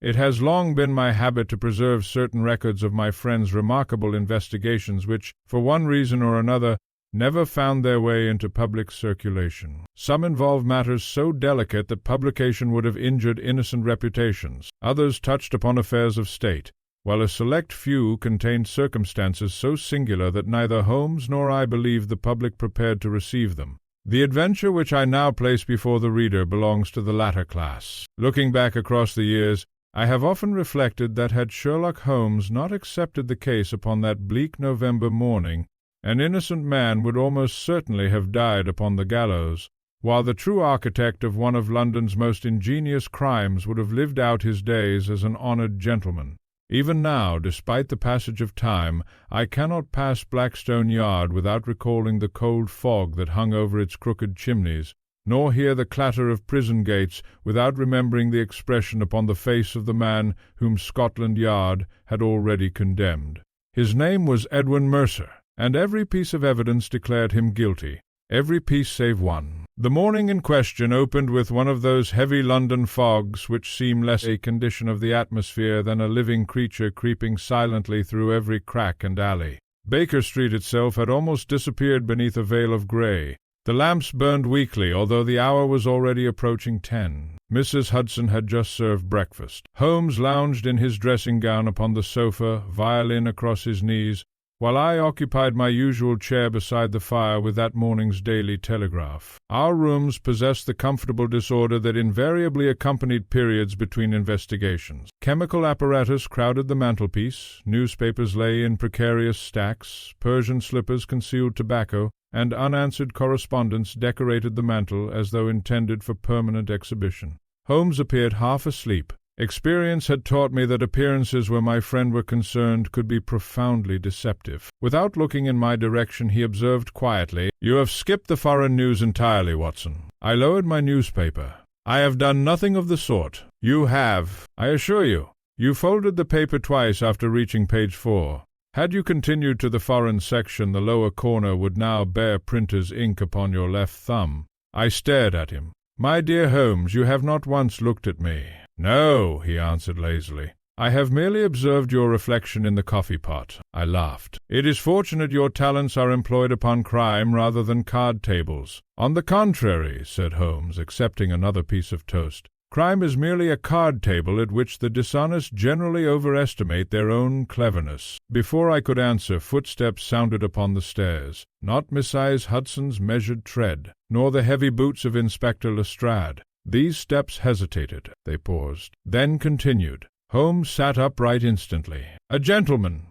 It has long been my habit to preserve certain records of my friends' remarkable investigations which, for one reason or another, never found their way into public circulation. Some involved matters so delicate that publication would have injured innocent reputations. Others touched upon affairs of state, while a select few contained circumstances so singular that neither Holmes nor I believed the public prepared to receive them. The adventure which I now place before the reader belongs to the latter class. Looking back across the years, I have often reflected that had Sherlock Holmes not accepted the case upon that bleak November morning, an innocent man would almost certainly have died upon the gallows, while the true architect of one of London's most ingenious crimes would have lived out his days as an honoured gentleman. Even now, despite the passage of time, I cannot pass Blackstone Yard without recalling the cold fog that hung over its crooked chimneys, nor hear the clatter of prison gates without remembering the expression upon the face of the man whom Scotland Yard had already condemned. His name was Edwin Mercer, and every piece of evidence declared him guilty, every piece save one. The morning in question opened with one of those heavy London fogs which seem less a condition of the atmosphere than a living creature creeping silently through every crack and alley. Baker Street itself had almost disappeared beneath a veil of grey. The lamps burned weakly, although the hour was already approaching 10. Mrs. Hudson had just served breakfast. Holmes lounged in his dressing-gown upon the sofa, violin across his knees, while I occupied my usual chair beside the fire with that morning's Daily Telegraph. Our rooms possessed the comfortable disorder that invariably accompanied periods between investigations. Chemical apparatus crowded the mantelpiece, newspapers lay in precarious stacks, Persian slippers concealed tobacco, and unanswered correspondence decorated the mantel as though intended for permanent exhibition. Holmes appeared half asleep. Experience had taught me that appearances where my friend were concerned could be profoundly deceptive. Without looking in my direction, he observed quietly, "You have skipped the foreign news entirely, Watson." I lowered my newspaper. "I have done nothing of the sort." "You have, I assure you. You folded the paper twice after reaching page 4. Had you continued to the foreign section, the lower corner would now bear printer's ink upon your left thumb." I stared at him. "My dear Holmes, you have not once looked at me." "No," he answered lazily. "I have merely observed your reflection in the coffee-pot." I laughed. "It is fortunate your talents are employed upon crime rather than card tables." "On the contrary," said Holmes, accepting another piece of toast, "crime is merely a card table at which the dishonest generally overestimate their own cleverness." Before I could answer, footsteps sounded upon the stairs, not Mrs. Hudson's measured tread, nor the heavy boots of Inspector Lestrade. These steps hesitated, they paused, then continued. Holmes sat upright instantly. "A gentleman."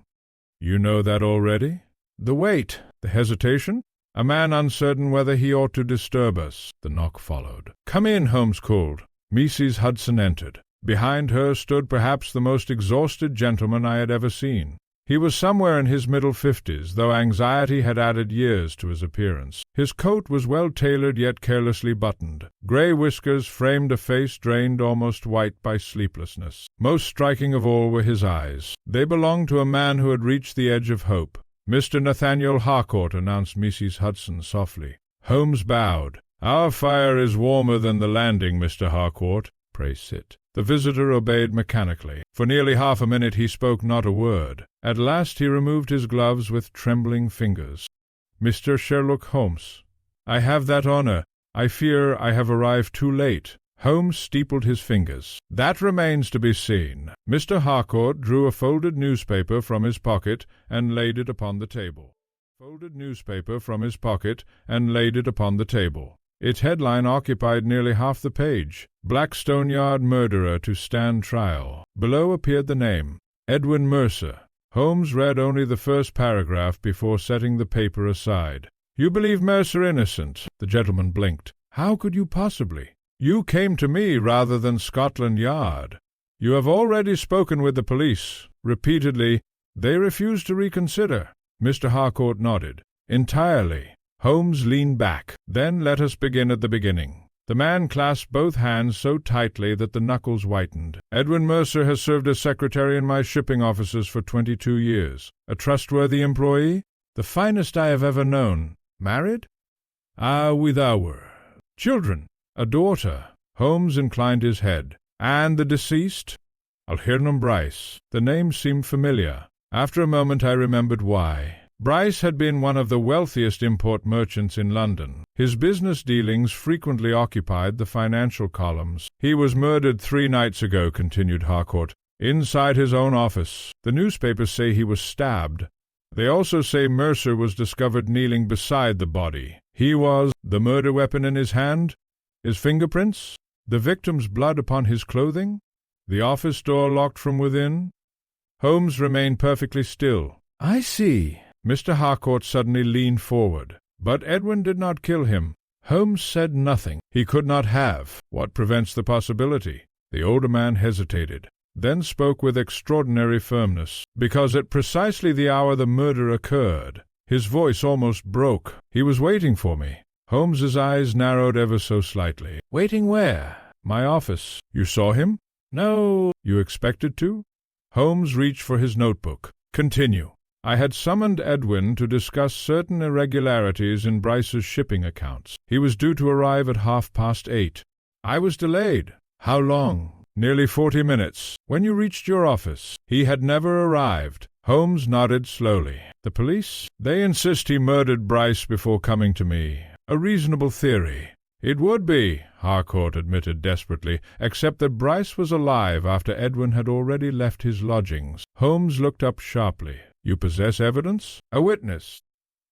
"You know that already?" "The wait, the hesitation, a man uncertain whether he ought to disturb us." The knock followed. "Come in," Holmes called. Mrs. Hudson entered. Behind her stood perhaps the most exhausted gentleman I had ever seen. He was somewhere in his middle 50s, though anxiety had added years to his appearance. His coat was well tailored yet carelessly buttoned. Grey whiskers framed a face drained almost white by sleeplessness. Most striking of all were his eyes. They belonged to a man who had reached the edge of hope. "Mr. Nathaniel Harcourt," announced Mrs. Hudson softly. Holmes bowed. "Our fire is warmer than the landing, Mr. Harcourt. Pray sit." The visitor obeyed mechanically. For nearly half a minute he spoke not a word. At last he removed his gloves with trembling fingers. "Mr. Sherlock Holmes, I have that honor. I fear I have arrived too late." Holmes steepled his fingers. "That remains to be seen." Mr. Harcourt drew a folded newspaper from his pocket and laid it upon the table. Its headline occupied nearly half the page. "Blackstone Yard Murderer to Stand Trial." Below appeared the name, Edwin Mercer. Holmes read only the first paragraph before setting the paper aside. "You believe Mercer innocent?" The gentleman blinked. "How could you possibly? You came to me rather than Scotland Yard. You have already spoken with the police. Repeatedly. They refused to reconsider." Mr. Harcourt nodded. "Entirely." Holmes leaned back. "Then let us begin at the beginning." The man clasped both hands so tightly that the knuckles whitened. "Edwin Mercer has served as secretary in my shipping offices for 22 years. A trustworthy employee? The finest I have ever known. Married?" "Ah, with our children. A daughter." Holmes inclined his head. "And the deceased?" Alhernum Bryce. The name seemed familiar. After a moment I remembered why. Bryce had been one of the wealthiest import merchants in London. His business dealings frequently occupied the financial columns. "He was murdered 3 nights ago," continued Harcourt, "inside his own office. The newspapers say he was stabbed. They also say Mercer was discovered kneeling beside the body. He was the murder weapon in his hand? His fingerprints? The victim's blood upon his clothing? The office door locked from within?" Holmes remained perfectly still. "I see." Mr. Harcourt suddenly leaned forward. "But Edwin did not kill him." Holmes said nothing. "He could not have. What prevents the possibility?" The older man hesitated, then spoke with extraordinary firmness. "Because at precisely the hour the murder occurred." His voice almost broke. "He was waiting for me." Holmes's eyes narrowed ever so slightly. "Waiting where?" "My office." "You saw him?" "No." "You expected to?" Holmes reached for his notebook. "Continue." "I had summoned Edwin to discuss certain irregularities in Bryce's shipping accounts. He was due to arrive at 8:30. I was delayed." "How long?" "Nearly 40 minutes. When you reached your office, he had never arrived." Holmes nodded slowly. "The police?" "They insist he murdered Bryce before coming to me. A reasonable theory." "It would be," Harcourt admitted desperately, "except that Bryce was alive after Edwin had already left his lodgings." Holmes looked up sharply. "You possess evidence?" "A witness."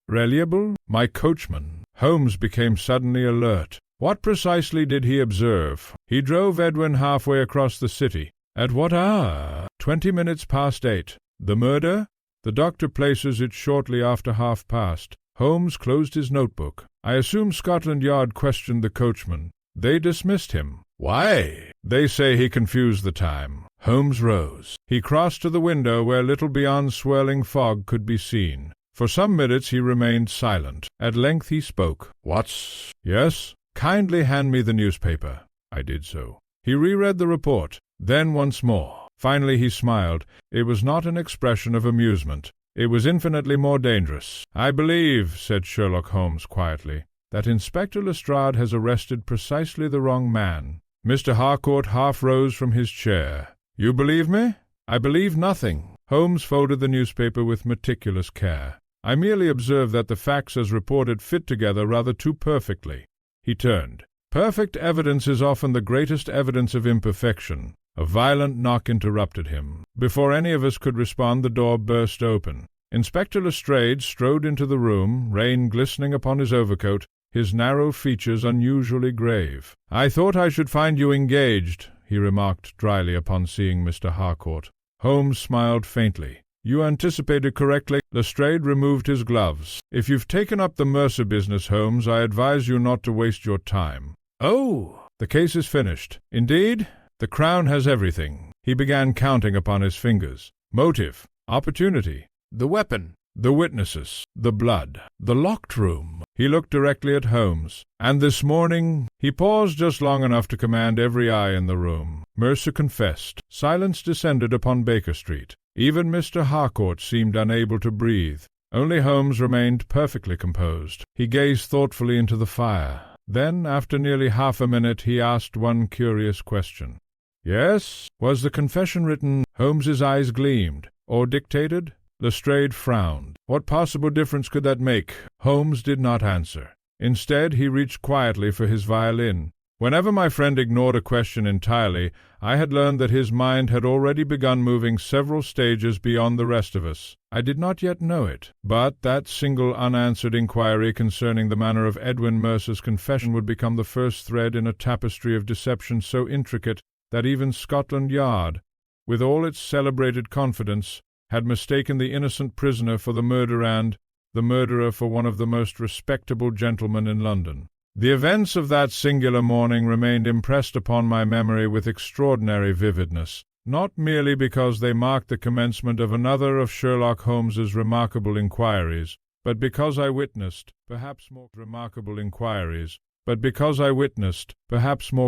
"Reliable?" "My coachman." Holmes became suddenly alert. "What precisely did he observe?" "He drove Edwin halfway across the city." "At what hour?" 20 minutes past 8. "The murder?" "The doctor places it shortly after 8:30. Holmes closed his notebook. "I assume Scotland Yard questioned the coachman." "They dismissed him." "Why?" "They say he confused the time." Holmes rose. He crossed to the window where little beyond swirling fog could be seen. For some minutes he remained silent. At length he spoke. "Watts?" "Yes." "Kindly hand me the newspaper." I did so. He reread the report. Then once more. Finally he smiled. It was not an expression of amusement. It was infinitely more dangerous. "I believe," said Sherlock Holmes quietly, "that Inspector Lestrade has arrested precisely the wrong man." Mr. Harcourt half rose from his chair. "You believe me?" "I believe nothing." Holmes folded the newspaper with meticulous care. "I merely observe that the facts as reported fit together rather too perfectly." He turned. "Perfect evidence is often the greatest evidence of imperfection." A violent knock interrupted him. Before any of us could respond, the door burst open. Inspector Lestrade strode into the room, rain glistening upon his overcoat, his narrow features unusually grave. "I thought I should find you engaged," he remarked dryly upon seeing Mr. Harcourt. Holmes smiled faintly. "You anticipated correctly." Lestrade removed his gloves. "If you've taken up the Mercer business, Holmes, I advise you not to waste your time." "Oh!" "The case is finished." "Indeed?" "The Crown has everything." He began counting upon his fingers. "Motive, opportunity, the weapon, the witnesses, the blood, the locked room." He looked directly at Holmes. "And this morning—" He paused just long enough to command every eye in the room. Mercer confessed. Silence descended upon Baker Street. Even Mr. Harcourt seemed unable to breathe. Only Holmes remained perfectly composed. He gazed thoughtfully into the fire. Then, after nearly half a minute, he asked one curious question. "Yes? Was the confession written—" Holmes's eyes gleamed. "Or dictated?" Lestrade frowned. What possible difference could that make? Holmes did not answer. Instead, he reached quietly for his violin. Whenever my friend ignored a question entirely, I had learned that his mind had already begun moving several stages beyond the rest of us. I did not yet know it, but that single unanswered inquiry concerning the manner of Edwin Mercer's confession would become the first thread in a tapestry of deception so intricate that even Scotland Yard, with all its celebrated confidence, had mistaken the innocent prisoner for the murderer and the murderer for one of the most respectable gentlemen in London. The events of that singular morning remained impressed upon my memory with extraordinary vividness, not merely because they marked the commencement of another of Sherlock Holmes's remarkable inquiries, but because I witnessed, perhaps more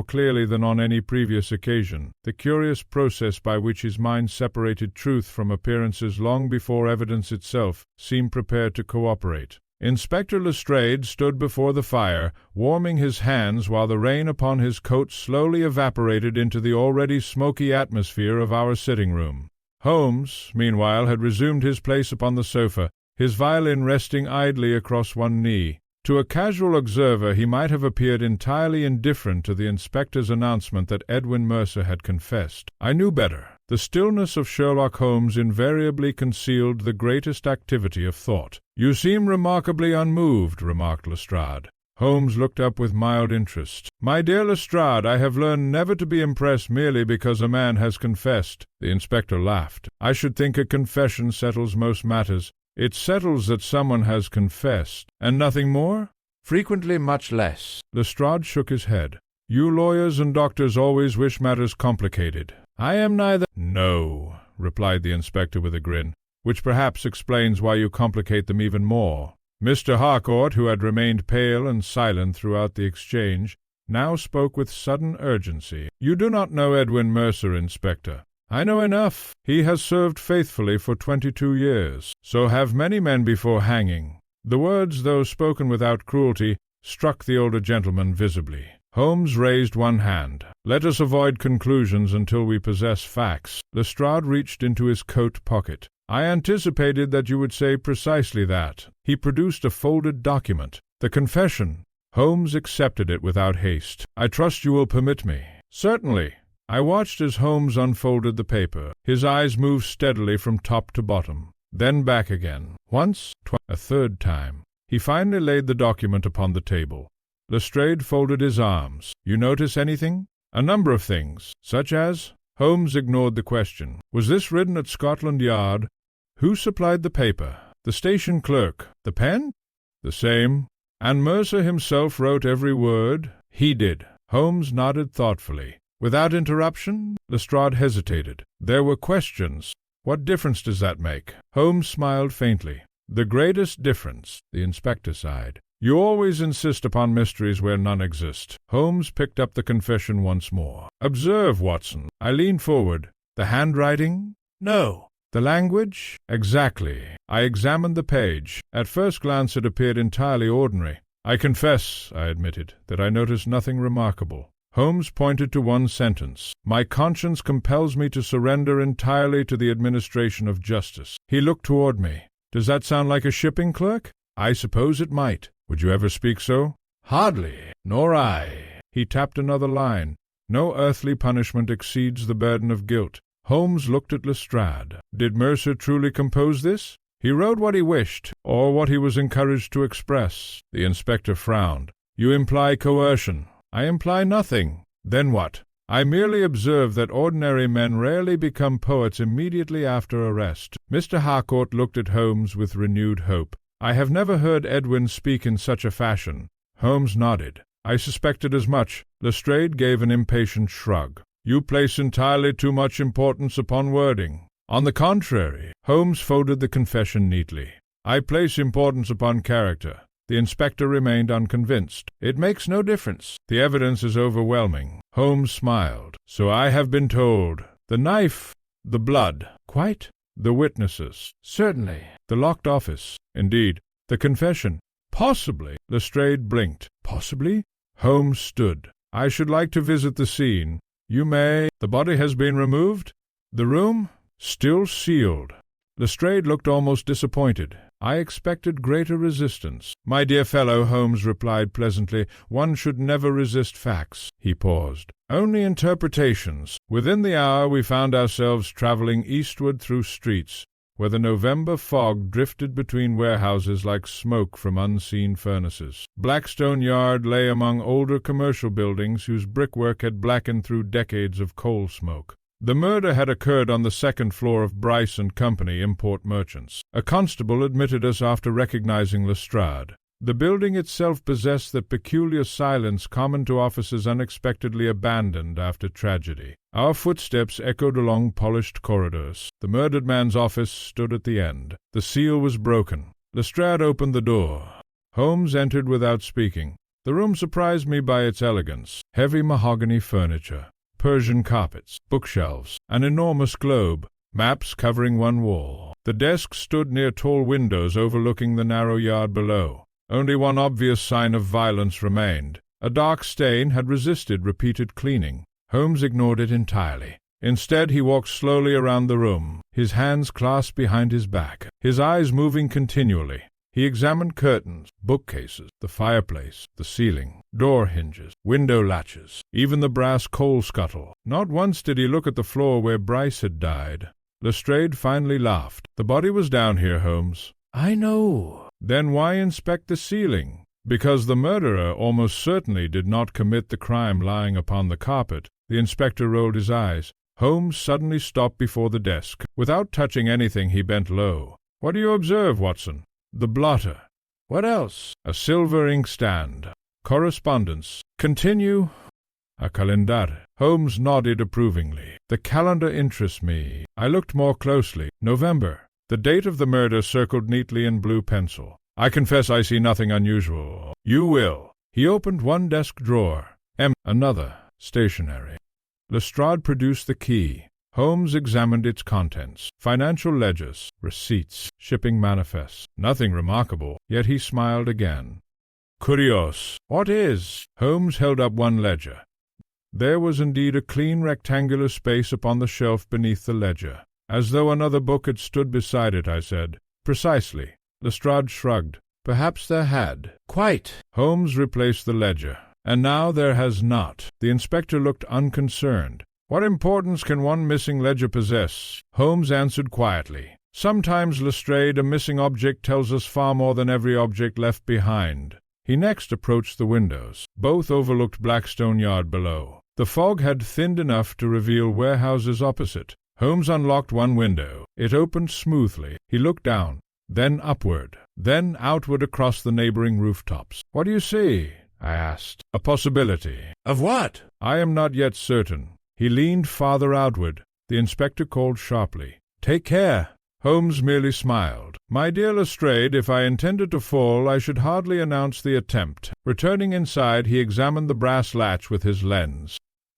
clearly than on any previous occasion, the curious process by which his mind separated truth from appearances long before evidence itself seemed prepared to cooperate. Inspector Lestrade stood before the fire, warming his hands while the rain upon his coat slowly evaporated into the already smoky atmosphere of our sitting-room. Holmes, meanwhile, had resumed his place upon the sofa, his violin resting idly across one knee. To a casual observer he might have appeared entirely indifferent to the inspector's announcement that Edwin Mercer had confessed. I knew better. The stillness of Sherlock Holmes invariably concealed the greatest activity of thought. "You seem remarkably unmoved," remarked Lestrade. Holmes looked up with mild interest. "My dear Lestrade, I have learned never to be impressed merely because a man has confessed." The inspector laughed. "I should think a confession settles most matters. It settles that someone has confessed. And nothing more?" "Frequently much less." Lestrade shook his head. "You lawyers and doctors always wish matters complicated. I am neither—" "No," replied the inspector with a grin, "which perhaps explains why you complicate them even more." Mr. Harcourt, who had remained pale and silent throughout the exchange, now spoke with sudden urgency. "You do not know Edwin Mercer, Inspector." "I know enough. He has served faithfully for 22 years. So have many men before hanging." The words, though spoken without cruelty, struck the older gentleman visibly. Holmes raised one hand. "Let us avoid conclusions until we possess facts." Lestrade reached into his coat pocket. "I anticipated that you would say precisely that." He produced a folded document. "The confession." Holmes accepted it without haste. "I trust you will permit me." "Certainly." I watched as Holmes unfolded the paper. His eyes moved steadily from top to bottom, then back again. Once, twice, a third time. He finally laid the document upon the table. Lestrade folded his arms. "You notice anything?" "A number of things." "Such as?" Holmes ignored the question. "Was this written at Scotland Yard?" "Who supplied the paper?" "The station clerk." "The pen?" "The same." "And Mercer himself wrote every word?" "He did." Holmes nodded thoughtfully. "Without interruption?" Lestrade hesitated. "There were questions." "What difference does that make?" Holmes smiled faintly. "The greatest difference," the inspector sighed. "You always insist upon mysteries where none exist." Holmes picked up the confession once more. "Observe, Watson." I leaned forward. "The handwriting?" "No." "The language?" "Exactly." I examined the page. At first glance it appeared entirely ordinary. "I confess," I admitted, "that I noticed nothing remarkable." Holmes pointed to one sentence. "My conscience compels me to surrender entirely to the administration of justice." He looked toward me. "Does that sound like a shipping clerk?" "I suppose it might." "Would you ever speak so?" "Hardly." "Nor I." He tapped another line. "No earthly punishment exceeds the burden of guilt." Holmes looked at Lestrade. "Did Mercer truly compose this?" "He wrote what he wished, or what he was encouraged to express." The inspector frowned. "You imply coercion." "I imply nothing." "Then what?" "I merely observe that ordinary men rarely become poets immediately after arrest." Mr. Harcourt looked at Holmes with renewed hope. "I have never heard Edwin speak in such a fashion." Holmes nodded. "I suspected as much." Lestrade gave an impatient shrug. "You place entirely too much importance upon wording." "On the contrary." Holmes folded the confession neatly. "I place importance upon character." The inspector remained unconvinced. "It makes no difference. The evidence is overwhelming." Holmes smiled. "So I have been told." "The knife." "The blood." "Quite." "The witnesses." "Certainly." "The locked office." "Indeed." "The confession." "Possibly." Lestrade blinked. "Possibly?" Holmes stood. "I should like to visit the scene." "You may." "The body has been removed?" "The room?" "Still sealed." Lestrade looked almost disappointed. I expected greater resistance. "My dear fellow," Holmes replied pleasantly, "one should never resist facts." He paused. "Only interpretations." Within the hour we found ourselves travelling eastward through streets, where the November fog drifted between warehouses like smoke from unseen furnaces. Blackstone Yard lay among older commercial buildings whose brickwork had blackened through decades of coal smoke. The murder had occurred on the second floor of Bryce & Company, import merchants. A constable admitted us after recognizing Lestrade. The building itself possessed that peculiar silence common to offices unexpectedly abandoned after tragedy. Our footsteps echoed along polished corridors. The murdered man's office stood at the end. The seal was broken. Lestrade opened the door. Holmes entered without speaking. The room surprised me by its elegance. Heavy mahogany furniture, Persian carpets, bookshelves, an enormous globe, maps covering one wall. The desk stood near tall windows overlooking the narrow yard below. Only one obvious sign of violence remained. A dark stain had resisted repeated cleaning. Holmes ignored it entirely. Instead, he walked slowly around the room, his hands clasped behind his back, his eyes moving continually. He examined curtains, bookcases, the fireplace, the ceiling, door hinges, window latches, even the brass coal scuttle. Not once did he look at the floor where Bryce had died. Lestrade finally laughed. "The body was down here, Holmes." "I know." "Then why inspect the ceiling?" "Because the murderer almost certainly did not commit the crime lying upon the carpet." The inspector rolled his eyes. Holmes suddenly stopped before the desk. Without touching anything, he bent low. "What do you observe, Watson?" "The blotter." "What else?" "A silver inkstand. Correspondence." "Continue." "A calendar." Holmes nodded approvingly. "The calendar interests me." I looked more closely. November. The date of the murder circled neatly in blue pencil. "I confess I see nothing unusual." "You will." He opened one desk drawer. Another. Stationery. Lestrade produced the key. Holmes examined its contents. Financial ledgers, receipts, shipping manifests. Nothing remarkable, yet he smiled again. "Curious." "What is?" Holmes held up one ledger. There was indeed a clean rectangular space upon the shelf beneath the ledger. "As though another book had stood beside it," I said. "Precisely." Lestrade shrugged. "Perhaps there had." "Quite." Holmes replaced the ledger. "And now there has not." The inspector looked unconcerned. "What importance can one missing ledger possess?" Holmes answered quietly. "Sometimes, Lestrade, a missing object tells us far more than every object left behind." He next approached the windows. Both overlooked Blackstone Yard below. The fog had thinned enough to reveal warehouses opposite. Holmes unlocked one window. It opened smoothly. He looked down, then upward, then outward across the neighboring rooftops. "What do you see?" I asked. "A possibility." "Of what?" "I am not yet certain." He leaned farther outward. The inspector called sharply, "Take care!" Holmes merely smiled. "My dear Lestrade, if I intended to fall, I should hardly announce the attempt." Returning inside, he examined the brass latch with his lens.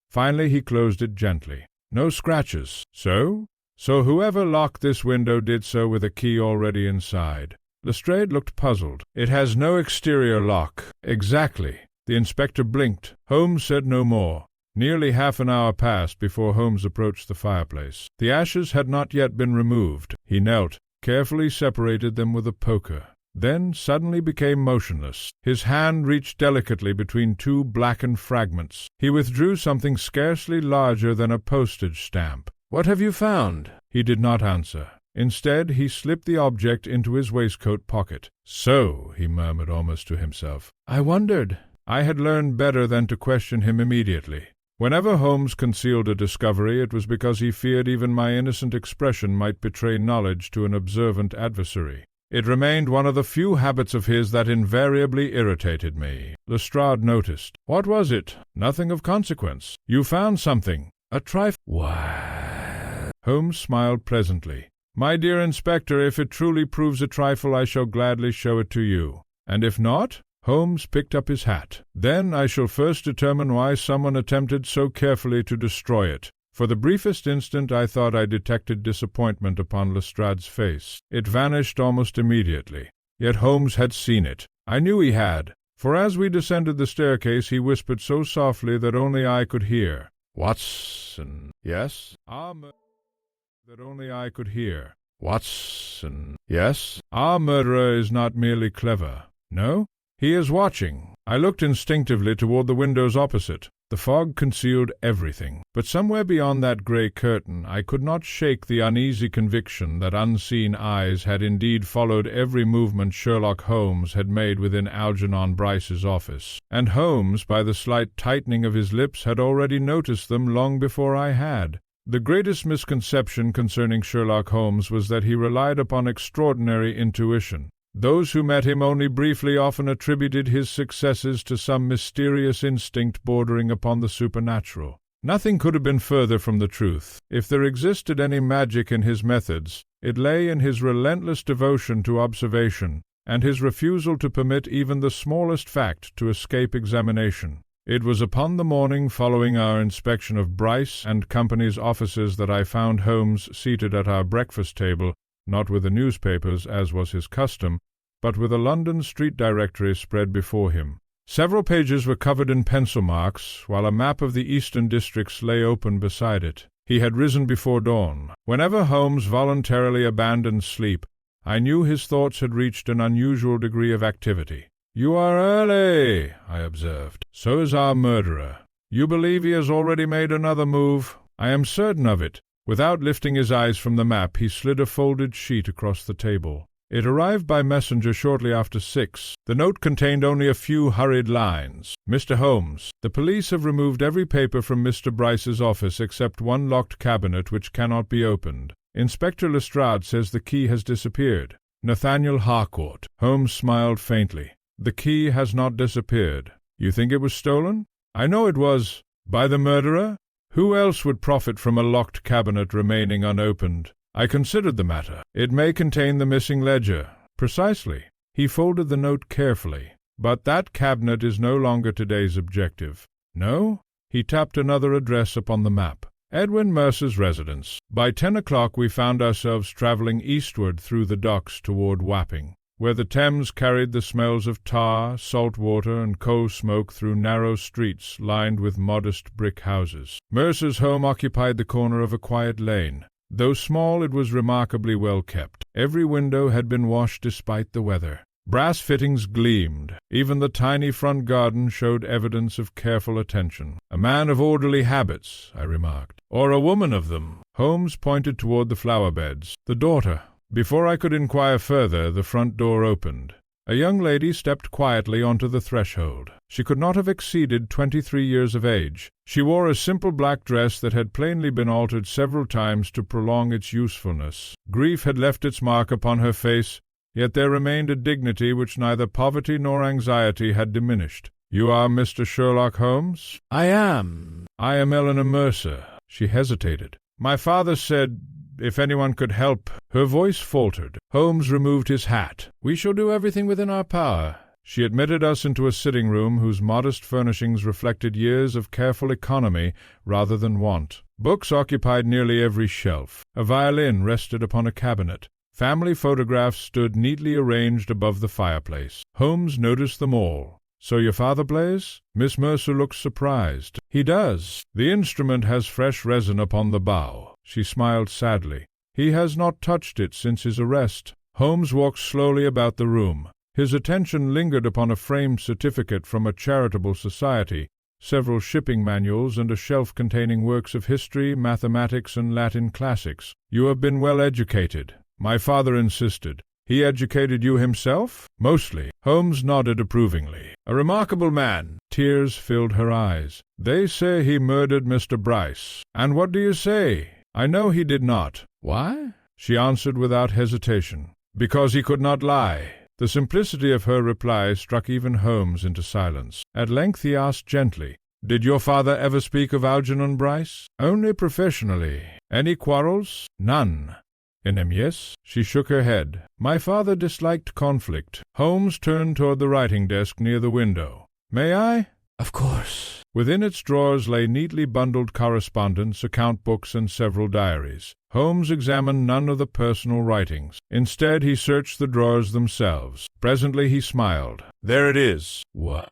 Finally he closed it gently. "No scratches." "So? So whoever locked this window did so with a key already inside." Lestrade looked puzzled. "It has no exterior lock." "Exactly." The inspector blinked. Holmes said no more. Nearly half an hour passed before Holmes approached the fireplace. The ashes had not yet been removed. He knelt, carefully separated them with a poker, then suddenly became motionless. His hand reached delicately between two blackened fragments. He withdrew something scarcely larger than a postage stamp. "What have you found?" He did not answer. Instead, he slipped the object into his waistcoat pocket. "So," he murmured almost to himself. "I wondered." I had learned better than to question him immediately. Whenever Holmes concealed a discovery, it was because he feared even my innocent expression might betray knowledge to an observant adversary. It remained one of the few habits of his that invariably irritated me. Lestrade noticed. "What was it?" "Nothing of consequence." "You found something." "A trifle." "What?" Holmes smiled pleasantly. "My dear Inspector, if it truly proves a trifle, I shall gladly show it to you. And if not?" Holmes picked up his hat. "Then I shall first determine why someone attempted so carefully to destroy it." For the briefest instant I thought I detected disappointment upon Lestrade's face. It vanished almost immediately. Yet Holmes had seen it. I knew he had, for as we descended the staircase he whispered so softly that only I could hear. "Watson." "Yes?" That only I could hear. "Watson." "Yes?" "Our murderer is not merely clever. No? He is watching." I looked instinctively toward the windows opposite. The fog concealed everything, but somewhere beyond that grey curtain I could not shake the uneasy conviction that unseen eyes had indeed followed every movement Sherlock Holmes had made within Algernon Bryce's office, and Holmes, by the slight tightening of his lips, had already noticed them long before I had. The greatest misconception concerning Sherlock Holmes was that he relied upon extraordinary intuition. Those who met him only briefly often attributed his successes to some mysterious instinct bordering upon the supernatural. Nothing could have been further from the truth. If there existed any magic in his methods, it lay in his relentless devotion to observation, and his refusal to permit even the smallest fact to escape examination. It was upon the morning following our inspection of Bryce and Company's offices that I found Holmes seated at our breakfast table, not with the newspapers as was his custom, but with a London street directory spread before him. Several pages were covered in pencil marks, while a map of the eastern districts lay open beside it. He had risen before dawn. Whenever Holmes voluntarily abandoned sleep, I knew his thoughts had reached an unusual degree of activity. "You are early," I observed. "So is our murderer. You believe he has already made another move?" "I am certain of it." Without lifting his eyes from the map, he slid a folded sheet across the table. It arrived by messenger shortly after 6. The note contained only a few hurried lines. "Mr. Holmes, the police have removed every paper from Mr. Bryce's office except one locked cabinet which cannot be opened. Inspector Lestrade says the key has disappeared. Nathaniel Harcourt." Holmes smiled faintly. "The key has not disappeared. You think it was stolen?" "I know it was." "By the murderer? Who else would profit from a locked cabinet remaining unopened? I considered the matter. It may contain the missing ledger." "Precisely." He folded the note carefully. "But that cabinet is no longer today's objective." "No?" He tapped another address upon the map. "Edwin Mercer's residence." By 10 o'clock we found ourselves travelling eastward through the docks toward Wapping, where the Thames carried the smells of tar, salt water, and coal smoke through narrow streets lined with modest brick houses. Mercer's home occupied the corner of a quiet lane. Though small, it was remarkably well kept. Every window had been washed despite the weather. Brass fittings gleamed. Even the tiny front garden showed evidence of careful attention. "A man of orderly habits," I remarked. "Or a woman of them." Holmes pointed toward the flower beds. "The daughter." Before I could inquire further, the front door opened. A young lady stepped quietly onto the threshold. She could not have exceeded 23 years of age. She wore a simple black dress that had plainly been altered several times to prolong its usefulness. Grief had left its mark upon her face, yet there remained a dignity which neither poverty nor anxiety had diminished. "You are Mr. Sherlock Holmes?" "I am." "I am Eleanor Mercer." She hesitated. "My father said if anyone could help—" Her voice faltered. Holmes removed his hat. "We shall do everything within our power." She admitted us into a sitting-room whose modest furnishings reflected years of careful economy rather than want. Books occupied nearly every shelf. A violin rested upon a cabinet. Family photographs stood neatly arranged above the fireplace. Holmes noticed them all. "So your father plays?" Miss Mercer looked surprised. "He does. The instrument has fresh resin upon the bow." She smiled sadly. "He has not touched it since his arrest." Holmes walked slowly about the room. His attention lingered upon a framed certificate from a charitable society, several shipping manuals, and a shelf containing works of history, mathematics, and Latin classics. "You have been well educated." My father insisted. "He educated you himself?" "Mostly." Holmes nodded approvingly. "A remarkable man." Tears filled her eyes. "They say he murdered Mr. Bryce." "And what do you say?" "I know he did not." "Why?" She answered without hesitation. "Because he could not lie." The simplicity of her reply struck even Holmes into silence. At length he asked gently, "Did your father ever speak of Algernon Bryce?" "Only professionally." "Any quarrels?" "None." "Yes?" She shook her head. "My father disliked conflict." Holmes turned toward the writing desk near the window. "May I?" "Of course." Within its drawers lay neatly bundled correspondence, account books, and several diaries. Holmes examined none of the personal writings. Instead, he searched the drawers themselves. Presently he smiled. "There it is." "What?"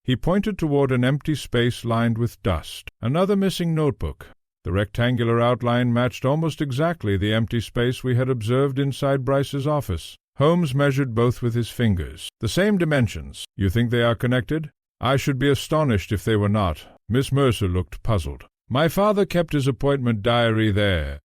He pointed toward an empty space lined with dust. Another missing notebook. The rectangular outline matched almost exactly the empty space we had observed inside Bryce's office. Holmes measured both with his fingers. "The same dimensions. You think they are connected?" "I should be astonished if they were not." Miss Mercer looked puzzled. "My father kept his appointment diary there."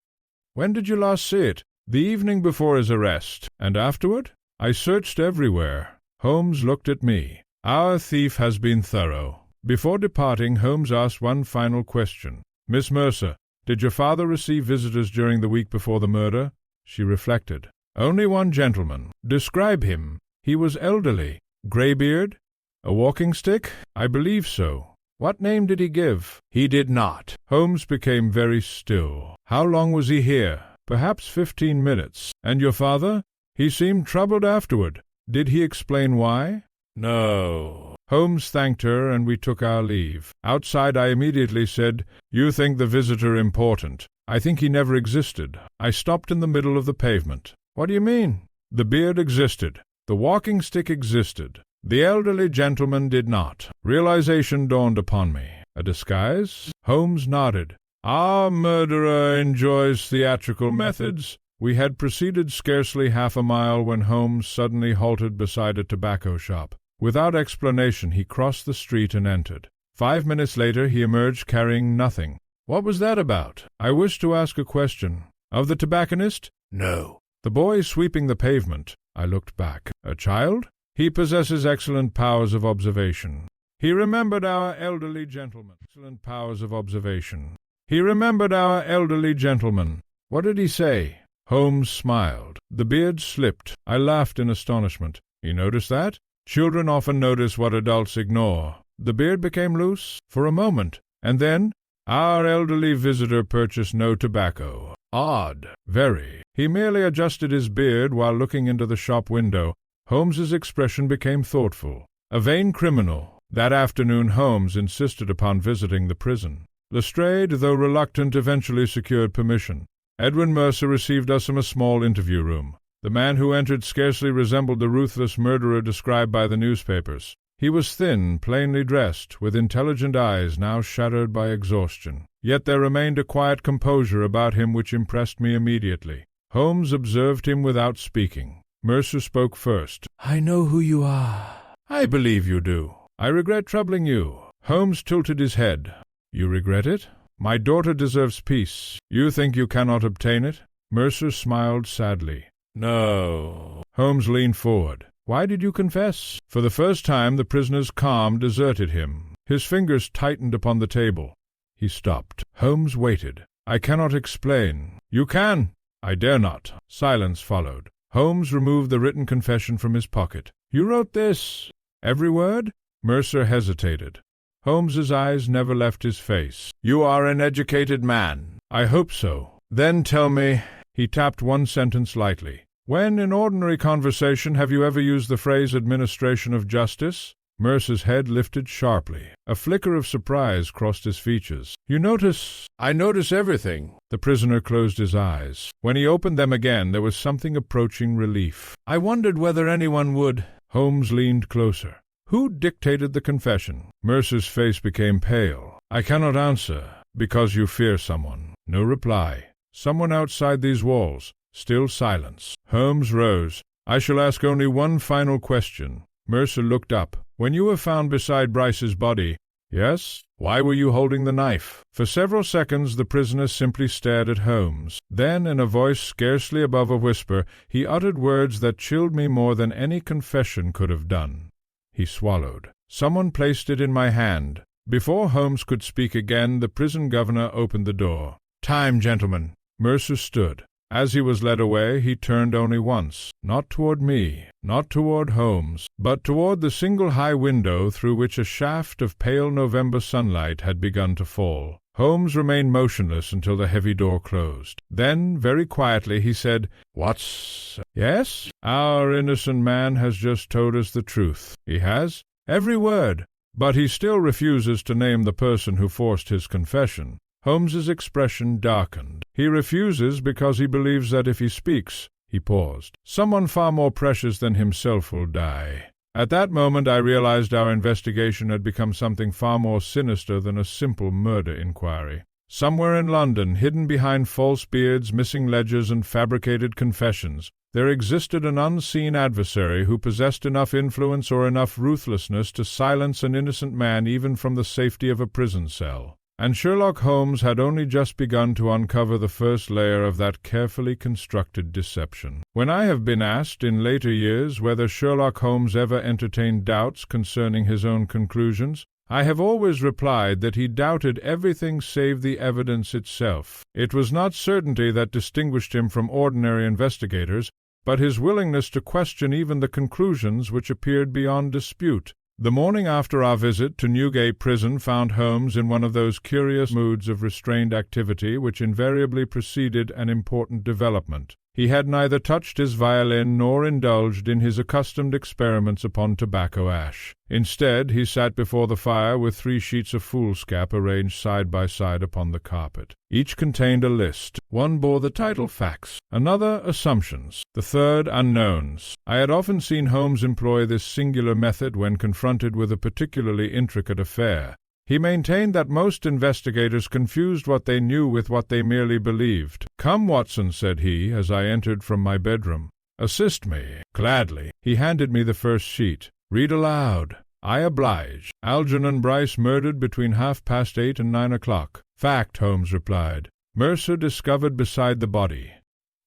"When did you last see it?" "The evening before his arrest." "And afterward?" "I searched everywhere." Holmes looked at me. "Our thief has been thorough." Before departing, Holmes asked one final question. "Miss Mercer, did your father receive visitors during the week before the murder?" She reflected. "Only one gentleman." "Describe him." "He was elderly." "Greybeard?" "A walking stick?" "I believe so." "What name did he give?" "He did not." Holmes became very still. "How long was he here?" "Perhaps 15 minutes." "And your father?" "He seemed troubled afterward." "Did he explain why?" "No." Holmes thanked her, and we took our leave. Outside I immediately said, "You think the visitor important. I think he never existed." I stopped in the middle of the pavement. What do you mean? The beard existed. The walking stick existed. The elderly gentleman did not. Realization dawned upon me. A disguise? Holmes nodded. Our murderer enjoys theatrical methods. We had proceeded scarcely half a mile when Holmes suddenly halted beside a tobacco shop. Without explanation, he crossed the street and entered. 5 minutes later, he emerged carrying nothing. What was that about? I wished to ask a question. Of the tobacconist? No. The boy sweeping the pavement. I looked back. A child? He possesses excellent powers of observation. He remembered our elderly gentleman. Excellent powers of observation. He remembered our elderly gentleman. What did he say? Holmes smiled. The beard slipped. I laughed in astonishment. You noticed that? Children often notice what adults ignore. The beard became loose for a moment, and then our elderly visitor purchased no tobacco. Odd. Very. He merely adjusted his beard while looking into the shop window. Holmes's expression became thoughtful. A vain criminal. That afternoon Holmes insisted upon visiting the prison. Lestrade, though reluctant, eventually secured permission. Edwin Mercer received us in a small interview room. The man who entered scarcely resembled the ruthless murderer described by the newspapers. He was thin, plainly dressed, with intelligent eyes now shadowed by exhaustion. Yet there remained a quiet composure about him which impressed me immediately. Holmes observed him without speaking. Mercer spoke first. I know who you are. I believe you do. I regret troubling you. Holmes tilted his head. You regret it? My daughter deserves peace. You think you cannot obtain it? Mercer smiled sadly. No. Holmes leaned forward. Why did you confess? For the first time the prisoner's calm deserted him. His fingers tightened upon the table. He stopped. Holmes waited. I cannot explain. You can. I dare not. Silence followed. Holmes removed the written confession from his pocket. You wrote this? Every word? Mercer hesitated. Holmes's eyes never left his face. You are an educated man. I hope so. Then tell me. He tapped one sentence lightly. When, in ordinary conversation, have you ever used the phrase administration of justice? Mercer's head lifted sharply. A flicker of surprise crossed his features. You notice? I notice everything. The prisoner closed his eyes. When he opened them again, there was something approaching relief. I wondered whether anyone would. Holmes leaned closer. Who dictated the confession? Mercer's face became pale. I cannot answer, because you fear someone. No reply. Someone outside these walls. Still silence. Holmes rose. I shall ask only one final question. Mercer looked up. When you were found beside Bryce's body, yes? Why were you holding the knife? For several seconds the prisoner simply stared at Holmes. Then, in a voice scarcely above a whisper, he uttered words that chilled me more than any confession could have done. He swallowed. Someone placed it in my hand. Before Holmes could speak again, the prison governor opened the door. Time, gentlemen. Mercer stood. As he was led away, he turned only once, not toward me, not toward Holmes, but toward the single high window through which a shaft of pale November sunlight had begun to fall. Holmes remained motionless until the heavy door closed. Then, very quietly, he said, What's... Yes? Our innocent man has just told us the truth. He has? Every word. But he still refuses to name the person who forced his confession. Holmes's expression darkened. He refuses because he believes that if he speaks, he paused, someone far more precious than himself will die. At that moment I realized our investigation had become something far more sinister than a simple murder inquiry. Somewhere in London, hidden behind false beards, missing ledgers, and fabricated confessions, there existed an unseen adversary who possessed enough influence or enough ruthlessness to silence an innocent man even from the safety of a prison cell. And Sherlock Holmes had only just begun to uncover the first layer of that carefully constructed deception. When I have been asked in later years whether Sherlock Holmes ever entertained doubts concerning his own conclusions, I have always replied that he doubted everything save the evidence itself. It was not certainty that distinguished him from ordinary investigators, but his willingness to question even the conclusions which appeared beyond dispute. The morning after our visit to Newgate Prison found Holmes in one of those curious moods of restrained activity which invariably preceded an important development. He had neither touched his violin nor indulged in his accustomed experiments upon tobacco ash. Instead, he sat before the fire with 3 sheets of foolscap arranged side by side upon the carpet. Each contained a list. One bore the title Facts, another Assumptions, the third Unknowns. I had often seen Holmes employ this singular method when confronted with a particularly intricate affair. He maintained that most investigators confused what they knew with what they merely believed. "Come, Watson," said he, as I entered from my bedroom. "Assist me." "Gladly." He handed me the first sheet. "Read aloud." "I oblige. Algernon Bryce murdered between 8:30 and 9 o'clock. Fact," Holmes replied. "Mercer discovered beside the body."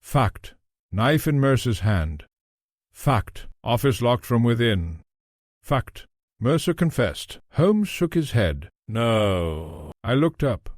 Fact. Knife in Mercer's hand. Fact. Office locked from within. Fact. Mercer confessed. Holmes shook his head. "No." I looked up.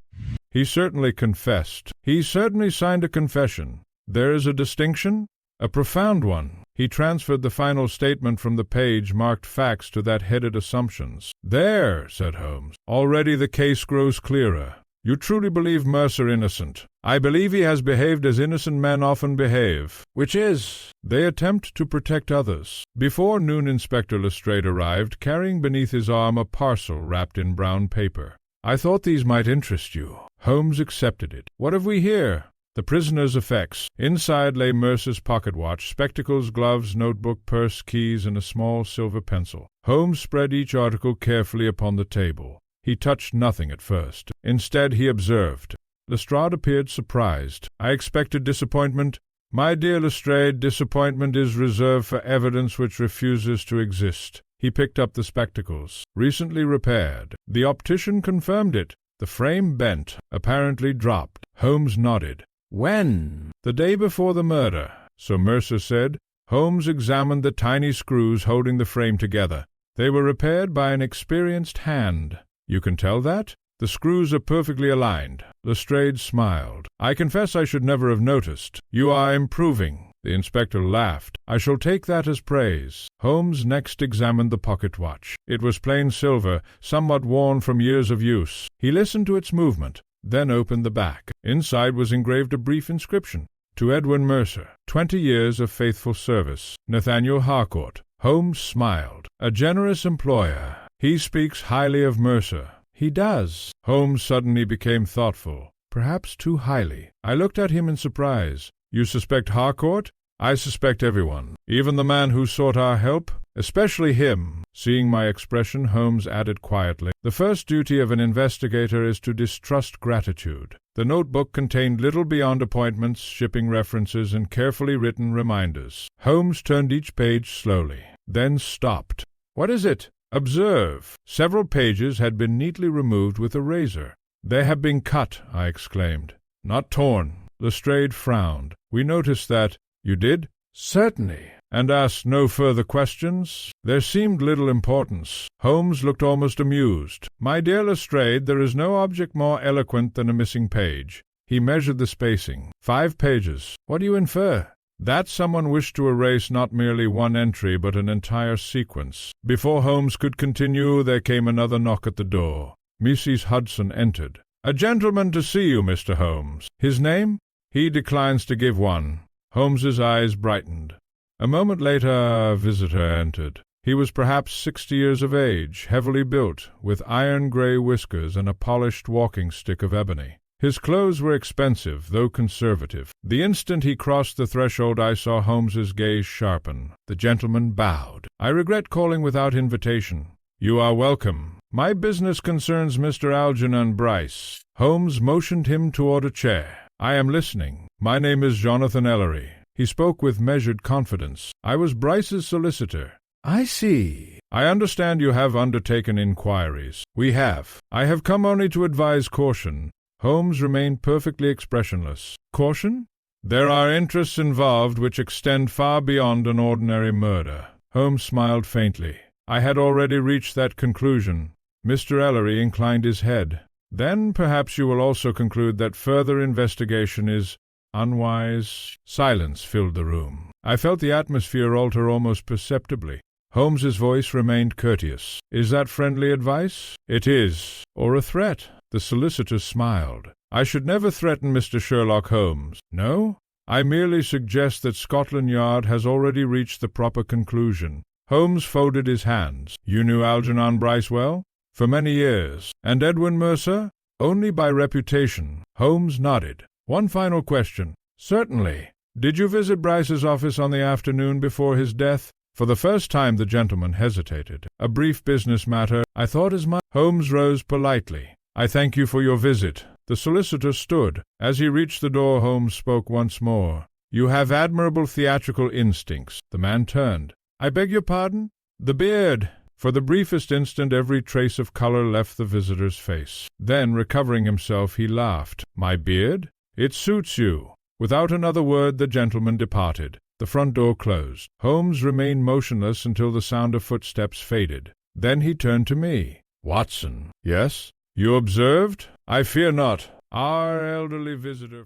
"He certainly confessed. He certainly signed a confession. There is a distinction, a profound one." He transferred the final statement from the page marked Facts to that headed Assumptions. "There," said Holmes. "Already the case grows clearer. You truly believe Mercer innocent." "I believe he has behaved as innocent men often behave." "Which is?" "They attempt to protect others." Before noon, Inspector Lestrade arrived, carrying beneath his arm a parcel wrapped in brown paper. "I thought these might interest you." Holmes accepted it. "What have we here?" "The prisoner's effects." Inside lay Mercer's pocket watch, spectacles, gloves, notebook, purse, keys, and a small silver pencil. Holmes spread each article carefully upon the table. He touched nothing at first. Instead, he observed. Lestrade appeared surprised. "I expected disappointment." "My dear Lestrade, disappointment is reserved for evidence which refuses to exist." He picked up the spectacles. "Recently repaired." The optician confirmed it. The frame bent, apparently dropped. Holmes nodded. "When?" "The day before the murder." So Mercer said. Holmes examined the tiny screws holding the frame together. They were repaired by an experienced hand. "You can tell that?" "The screws are perfectly aligned." Lestrade smiled. "I confess I should never have noticed. You are improving." The inspector laughed. "I shall take that as praise." Holmes next examined the pocket watch. It was plain silver, somewhat worn from years of use. He listened to its movement, then opened the back. Inside was engraved a brief inscription. "To Edwin Mercer, 20 years of faithful service. Nathaniel Harcourt." Holmes smiled. "A generous employer. He speaks highly of Mercer." "He does." Holmes suddenly became thoughtful. "Perhaps too highly." I looked at him in surprise. "You suspect Harcourt?" "I suspect everyone. Even the man who sought our help. Especially him." Seeing my expression, Holmes added quietly, "The first duty of an investigator is to distrust gratitude." The notebook contained little beyond appointments, shipping references, and carefully written reminders. Holmes turned each page slowly, then stopped. "What is it?" "Observe." Several pages had been neatly removed with a razor. "They have been cut," I exclaimed. "Not torn." Lestrade frowned. "We noticed that." "You did?" "Certainly." "And asked no further questions?" "There seemed little importance." Holmes looked almost amused. "My dear Lestrade, there is no object more eloquent than a missing page." He measured the spacing. 5 pages. "What do you infer?" "That someone wished to erase not merely one entry, but an entire sequence." Before Holmes could continue, there came another knock at the door. Mrs. Hudson entered. "A gentleman to see you, Mr. Holmes." "His name?" "He declines to give one." Holmes's eyes brightened. A moment later, a visitor entered. He was perhaps 60 years of age, heavily built, with iron-gray whiskers and a polished walking-stick of ebony. His clothes were expensive, though conservative. The instant he crossed the threshold, I saw Holmes's gaze sharpen. The gentleman bowed. "I regret calling without invitation." "You are welcome. My business concerns Mr. Algernon Bryce." Holmes motioned him toward a chair. "I am listening. My name is Jonathan Ellery." He spoke with measured confidence. "I was Bryce's solicitor." "I see." "I understand you have undertaken inquiries." "We have. I have come only to advise caution." Holmes remained perfectly expressionless. "Caution?" "There are interests involved which extend far beyond an ordinary murder." Holmes smiled faintly. "I had already reached that conclusion." Mr. Ellery inclined his head. "Then perhaps you will also conclude that further investigation is unwise." Silence filled the room. I felt the atmosphere alter almost perceptibly. Holmes's voice remained courteous. "Is that friendly advice?" "It is." "Or a threat?" The solicitor smiled. "I should never threaten Mr. Sherlock Holmes." "No?" I merely suggest that Scotland Yard has already reached the proper conclusion." Holmes folded his hands. "You knew Algernon Bryce well?" "For many years." "And Edwin Mercer?" "Only by reputation." Holmes nodded. "One final question." "Certainly. Did you visit Bryce's office on the afternoon before his death?" For the first time the gentleman hesitated. "A brief business matter. I thought as much." Holmes rose politely. "I thank you for your visit." The solicitor stood. As he reached the door, Holmes spoke once more. "You have admirable theatrical instincts." The man turned. "I beg your pardon?" "The beard." For the briefest instant every trace of color left the visitor's face. Then, recovering himself, he laughed. "My beard? It suits you." Without another word the gentleman departed. The front door closed. Holmes remained motionless until the sound of footsteps faded. Then he turned to me. "Watson." "Yes?" "You observed?" "I fear not." "Our elderly visitor."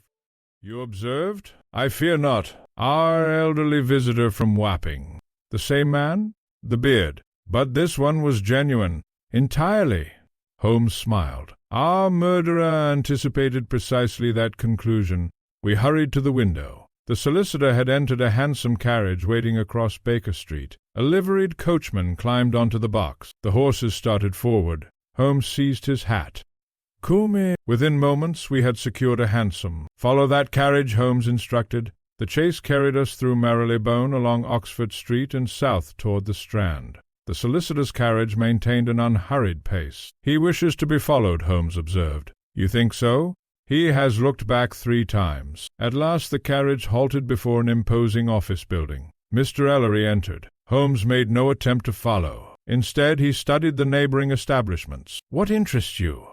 "You observed?" "I fear not." "Our elderly visitor from Wapping." "The same man?" "The beard. But this one was genuine." "Entirely." Holmes smiled. Our murderer anticipated precisely that conclusion. We hurried to the window. The solicitor had entered a handsome carriage waiting across Baker Street. A liveried coachman climbed onto the box. The horses started forward. Holmes seized his hat. "Come." Within moments we had secured a hansom. "Follow that carriage," Holmes instructed. The chase carried us through Marylebone, along Oxford Street, and south toward the Strand. The solicitor's carriage maintained an unhurried pace. "He wishes to be followed," Holmes observed. "You think so?" "He has looked back 3 times. At last the carriage halted before an imposing office building. Mr. Ellery entered. Holmes made no attempt to follow. Instead, he studied the neighboring establishments. "What interests you?"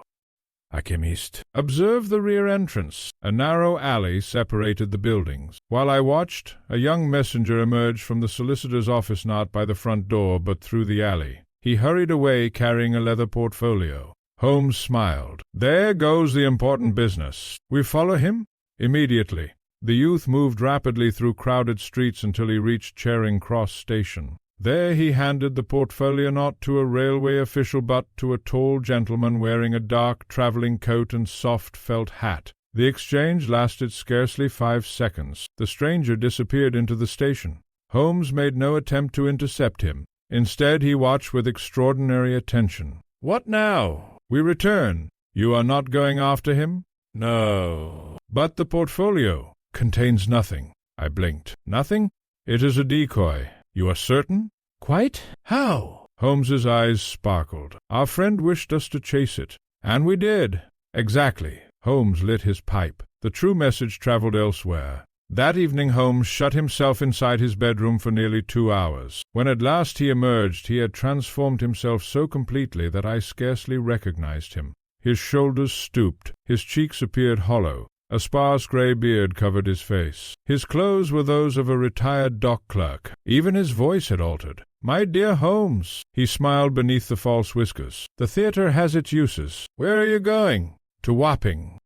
"I came east." "Observe the rear entrance." A narrow alley separated the buildings. While I watched, a young messenger emerged from the solicitor's office, not by the front door, but through the alley. He hurried away carrying a leather portfolio. Holmes smiled. "There goes the important business. We follow him?" "Immediately." The youth moved rapidly through crowded streets until he reached Charing Cross Station. There he handed the portfolio not to a railway official but to a tall gentleman wearing a dark travelling coat and soft felt hat. The exchange lasted scarcely 5 seconds. The stranger disappeared into the station. Holmes made no attempt to intercept him. Instead, he watched with extraordinary attention. "What now?" "We return." "You are not going after him?" "No." "But the portfolio?" "Contains nothing." I blinked. "Nothing?" "It is a decoy." "You are certain?" "Quite." "How?" Holmes's eyes sparkled. "Our friend wished us to chase it." "And we did." "Exactly." Holmes lit his pipe. The true message traveled elsewhere. That evening Holmes shut himself inside his bedroom for nearly 2 hours. When at last he emerged, he had transformed himself so completely that I scarcely recognized him. His shoulders stooped, his cheeks appeared hollow, a sparse grey beard covered his face. His clothes were those of a retired dock clerk. Even his voice had altered. "My dear Holmes," he smiled beneath the false whiskers, "the theatre has its uses. Where are you going?" "To Wapping."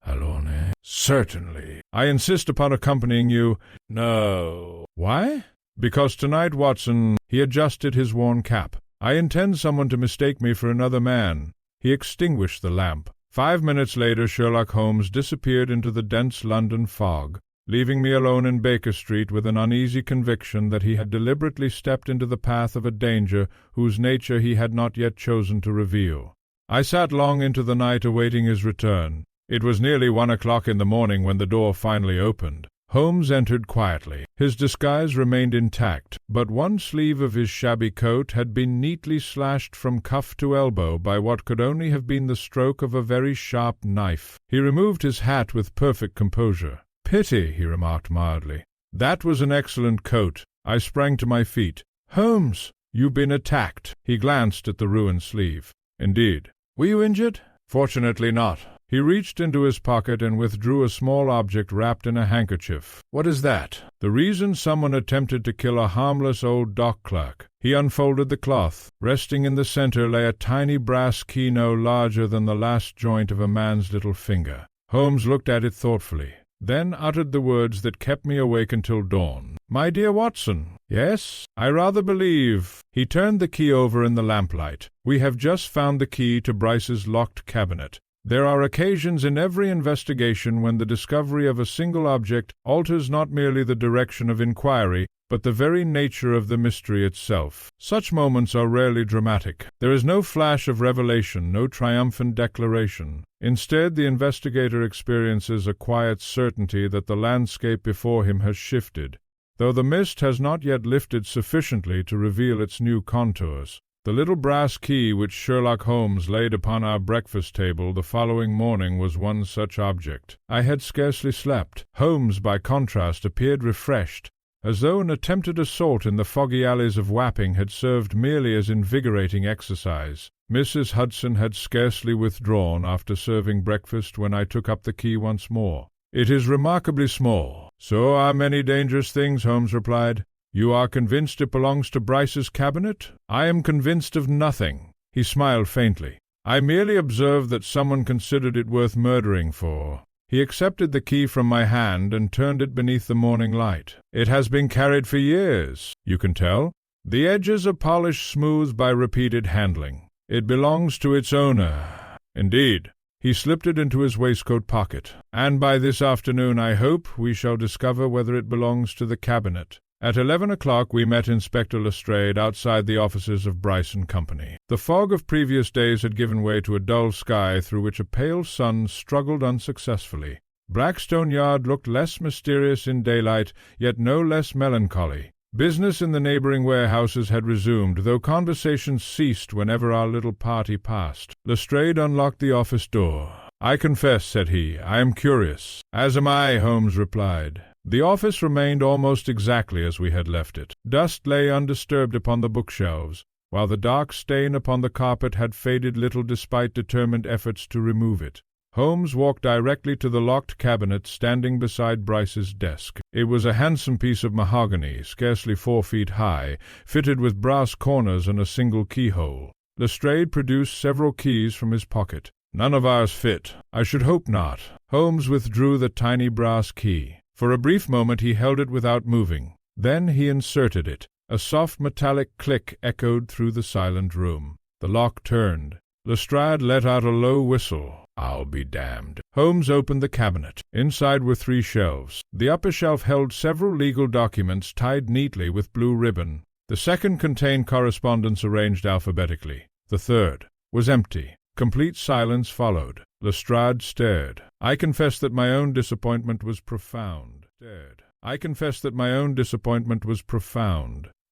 "Alone?" "Certainly." "I insist upon accompanying you." "No." "Why?" "Because tonight, Watson—" He adjusted his worn cap. "I intend someone to mistake me for another man." He extinguished the lamp. 5 minutes later Sherlock Holmes disappeared into the dense London fog, leaving me alone in Baker Street with an uneasy conviction that he had deliberately stepped into the path of a danger whose nature he had not yet chosen to reveal. I sat long into the night awaiting his return. It was nearly 1 o'clock in the morning when the door finally opened. Holmes entered quietly. His disguise remained intact, but one sleeve of his shabby coat had been neatly slashed from cuff to elbow by what could only have been the stroke of a very sharp knife. He removed his hat with perfect composure. "Pity," he remarked mildly. "That was an excellent coat." I sprang to my feet. "Holmes, you've been attacked." He glanced at the ruined sleeve. "Indeed." "Were you injured?" "Fortunately not." He reached into his pocket and withdrew a small object wrapped in a handkerchief. "What is that?" "The reason someone attempted to kill a harmless old dock clerk." He unfolded the cloth. Resting in the center lay a tiny brass key no larger than the last joint of a man's little finger. Holmes looked at it thoughtfully, then uttered the words that kept me awake until dawn. "My dear Watson." "Yes?" "I rather believe—" He turned the key over in the lamplight. "We have just found the key to Bryce's locked cabinet. There are occasions in every investigation when the discovery of a single object alters not merely the direction of inquiry, but the very nature of the mystery itself. Such moments are rarely dramatic. There is no flash of revelation, no triumphant declaration. Instead, the investigator experiences a quiet certainty that the landscape before him has shifted, though the mist has not yet lifted sufficiently to reveal its new contours. The little brass key which Sherlock Holmes laid upon our breakfast table the following morning was one such object. I had scarcely slept. Holmes, by contrast, appeared refreshed, as though an attempted assault in the foggy alleys of Wapping had served merely as invigorating exercise. Mrs. Hudson had scarcely withdrawn after serving breakfast when I took up the key once more. "It is remarkably small." "So are many dangerous things," Holmes replied. "You are convinced it belongs to Bryce's cabinet?" "I am convinced of nothing." He smiled faintly. "I merely observed that someone considered it worth murdering for." He accepted the key from my hand and turned it beneath the morning light. "It has been carried for years." "You can tell?" "The edges are polished smooth by repeated handling. It belongs to its owner." "Indeed." He slipped it into his waistcoat pocket. "And by this afternoon, I hope, we shall discover whether it belongs to the cabinet." At 11 o'clock we met Inspector Lestrade outside the offices of Bryce & Company. The fog of previous days had given way to a dull sky through which a pale sun struggled unsuccessfully. Blackstone Yard looked less mysterious in daylight, yet no less melancholy. Business in the neighboring warehouses had resumed, though conversations ceased whenever our little party passed. Lestrade unlocked the office door. "I confess," said he, "I am curious." "As am I," Holmes replied. The office remained almost exactly as we had left it. Dust lay undisturbed upon the bookshelves, while the dark stain upon the carpet had faded little despite determined efforts to remove it. Holmes walked directly to the locked cabinet standing beside Bryce's desk. It was a handsome piece of mahogany, scarcely 4 feet high, fitted with brass corners and a single keyhole. Lestrade produced several keys from his pocket. "None of ours fit." "I should hope not." Holmes withdrew the tiny brass key. For a brief moment he held it without moving. Then he inserted it. A soft metallic click echoed through the silent room. The lock turned. Lestrade let out a low whistle. "I'll be damned." Holmes opened the cabinet. Inside were 3 shelves. The upper shelf held several legal documents tied neatly with blue ribbon. The second contained correspondence arranged alphabetically. The third was empty. Complete silence followed. Lestrade stared. I confess that my own disappointment was profound.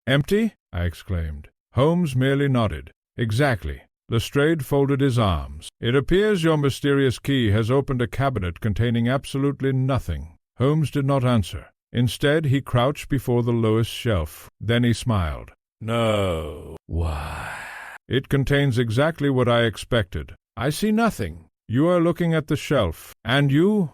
"Empty?" I exclaimed. Holmes merely nodded. "Exactly." Lestrade folded his arms. "It appears your mysterious key has opened a cabinet containing absolutely nothing." Holmes did not answer. Instead, he crouched before the lowest shelf. Then he smiled. "No." Why? "It contains exactly what I expected." "I see nothing." "You are looking at the shelf. And you?"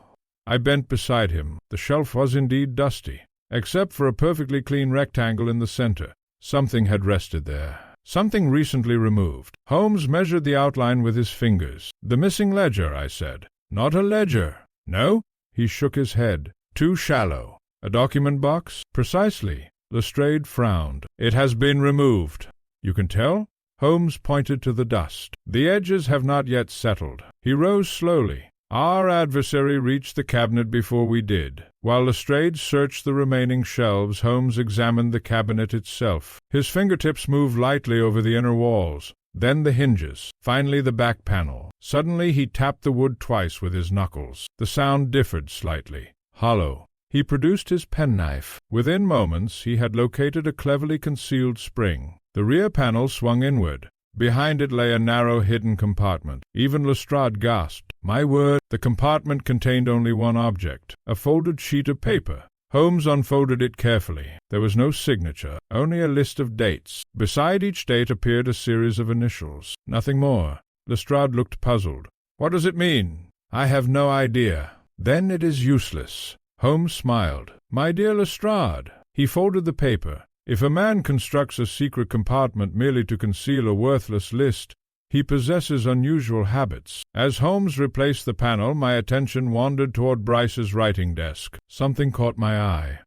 I bent beside him. The shelf was indeed dusty, except for a perfectly clean rectangle in the center. Something had rested there. Something recently removed. Holmes measured the outline with his fingers. "The missing ledger," I said. "Not a ledger." "No?" He shook his head. "Too shallow." "A document box?" "Precisely." Lestrade frowned. "It has been removed." "You can tell?" Holmes pointed to the dust. "The edges have not yet settled." He rose slowly. Our adversary reached the cabinet before we did. While Lestrade searched the remaining shelves, Holmes examined the cabinet itself. His fingertips moved lightly over the inner walls, then the hinges, finally the back panel. Suddenly he tapped the wood twice with his knuckles. The sound differed slightly, hollow. He produced his penknife. Within moments he had located a cleverly concealed spring. The rear panel swung inward. Behind it lay a narrow hidden compartment. Even Lestrade gasped. My word, the compartment contained only one object, a folded sheet of paper. Holmes unfolded it carefully. There was no signature, only a list of dates. Beside each date appeared a series of initials. Nothing more. Lestrade looked puzzled. "What does it mean?" "I have no idea." "Then it is useless." Holmes smiled. "My dear Lestrade." He folded the paper. "If a man constructs a secret compartment merely to conceal a worthless list, he possesses unusual habits." As Holmes replaced the panel, my attention wandered toward Bryce's writing desk. Something caught my eye.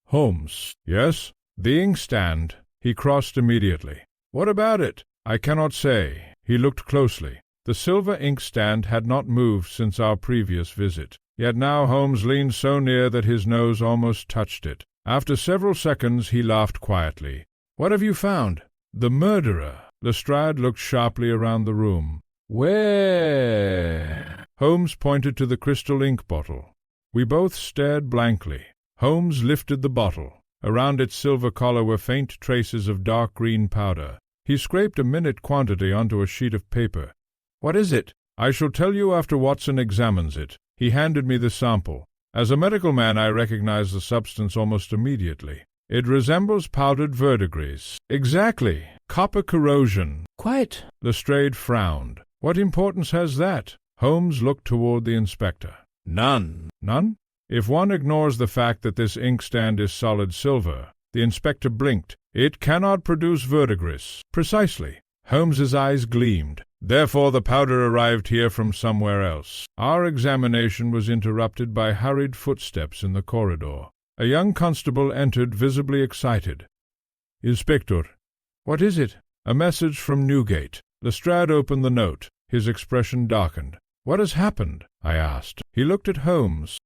"Holmes." "Yes?" "The inkstand." He crossed immediately. "What about it?" "I cannot say." He looked closely. The silver inkstand had not moved since our previous visit, yet now Holmes leaned so near that his nose almost touched it. After several seconds he laughed quietly. "What have you found?" "The murderer." Lestrade looked sharply around the room. "Where?" Holmes pointed to the crystal ink bottle. We both stared blankly. Holmes lifted the bottle. Around its silver collar were faint traces of dark green powder. He scraped a minute quantity onto a sheet of paper. "What is it?" "I shall tell you after Watson examines it." He handed me the sample. As a medical man I recognized the substance almost immediately. "It resembles powdered verdigris." "Exactly. Copper corrosion." "Quite." Lestrade frowned. "What importance has that?" Holmes looked toward the inspector. "None." "None?" "If one ignores the fact that this inkstand is solid silver," the inspector blinked, "it cannot produce verdigris." "Precisely." Holmes's eyes gleamed. "Therefore the powder arrived here from somewhere else." Our examination was interrupted by hurried footsteps in the corridor. A young constable entered, visibly excited. "Inspector." "What is it?" "A message from Newgate." Lestrade opened the note. His expression darkened. "What has happened?" I asked. He looked at Holmes.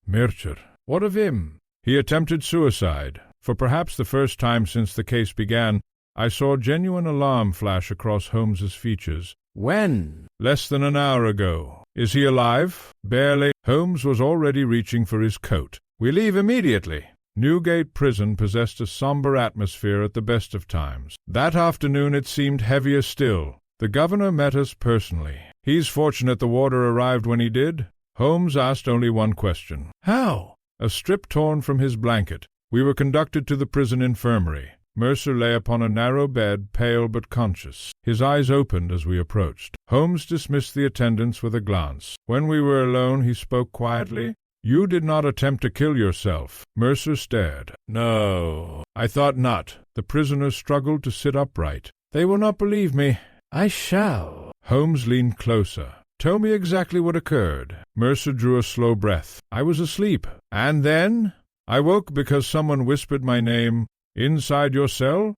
"Murder." "What of him?" "He attempted suicide." For perhaps the first time since the case began, I saw genuine alarm flash across Holmes's features. "When?" "Less than an hour ago." "Is he alive?" "Barely." Holmes was already reaching for his coat. "We leave immediately." Newgate Prison possessed a somber atmosphere at the best of times. That afternoon it seemed heavier still. The governor met us personally. "He's fortunate the warder arrived when he did." Holmes asked only one question. "How?" A strip torn from his blanket. We were conducted to the prison infirmary. Mercer lay upon a narrow bed, pale but conscious. His eyes opened as we approached. Holmes dismissed the attendants with a glance. When we were alone, he spoke quietly. "You did not attempt to kill yourself." Mercer stared. "No." "I thought not." The prisoner struggled to sit upright. "They will not believe me." "I shall." Holmes leaned closer. "Tell me exactly what occurred." Mercer drew a slow breath. "I was asleep." "And then?" "I woke because someone whispered my name." "Inside your cell?"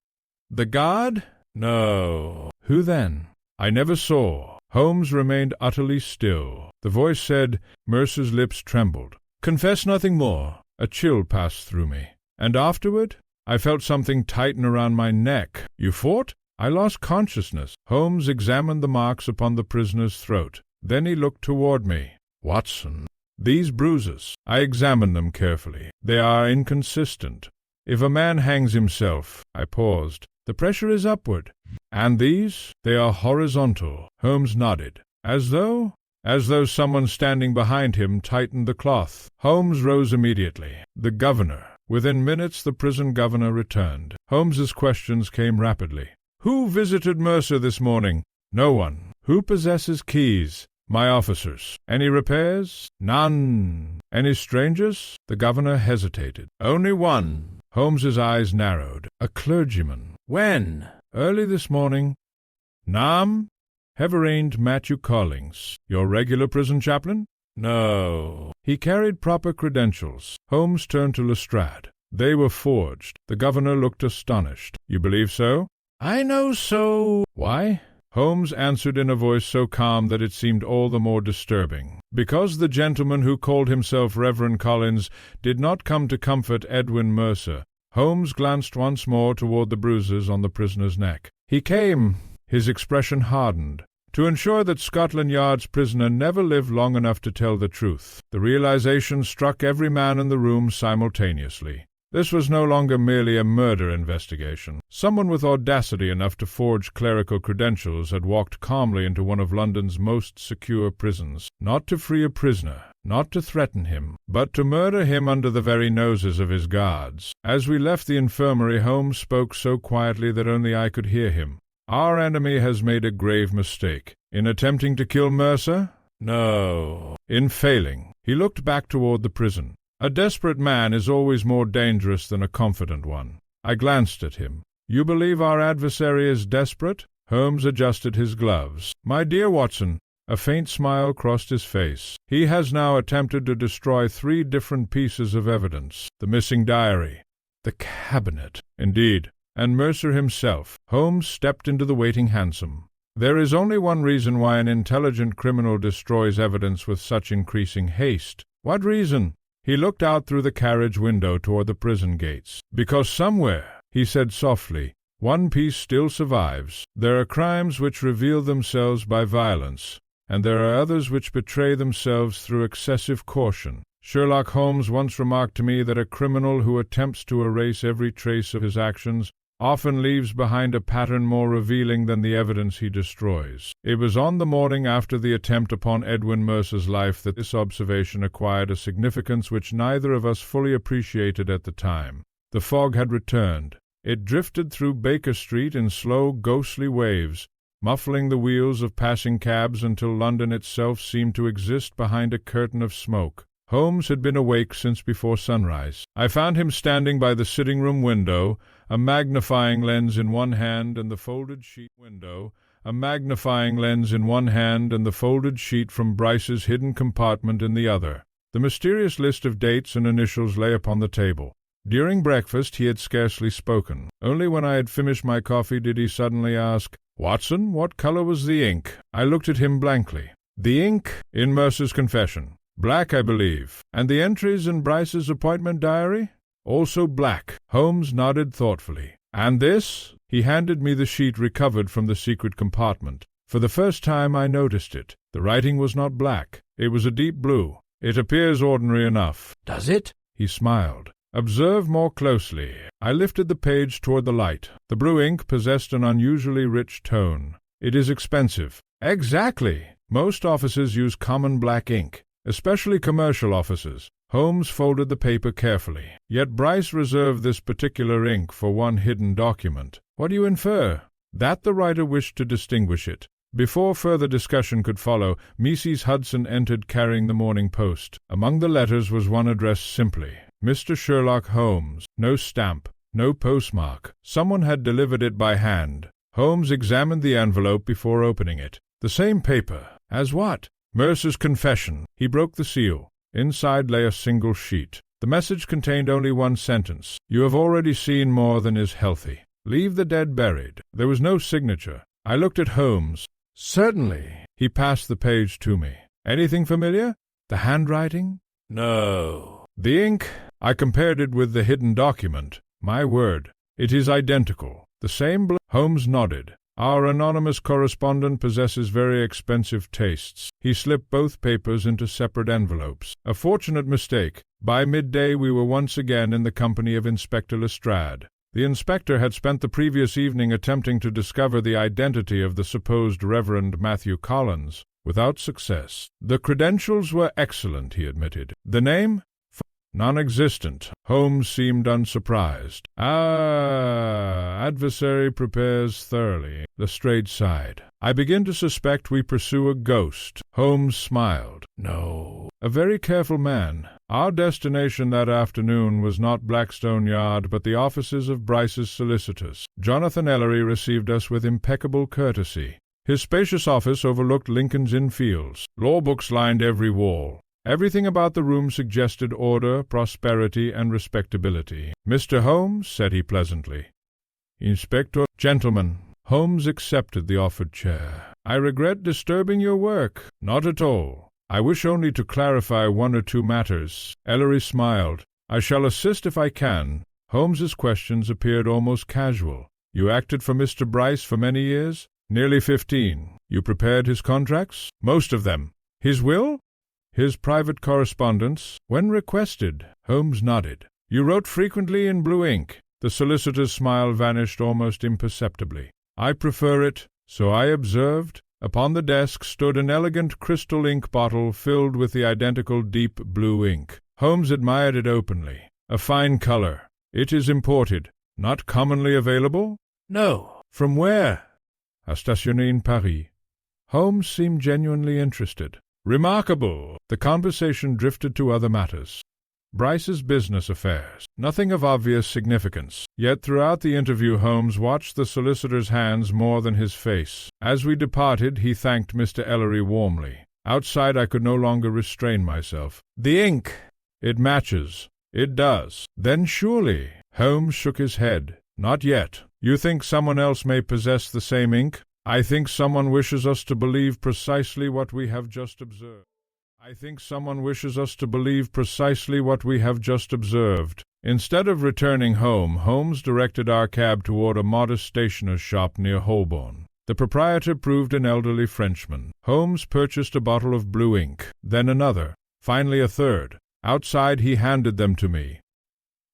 "The guard?" "No." "Who then?" "I never saw." Holmes remained utterly still. The voice said. Mercer's lips trembled. "Confess nothing more." A chill passed through me. "And afterward?" "I felt something tighten around my neck." "You fought?" "I lost consciousness." Holmes examined the marks upon the prisoner's throat. Then he looked toward me. "Watson." "These bruises." I examined them carefully. "They are inconsistent. If a man hangs himself—" I paused. "The pressure is upward." "And these?" "They are horizontal." Holmes nodded. As though someone standing behind him tightened the cloth. Holmes rose immediately. "The governor." Within minutes the prison governor returned. Holmes's questions came rapidly. "Who visited Mercer this morning?" "No one." "Who possesses keys?" "My officers." "Any repairs?" "None." "Any strangers?" The governor hesitated. "Only one." Holmes's eyes narrowed. "A clergyman." "When?" "Early this morning." "Name?" "Reverend Matthew Collings." "Your regular prison chaplain?" "No." "He carried proper credentials." Holmes turned to Lestrade. "They were forged." The governor looked astonished. "You believe so?" "I know so." "Why?" Holmes answered in a voice so calm that it seemed all the more disturbing. "Because the gentleman who called himself Reverend Collins did not come to comfort Edwin Mercer." Holmes glanced once more toward the bruises on the prisoner's neck. "He came," his expression hardened, "to ensure that Scotland Yard's prisoner never lived long enough to tell the truth." The realization struck every man in the room simultaneously. This was no longer merely a murder investigation. Someone with audacity enough to forge clerical credentials had walked calmly into one of London's most secure prisons, not to free a prisoner, not to threaten him, but to murder him under the very noses of his guards. As we left the infirmary, Holmes spoke so quietly that only I could hear him. "Our enemy has made a grave mistake." "In attempting to kill Mercer?" "No." "In failing." He looked back toward the prison. "A desperate man is always more dangerous than a confident one." I glanced at him. "You believe our adversary is desperate?" Holmes adjusted his gloves. "My dear Watson," a faint smile crossed his face, "he has now attempted to destroy 3 different pieces of evidence. The missing diary, the cabinet, indeed, and Mercer himself." Holmes stepped into the waiting hansom. There is only one reason why an intelligent criminal destroys evidence with such increasing haste. What reason? He looked out through the carriage window toward the prison gates. Because somewhere, he said softly, one piece still survives. There are crimes which reveal themselves by violence, and there are others which betray themselves through excessive caution. Sherlock Holmes once remarked to me that a criminal who attempts to erase every trace of his actions often leaves behind a pattern more revealing than the evidence he destroys. It was on the morning after the attempt upon Edwin Mercer's life that this observation acquired a significance which neither of us fully appreciated at the time. The fog had returned. It drifted through Baker Street in slow, ghostly waves, muffling the wheels of passing cabs until London itself seemed to exist behind a curtain of smoke. Holmes had been awake since before sunrise. I found him standing by the sitting-room window, a magnifying lens in one hand and the folded sheet from Bryce's hidden compartment in the other. The mysterious list of dates and initials lay upon the table. During breakfast he had scarcely spoken. Only when I had finished my coffee did he suddenly ask, "Watson, what color was the ink?" I looked at him blankly. "The ink in Mercer's confession. Black, I believe. And the entries in Bryce's appointment diary? Also black." Holmes nodded thoughtfully. "And this?" He handed me the sheet recovered from the secret compartment. For the first time I noticed it. The writing was not black. It was a deep blue. "It appears ordinary enough." "Does it?" He smiled. "Observe more closely." I lifted the page toward the light. The blue ink possessed an unusually rich tone. "It is expensive." "Exactly. Most offices use common black ink, especially commercial offices." Holmes folded the paper carefully. "Yet Bryce reserved this particular ink for one hidden document. What do you infer?" "That the writer wished to distinguish it." Before further discussion could follow, Mrs. Hudson entered carrying the Morning Post. Among the letters was one addressed simply, "Mr. Sherlock Holmes." No stamp, no postmark. Someone had delivered it by hand. Holmes examined the envelope before opening it. The same paper. As what? Mercer's confession. He broke the seal. Inside lay a single sheet. The message contained only one sentence. "You have already seen more than is healthy. Leave the dead buried." There was no signature. I looked at Holmes. "Certainly." He passed the page to me. "Anything familiar? The handwriting?" No. "The ink?" I compared it with the hidden document. "My word, it is identical. The same Holmes nodded. "Our anonymous correspondent possesses very expensive tastes." He slipped both papers into separate envelopes. A fortunate mistake. By midday we were once again in the company of Inspector Lestrade. The inspector had spent the previous evening attempting to discover the identity of the supposed Reverend Matthew Collins, without success. The credentials were excellent, he admitted. The name? Non-existent. Holmes seemed unsurprised. Adversary prepares thoroughly. Lestrade sighed. "I begin to suspect we pursue a ghost." Holmes smiled. "No." "A very careful man. Our destination that afternoon was not Blackstone Yard, but the offices of Bryce's solicitors. Jonathan Ellery received us with impeccable courtesy. His spacious office overlooked Lincoln's Inn Fields. Law books lined every wall. Everything about the room suggested order, prosperity, and respectability. "Mr. Holmes," said he pleasantly. "Inspector." "Gentlemen." Holmes accepted the offered chair. "I regret disturbing your work." "Not at all. I wish only to clarify one or two matters." Ellery smiled. "I shall assist if I can." Holmes's questions appeared almost casual. "You acted for Mr. Bryce for many years?" "Nearly 15. "You prepared his contracts?" "Most of them." "His will?" "His private correspondence, when requested." Holmes nodded. "You wrote frequently in blue ink." The solicitor's smile vanished almost imperceptibly. "I prefer it." "So I observed." Upon the desk stood an elegant crystal ink bottle filled with the identical deep blue ink. Holmes admired it openly. "A fine color. It is imported. Not commonly available?" "No." "From where?" "A stationné in Paris." Holmes seemed genuinely interested. "Remarkable." The conversation drifted to other matters. Bryce's business affairs. Nothing of obvious significance. Yet throughout the interview Holmes watched the solicitor's hands more than his face. As we departed he thanked Mr. Ellery warmly. Outside I could no longer restrain myself. "The ink!" "It matches." "It does." "Then surely—" Holmes shook his head. "Not yet. You think someone else may possess the same ink?" I think someone wishes us to believe precisely what we have just observed. I think someone wishes us to believe precisely what we have just observed. Instead of returning home, Holmes directed our cab toward a modest stationer's shop near Holborn. The proprietor proved an elderly Frenchman. Holmes purchased a bottle of blue ink, then another, finally a third. Outside he handed them to me.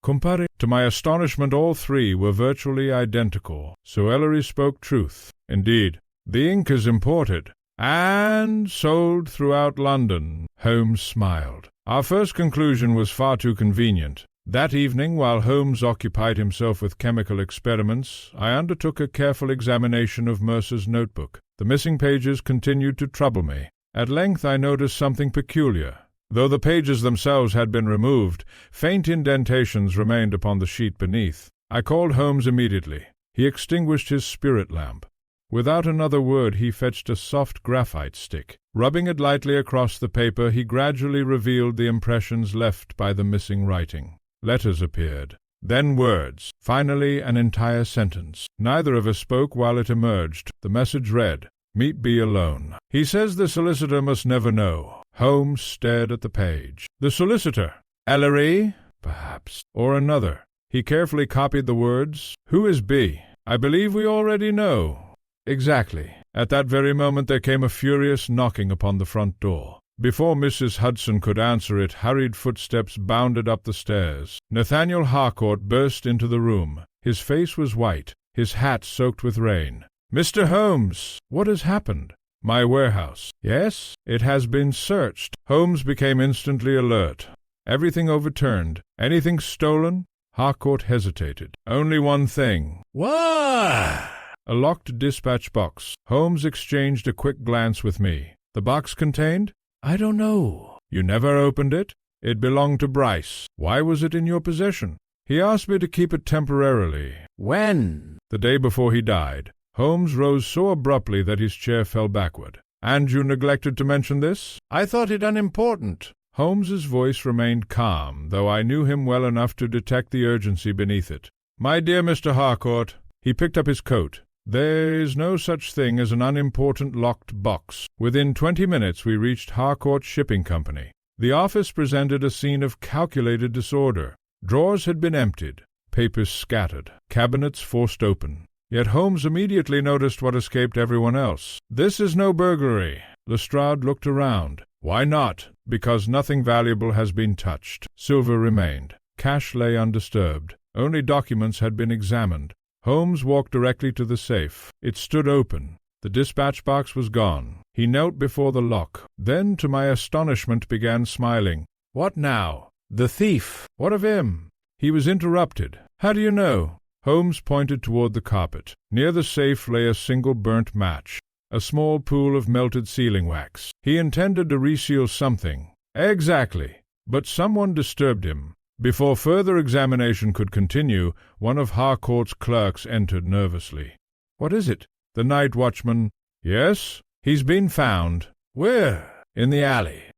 Compare. To my astonishment, all three were virtually identical, so Ellery spoke truth. Indeed, the ink is imported, and sold throughout London. Holmes smiled. Our first conclusion was far too convenient. That evening, while Holmes occupied himself with chemical experiments, I undertook a careful examination of Mercer's notebook. The missing pages continued to trouble me. At length I noticed something peculiar. Though the pages themselves had been removed, faint indentations remained upon the sheet beneath. I called Holmes immediately. He extinguished his spirit lamp. Without another word he fetched a soft graphite stick. Rubbing it lightly across the paper, he gradually revealed the impressions left by the missing writing. Letters appeared, then words, finally an entire sentence. Neither of us spoke while it emerged. The message read, "Meet B alone. He says the solicitor must never know." Holmes stared at the page. The solicitor? Ellery? Perhaps. Or another. He carefully copied the words. Who is B? I believe we already know. Exactly. At that very moment there came a furious knocking upon the front door. Before Mrs. Hudson could answer it, hurried footsteps bounded up the stairs. Nathaniel Harcourt burst into the room. His face was white, his hat soaked with rain. "Mr. Holmes, what has happened?" "My warehouse." "Yes, it has been searched." Holmes became instantly alert. "Everything overturned? Anything stolen?" Harcourt hesitated. "Only one thing." What? A locked dispatch box. Holmes exchanged a quick glance with me. "The box contained?" I don't know. "You never opened it?" "It belonged to Bryce." "Why was it in your possession?" "He asked me to keep it temporarily." When? "The day before he died." Holmes rose so abruptly that his chair fell backward. "And you neglected to mention this?" I thought it unimportant. Holmes's voice remained calm, though I knew him well enough to detect the urgency beneath it. "My dear Mr. Harcourt," he picked up his coat, "there is no such thing as an unimportant locked box." Within 20 minutes we reached Harcourt Shipping Company. The office presented a scene of calculated disorder. Drawers had been emptied, papers scattered, cabinets forced open. Yet Holmes immediately noticed what escaped everyone else. "This is no burglary." Lestrade looked around. "Why not?" "Because nothing valuable has been touched. Silver remained. Cash lay undisturbed. Only documents had been examined." Holmes walked directly to the safe. It stood open. The dispatch box was gone. He knelt before the lock, then, to my astonishment, began smiling. "What now?" The thief. "What of him?" He was interrupted. "How do you know?" Holmes pointed toward the carpet. Near the safe lay a single burnt match, a small pool of melted sealing wax. He intended to reseal something. Exactly. But someone disturbed him. Before further examination could continue, one of Harcourt's clerks entered nervously. "What is it?" The night watchman. "Yes? He's been found." "Where?" "In the alley."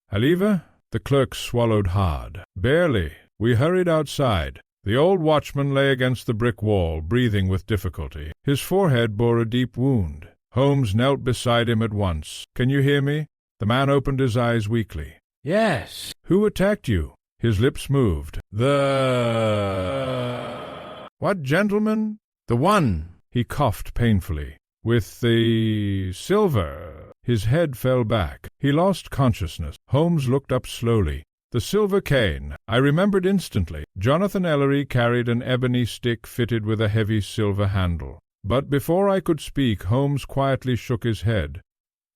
"Aliva?" The clerk swallowed hard. "Barely." We hurried outside. The old watchman lay against the brick wall, breathing with difficulty. His forehead bore a deep wound. Holmes knelt beside him at once. "Can you hear me?" The man opened his eyes weakly. Yes. "Who attacked you?" His lips moved. What gentleman?" The one." He coughed painfully. "With the silver." His head fell back. He lost consciousness. Holmes looked up slowly. "The silver cane." I remembered instantly. Jonathan Ellery carried an ebony stick fitted with a heavy silver handle. But before I could speak, Holmes quietly shook his head.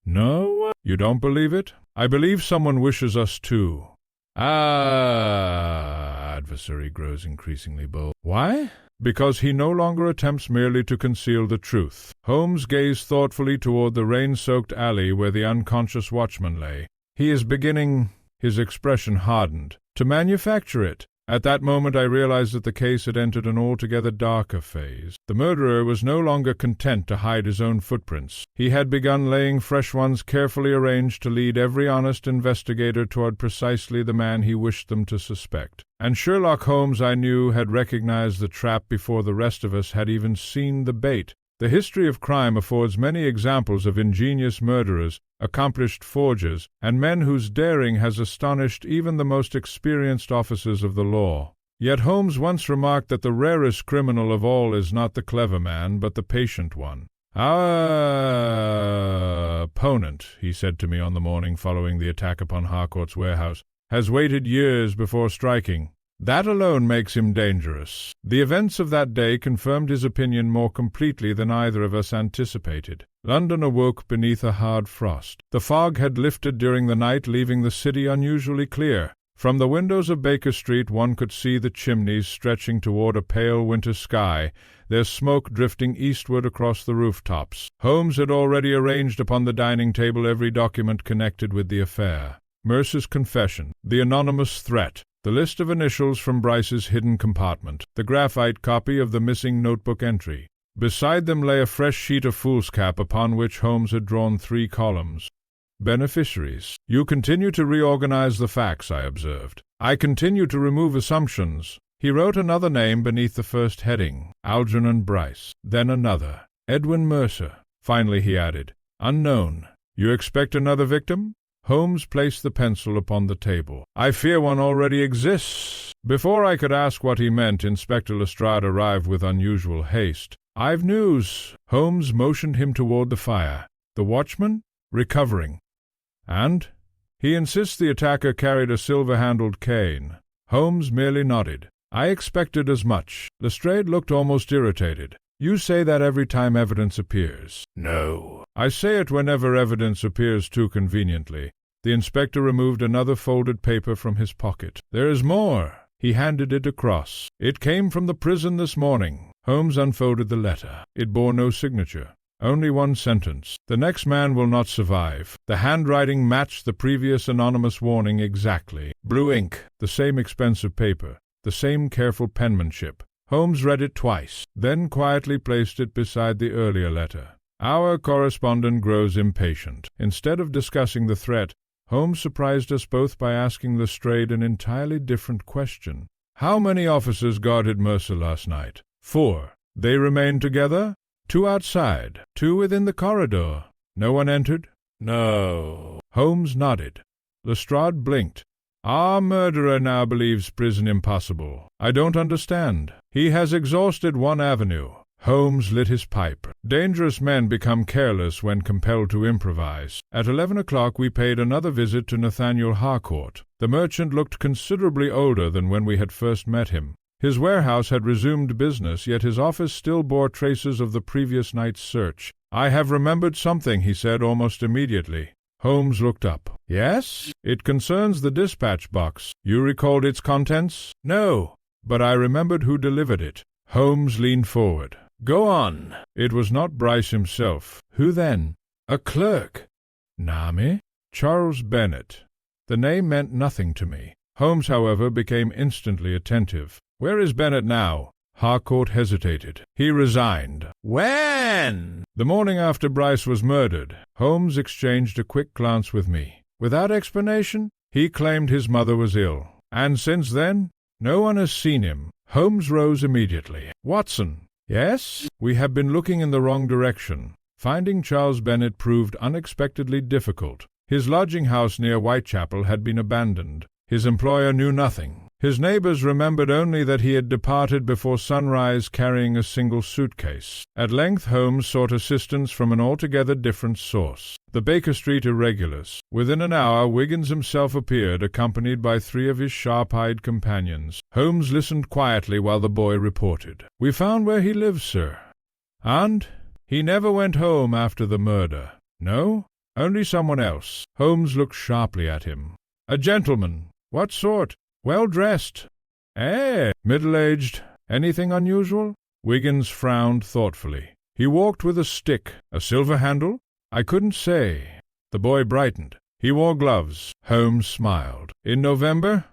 "No? You don't believe it? I believe someone wishes us to." Adversary grows increasingly bold. "Why?" "Because he no longer attempts merely to conceal the truth." Holmes gazed thoughtfully toward the rain-soaked alley where the unconscious watchman lay. "He is beginning," his expression hardened, "to manufacture it." At that moment I realized that the case had entered an altogether darker phase. The murderer was no longer content to hide his own footprints. He had begun laying fresh ones carefully arranged to lead every honest investigator toward precisely the man he wished them to suspect. And Sherlock Holmes, I knew, had recognized the trap before the rest of us had even seen the bait. The history of crime affords many examples of ingenious murderers, accomplished forgers, and men whose daring has astonished even the most experienced officers of the law. Yet Holmes once remarked that the rarest criminal of all is not the clever man, but the patient one. "Our opponent," he said to me on the morning following the attack upon Harcourt's warehouse, "has waited years before striking. That alone makes him dangerous." The events of that day confirmed his opinion more completely than either of us anticipated. London awoke beneath a hard frost. The fog had lifted during the night, leaving the city unusually clear. From the windows of Baker Street one could see the chimneys stretching toward a pale winter sky, their smoke drifting eastward across the rooftops. Holmes had already arranged upon the dining table every document connected with the affair. Mercer's confession, the anonymous threat, the list of initials from Bryce's hidden compartment, the graphite copy of the missing notebook entry. Beside them lay a fresh sheet of foolscap upon which Holmes had drawn 3 columns. Beneficiaries. "You continue to reorganize the facts," I observed. "I continue to remove assumptions." He wrote another name beneath the first heading, Algernon Bryce, then another, Edwin Mercer. Finally he added, "Unknown. You expect another victim?" Holmes placed the pencil upon the table. "I fear one already exists." Before I could ask what he meant, Inspector Lestrade arrived with unusual haste. "I've news." Holmes motioned him toward the fire. "The watchman?" "Recovering." "And?" "He insists the attacker carried a silver-handled cane." Holmes merely nodded. "I expected as much." Lestrade looked almost irritated. "You say that every time evidence appears." No. "I say it whenever evidence appears too conveniently." The inspector removed another folded paper from his pocket. "There is more." He handed it across. "It came from the prison this morning." Holmes unfolded the letter. It bore no signature. Only one sentence. "The next man will not survive." The handwriting matched the previous anonymous warning exactly. Blue ink, the same expensive paper, the same careful penmanship. Holmes read it twice, then quietly placed it beside the earlier letter. Our correspondent grows impatient. Instead of discussing the threat, Holmes surprised us both by asking Lestrade an entirely different question. "How many officers guarded Mercer last night?" 4. "They remained together?" 2 outside, 2 within the corridor. No one entered? No. Holmes nodded. Lestrade blinked. "Our murderer now believes prison impossible. I don't understand. He has exhausted one avenue." Holmes lit his pipe. Dangerous men become careless when compelled to improvise. At 11 o'clock we paid another visit to Nathaniel Harcourt. The merchant looked considerably older than when we had first met him. His warehouse had resumed business, yet his office still bore traces of the previous night's search. "I have remembered something," he said almost immediately. Holmes looked up. "Yes? It concerns the dispatch box. You recalled its contents?" "No, but I remembered who delivered it." Holmes leaned forward. "Go on." "It was not Bryce himself." "Who then?" "A clerk." "Name?" "Charles Bennet." The name meant nothing to me. Holmes, however, became instantly attentive. "Where is Bennet now?" Harcourt hesitated. "He resigned." When? "The morning after Bryce was murdered." Holmes exchanged a quick glance with me. "Without explanation?" "He claimed his mother was ill." "And since then?" "No one has seen him." Holmes rose immediately. "Watson." "Yes?" "We have been looking in the wrong direction." Finding Charles Bennet proved unexpectedly difficult. His lodging-house near Whitechapel had been abandoned. His employer knew nothing. His neighbors remembered only that he had departed before sunrise carrying a single suitcase. At length Holmes sought assistance from an altogether different source. The Baker Street irregulars. Within an hour Wiggins himself appeared, accompanied by 3 of his sharp-eyed companions. Holmes listened quietly while the boy reported. "We found where he lives, sir." "And? He never went home after the murder." "No? Only someone else." Holmes looked sharply at him. "A gentleman." "What sort?" "Well-dressed." "Eh? Middle-aged? Anything unusual?" Wiggins frowned thoughtfully. "He walked with a stick. A silver handle?" "I couldn't say." The boy brightened. "He wore gloves." Holmes smiled. "In November?"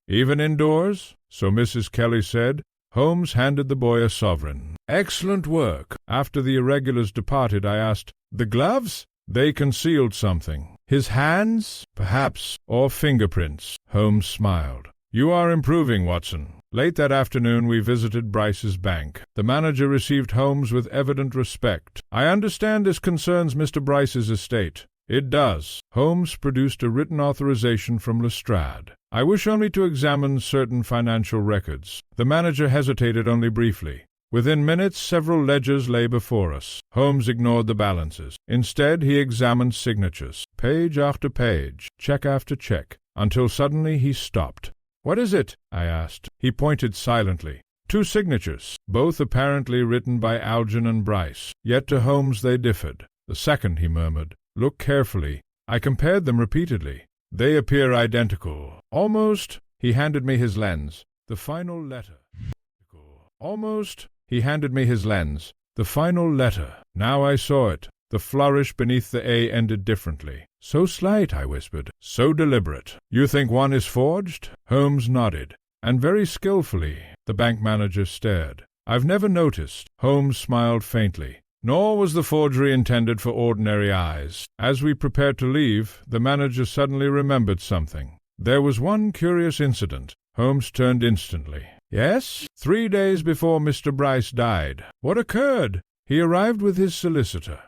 "Even indoors?" "So Mrs. Kelly said." Holmes handed the boy a sovereign. "Excellent work." After the irregulars departed, I asked, "The gloves?" "They concealed something." "His hands?" "Perhaps. Or fingerprints." Holmes smiled. "You are improving, Watson. Late that afternoon we visited Bryce's bank. The manager received Holmes with evident respect. "I understand this concerns Mr. Bryce's estate." "It does." Holmes produced a written authorization from Lestrade. "I wish only to examine certain financial records." The manager hesitated only briefly. Within minutes several ledgers lay before us. Holmes ignored the balances. Instead he examined signatures, page after page, check after check, until suddenly he stopped. "What is it?" I asked. He pointed silently. "Two signatures, both apparently written by Algernon and Bryce, yet to Holmes they differed. The second," he murmured. "Look carefully." I compared them repeatedly. "They appear identical. Almost." He handed me his lens. "The final letter." Almost. He handed me his lens. "The final letter." Now I saw it. The flourish beneath the A ended differently. "So slight," I whispered. "So deliberate." "You think one is forged?" Holmes nodded. "And very skillfully." The bank manager stared. "I've never noticed." Holmes smiled faintly. Nor was the forgery intended for ordinary eyes. As we prepared to leave, the manager suddenly remembered something. "There was one curious incident." Holmes turned instantly. "Yes?" "3 days before Mr. Bryce died." "What occurred?" "He arrived with his solicitor."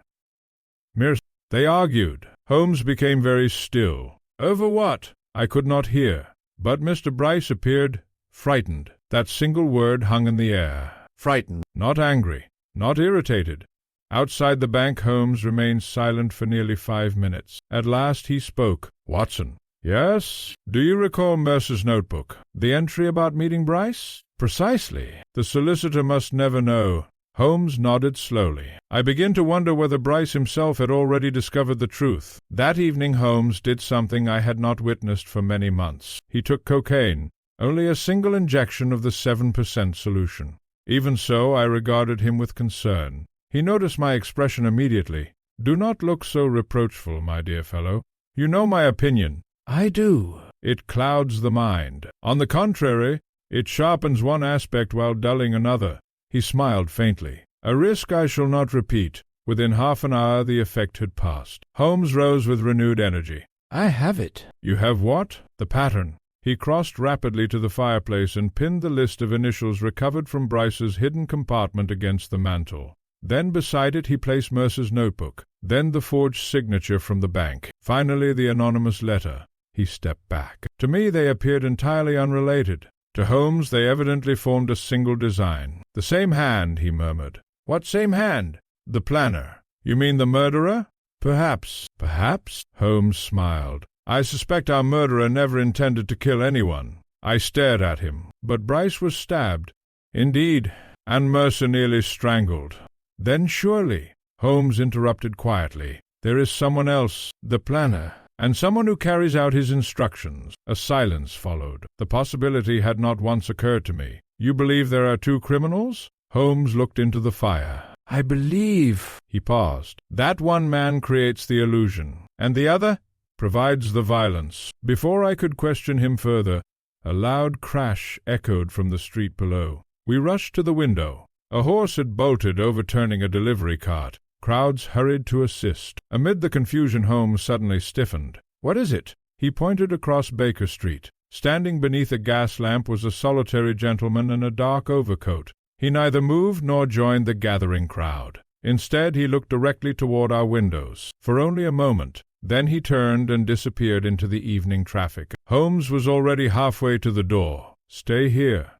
They argued. Holmes became very still. "Over what?" I could not hear. But Mr. Bryce appeared frightened. That single word hung in the air. Frightened. Not angry. Not irritated. Outside the bank Holmes remained silent for nearly 5 minutes. At last he spoke. "Watson." "Yes?" "Do you recall Mercer's notebook? The entry about meeting Bryce?" "Precisely." "The solicitor must never know." Holmes nodded slowly. "I begin to wonder whether Bryce himself had already discovered the truth." That evening Holmes did something I had not witnessed for many months. He took cocaine, only a single injection of the 7% solution. Even so, I regarded him with concern. He noticed my expression immediately. "Do not look so reproachful, my dear fellow. You know my opinion." "I do." "It clouds the mind. On the contrary, it sharpens one aspect while dulling another." He smiled faintly. "A risk I shall not repeat." Within half an hour the effect had passed. Holmes rose with renewed energy. "I have it." "You have what?" "The pattern." He crossed rapidly to the fireplace and pinned the list of initials recovered from Bryce's hidden compartment against the mantel. Then beside it he placed Mercer's notebook, then the forged signature from the bank, finally the anonymous letter. He stepped back. To me they appeared entirely unrelated. To Holmes they evidently formed a single design. "The same hand," he murmured. "What same hand?" "The planner." "You mean the murderer?" "Perhaps." "Perhaps?" Holmes smiled. "I suspect our murderer never intended to kill anyone." I stared at him. "But Bryce was stabbed." "Indeed, and Mercer nearly strangled." "Then surely—" Holmes interrupted quietly. "There is someone else, the planner, and someone who carries out his instructions." A silence followed. The possibility had not once occurred to me. "You believe there are 2 criminals?" Holmes looked into the fire. "I believe—" He paused. "That one man creates the illusion, and the other provides the violence." Before I could question him further, a loud crash echoed from the street below. We rushed to the window. A horse had bolted, overturning a delivery cart. Crowds hurried to assist. Amid the confusion Holmes suddenly stiffened. "What is it?" He pointed across Baker Street. Standing beneath a gas lamp was a solitary gentleman in a dark overcoat. He neither moved nor joined the gathering crowd. Instead he looked directly toward our windows, for only a moment. Then he turned and disappeared into the evening traffic. Holmes was already halfway to the door. "Stay here."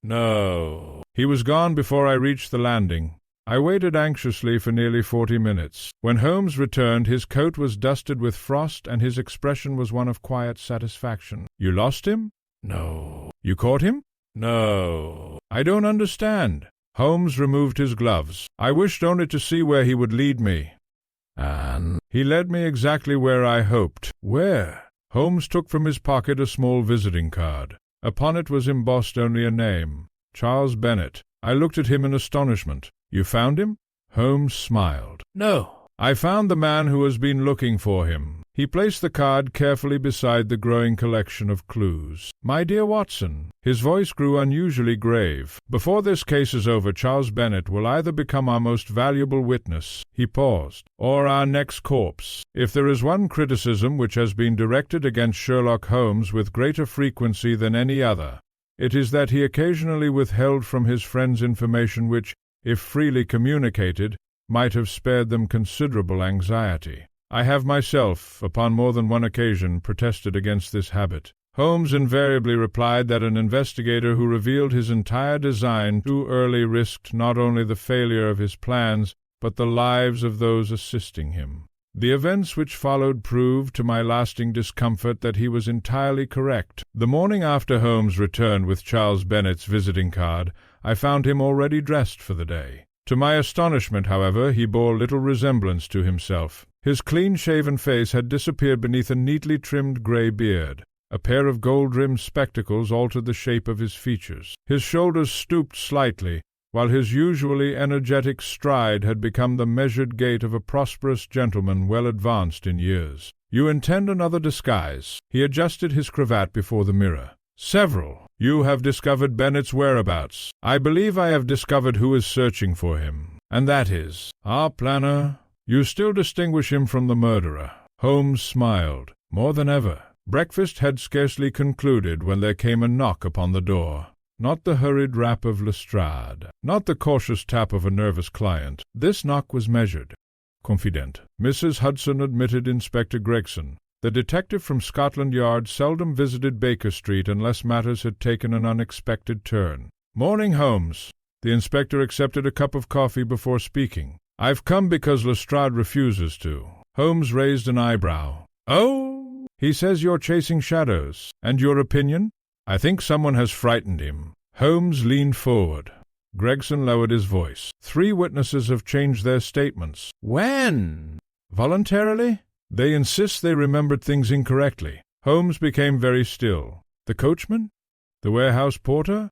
No. He was gone before I reached the landing. I waited anxiously for nearly 40 minutes. When Holmes returned, his coat was dusted with frost and his expression was one of quiet satisfaction. "You lost him?" No. "You caught him?" No. "I don't understand." Holmes removed his gloves. "I wished only to see where he would lead me." And "He led me exactly where I hoped." "Where?" Holmes took from his pocket a small visiting card. Upon it was embossed only a name, Charles Bennet. I looked at him in astonishment. "You found him?" Holmes smiled. No. "I found the man who has been looking for him." He placed the card carefully beside the growing collection of clues. "My dear Watson," his voice grew unusually grave, "before this case is over, Charles Bennet will either become our most valuable witness," he paused, "or our next corpse. If there is one criticism which has been directed against Sherlock Holmes with greater frequency than any other, It is that he occasionally withheld from his friends information which, if freely communicated, might have spared them considerable anxiety. I have myself, upon more than one occasion, protested against this habit. Holmes invariably replied that an investigator who revealed his entire design too early risked not only the failure of his plans, but the lives of those assisting him. The events which followed proved, to my lasting discomfort, that he was entirely correct. The morning after Holmes returned with Charles Bennet's visiting card, I found him already dressed for the day. To my astonishment, however, he bore little resemblance to himself. His clean-shaven face had disappeared beneath a neatly trimmed grey beard. A pair of gold-rimmed spectacles altered the shape of his features. His shoulders stooped slightly, while his usually energetic stride had become the measured gait of a prosperous gentleman well advanced in years. "You intend another disguise." He adjusted his cravat before the mirror. "Several. You have discovered Bennet's whereabouts. I believe I have discovered who is searching for him, and that is our planner. You still distinguish him from the murderer." Holmes smiled. "More than ever." Breakfast had scarcely concluded when there came a knock upon the door. Not the hurried rap of Lestrade, not the cautious tap of a nervous client. This knock was measured. Confident. Mrs. Hudson admitted Inspector Gregson. The detective from Scotland Yard seldom visited Baker Street unless matters had taken an unexpected turn. "Morning, Holmes." The inspector accepted a cup of coffee before speaking. "I've come because Lestrade refuses to." Holmes raised an eyebrow. "Oh? He says you're chasing shadows. And your opinion?" "I think someone has frightened him." Holmes leaned forward. Gregson lowered his voice. "3 witnesses have changed their statements." When? "Voluntarily? They insist they remembered things incorrectly." Holmes became very still. "The coachman? The warehouse porter?"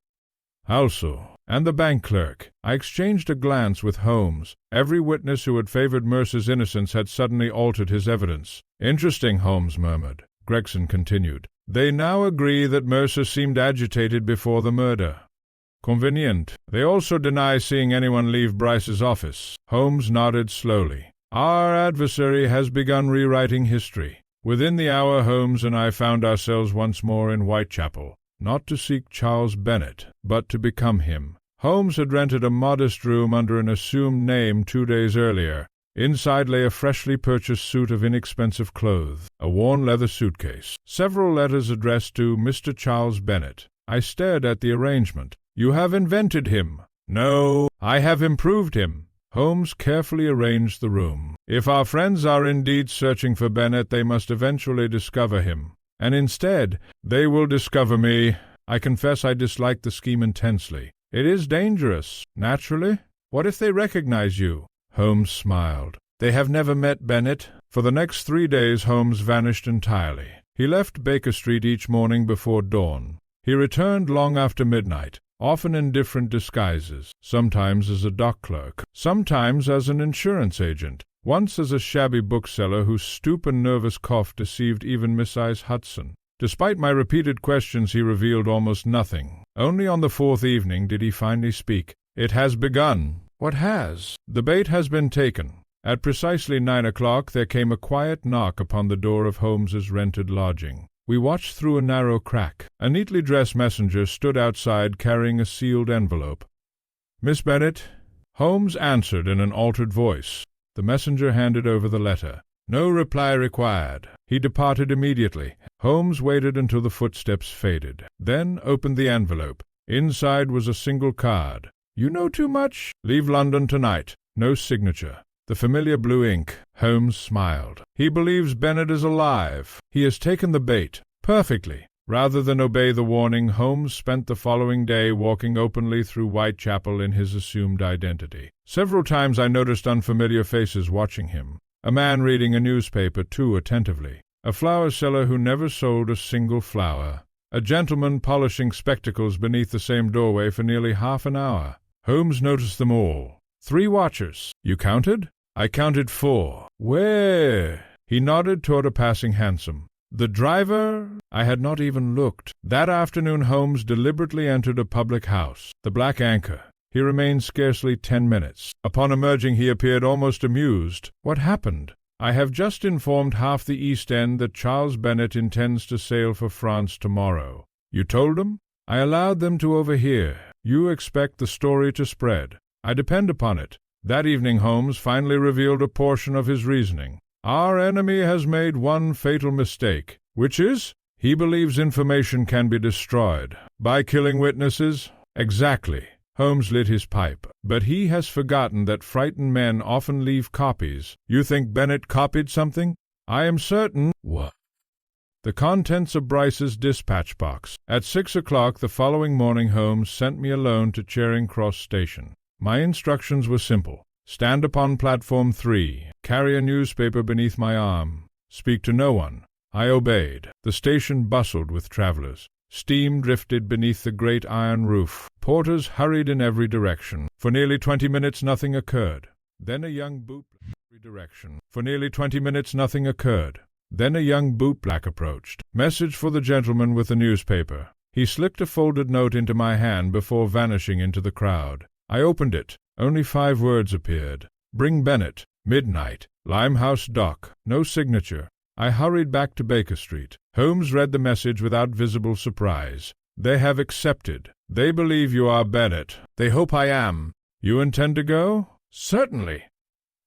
"Also. And the bank clerk." I exchanged a glance with Holmes. Every witness who had favored Mercer's innocence had suddenly altered his evidence. "Interesting," Holmes murmured. Gregson continued. "They now agree that Mercer seemed agitated before the murder." "Convenient. They also deny seeing anyone leave Bryce's office." Holmes nodded slowly. "Our adversary has begun rewriting history." Within the hour Holmes and I found ourselves once more in Whitechapel, not to seek Charles Bennet, but to become him. Holmes had rented a modest room under an assumed name 2 days earlier. Inside lay a freshly purchased suit of inexpensive clothes, a worn leather suitcase, several letters addressed to Mr. Charles Bennet. I stared at the arrangement. "You have invented him." "No, I have improved him." Holmes carefully arranged the room. "If our friends are indeed searching for Bennet, they must eventually discover him. And instead, they will discover me. I confess I dislike the scheme intensely. It is dangerous, naturally. What if they recognize you?" Holmes smiled. "They have never met Bennet." For the next 3 days Holmes vanished entirely. He left Baker Street each morning before dawn. He returned long after midnight, often in different disguises, sometimes as a dock clerk, sometimes as an insurance agent, once as a shabby bookseller whose stoop and nervous cough deceived even Miss Hudson. Despite my repeated questions, he revealed almost nothing. Only on the 4th evening did he finally speak. "It has begun." "What has?" "The bait has been taken." At precisely 9 o'clock there came a quiet knock upon the door of Holmes's rented lodging. We watched through a narrow crack. A neatly dressed messenger stood outside carrying a sealed envelope. "Miss Bennet?" Holmes answered in an altered voice. The messenger handed over the letter. No reply required. He departed immediately. Holmes waited until the footsteps faded, then opened the envelope. Inside was a single card. "You know too much. Leave London tonight." No signature. The familiar blue ink. Holmes smiled. "He believes Bennet is alive. He has taken the bait. Perfectly." Rather than obey the warning, Holmes spent the following day walking openly through Whitechapel in his assumed identity. Several times I noticed unfamiliar faces watching him. A man reading a newspaper too attentively. A flower seller who never sold a single flower. A gentleman polishing spectacles beneath the same doorway for nearly half an hour. Holmes noticed them all. 3 watchers. "You counted?" "I counted 4. "Where?" He nodded toward a passing hansom. "The driver?" I had not even looked. That afternoon Holmes deliberately entered a public house, the Black Anchor. He remained scarcely 10 minutes. Upon emerging he appeared almost amused. "What happened?" "I have just informed half the East End that Charles Bennet intends to sail for France tomorrow." "You told them?" I allowed them to overhear. You expect the story to spread. I depend upon it. That evening Holmes finally revealed a portion of his reasoning. Our enemy has made one fatal mistake. Which is? He believes information can be destroyed. By killing witnesses? Exactly. Holmes lit his pipe. But he has forgotten that frightened men often leave copies. You think Bennett copied something? I am certain. What? The contents of Bryce's dispatch box. At 6 o'clock the following morning Holmes sent me alone to Charing Cross Station. My instructions were simple. Stand upon platform 3. Carry a newspaper beneath my arm. Speak to no one. I obeyed. The station bustled with travelers. Steam drifted beneath the great iron roof. Porters hurried in every direction. For nearly 20 minutes nothing occurred. Then a young bootblack approached. Message for the gentleman with the newspaper. He slipped a folded note into my hand before vanishing into the crowd. I opened it. Only 5 words appeared. Bring Bennett. Midnight. Limehouse Dock. No signature. I hurried back to Baker Street. Holmes read the message without visible surprise. They have accepted. They believe you are Bennett. They hope I am. You intend to go? Certainly.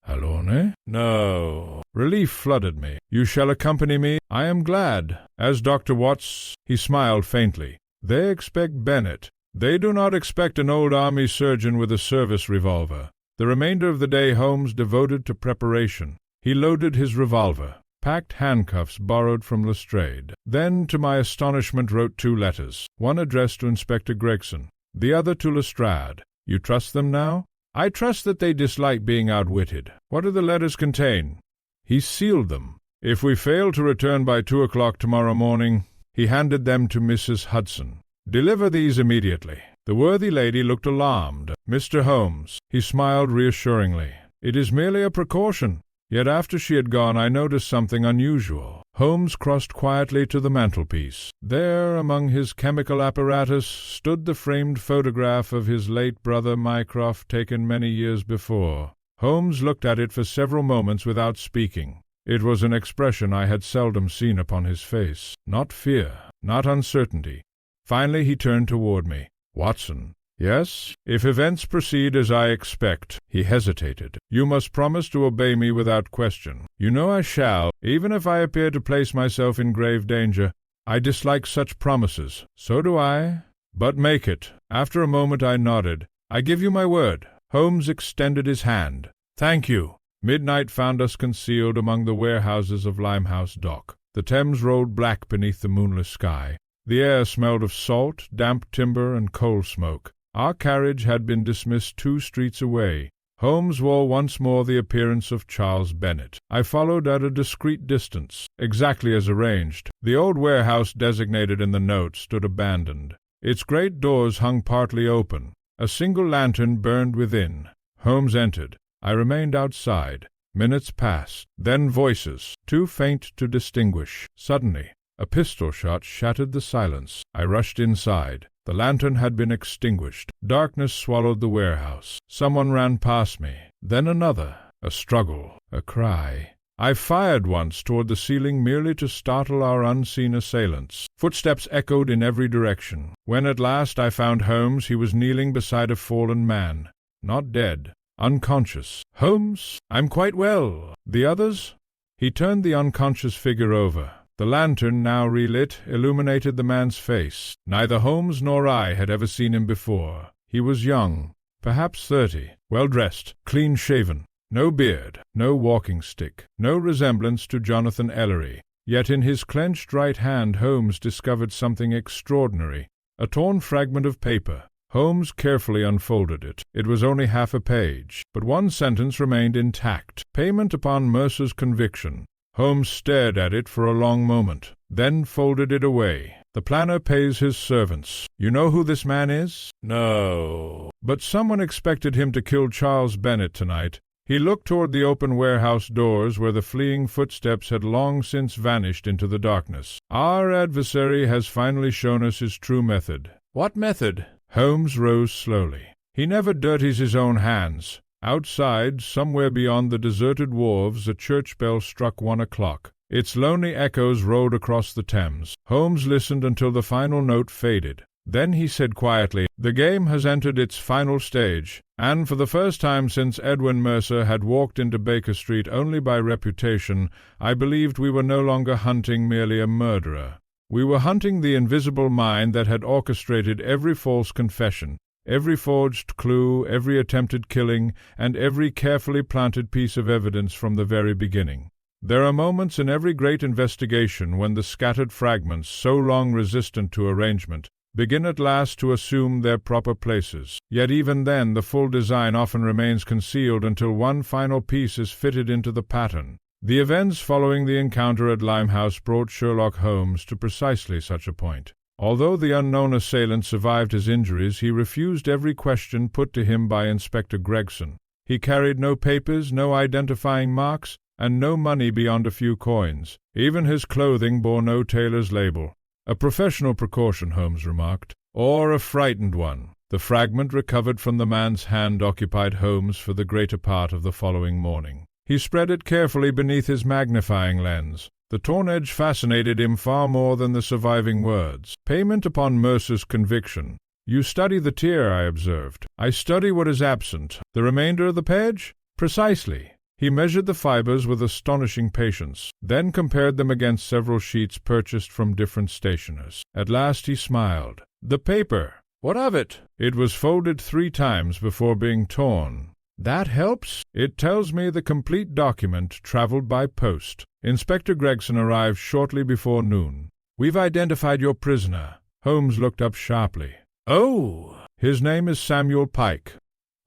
Alone? No. Relief flooded me. You shall accompany me? I am glad. As Dr. Watts, he smiled faintly. They expect Bennett. They do not expect an old army surgeon with a service revolver. The remainder of the day Holmes devoted to preparation. He loaded his revolver, packed handcuffs borrowed from Lestrade, then, to my astonishment, wrote 2 letters, one addressed to Inspector Gregson, the other to Lestrade. You trust them now? I trust that they dislike being outwitted. What do the letters contain? He sealed them. If we fail to return by 2 o'clock tomorrow morning, he handed them to Mrs. Hudson. Deliver these immediately. The worthy lady looked alarmed. Mr. Holmes, he smiled reassuringly. It is merely a precaution. Yet after she had gone I noticed something unusual. Holmes crossed quietly to the mantelpiece. There, among his chemical apparatus, stood the framed photograph of his late brother Mycroft, taken many years before. Holmes looked at it for several moments without speaking. It was an expression I had seldom seen upon his face. Not fear, not uncertainty. Finally he turned toward me. Watson. Yes, if events proceed as I expect. He hesitated. You must promise to obey me without question. You know I shall, even if I appear to place myself in grave danger. I dislike such promises. So do I. But make it. After a moment I nodded. I give you my word. Holmes extended his hand. Thank you. Midnight found us concealed among the warehouses of Limehouse Dock. The Thames rolled black beneath the moonless sky. The air smelled of salt, damp timber, and coal smoke. Our carriage had been dismissed 2 streets away. Holmes wore once more the appearance of Charles Bennett. I followed at a discreet distance, exactly as arranged. The old warehouse designated in the note stood abandoned. Its great doors hung partly open. A single lantern burned within. Holmes entered. I remained outside. Minutes passed. Then voices, too faint to distinguish. Suddenly, a pistol shot shattered the silence. I rushed inside. The lantern had been extinguished. Darkness swallowed the warehouse. Someone ran past me. Then another. A struggle. A cry. I fired once toward the ceiling merely to startle our unseen assailants. Footsteps echoed in every direction. When at last I found Holmes, he was kneeling beside a fallen man. Not dead. Unconscious. Holmes, I'm quite well. The others? He turned the unconscious figure over. The lantern, now relit, illuminated the man's face. Neither Holmes nor I had ever seen him before. He was young, perhaps 30, well-dressed, clean-shaven, no beard, no walking stick, no resemblance to Jonathan Ellery. Yet in his clenched right hand Holmes discovered something extraordinary, a torn fragment of paper. Holmes carefully unfolded it. It was only half a page, but one sentence remained intact. Payment upon Mercer's conviction. Holmes stared at it for a long moment, then folded it away. The planner pays his servants. You know who this man is? No. But someone expected him to kill Charles Bennett tonight. He looked toward the open warehouse doors where the fleeing footsteps had long since vanished into the darkness. Our adversary has finally shown us his true method. What method? Holmes rose slowly. He never dirties his own hands. Outside, somewhere beyond the deserted wharves, a church bell struck 1 o'clock. Its lonely echoes rolled across the Thames. Holmes listened until the final note faded. Then he said quietly, "The game has entered its final stage, and for the first time since Edwin Mercer had walked into Baker Street only by reputation, I believed we were no longer hunting merely a murderer. We were hunting the invisible mind that had orchestrated every false confession, every forged clue, every attempted killing, and every carefully planted piece of evidence from the very beginning. There are moments in every great investigation when the scattered fragments, so long resistant to arrangement, begin at last to assume their proper places. Yet even then the full design often remains concealed until one final piece is fitted into the pattern. The events following the encounter at Limehouse brought Sherlock Holmes to precisely such a point. Although the unknown assailant survived his injuries, he refused every question put to him by Inspector Gregson. He carried no papers, no identifying marks, and no money beyond a few coins. Even his clothing bore no tailor's label. "A professional precaution," Holmes remarked, "or a frightened one." The fragment recovered from the man's hand occupied Holmes for the greater part of the following morning. He spread it carefully beneath his magnifying lens. The torn edge fascinated him far more than the surviving words. "Payment upon Mercer's conviction. You study the tear," I observed. "I study what is absent. The remainder of the page?" "Precisely." He measured the fibers with astonishing patience, then compared them against several sheets purchased from different stationers. At last he smiled. "The paper. What of it?" "It was folded 3 times before being torn." "That helps?" "It tells me the complete document traveled by post." Inspector Gregson arrived shortly before noon. "We've identified your prisoner." Holmes looked up sharply. Oh! "His name is Samuel Pike."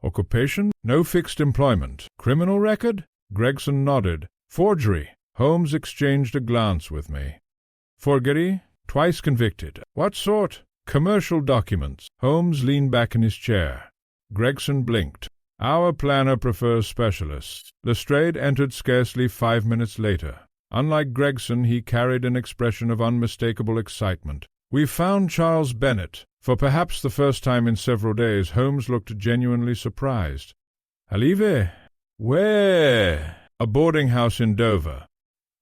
"Occupation?" "No fixed employment." "Criminal record?" Gregson nodded. "Forgery." Holmes exchanged a glance with me. "Forgery? Twice convicted." "What sort?" "Commercial documents." Holmes leaned back in his chair. Gregson blinked. "Our planner prefers specialists." Lestrade entered scarcely 5 minutes later. Unlike Gregson, he carried an expression of unmistakable excitement. "We've found Charles Bennet." For perhaps the first time in several days, Holmes looked genuinely surprised. "Alive?" Where?" "A boarding house in Dover."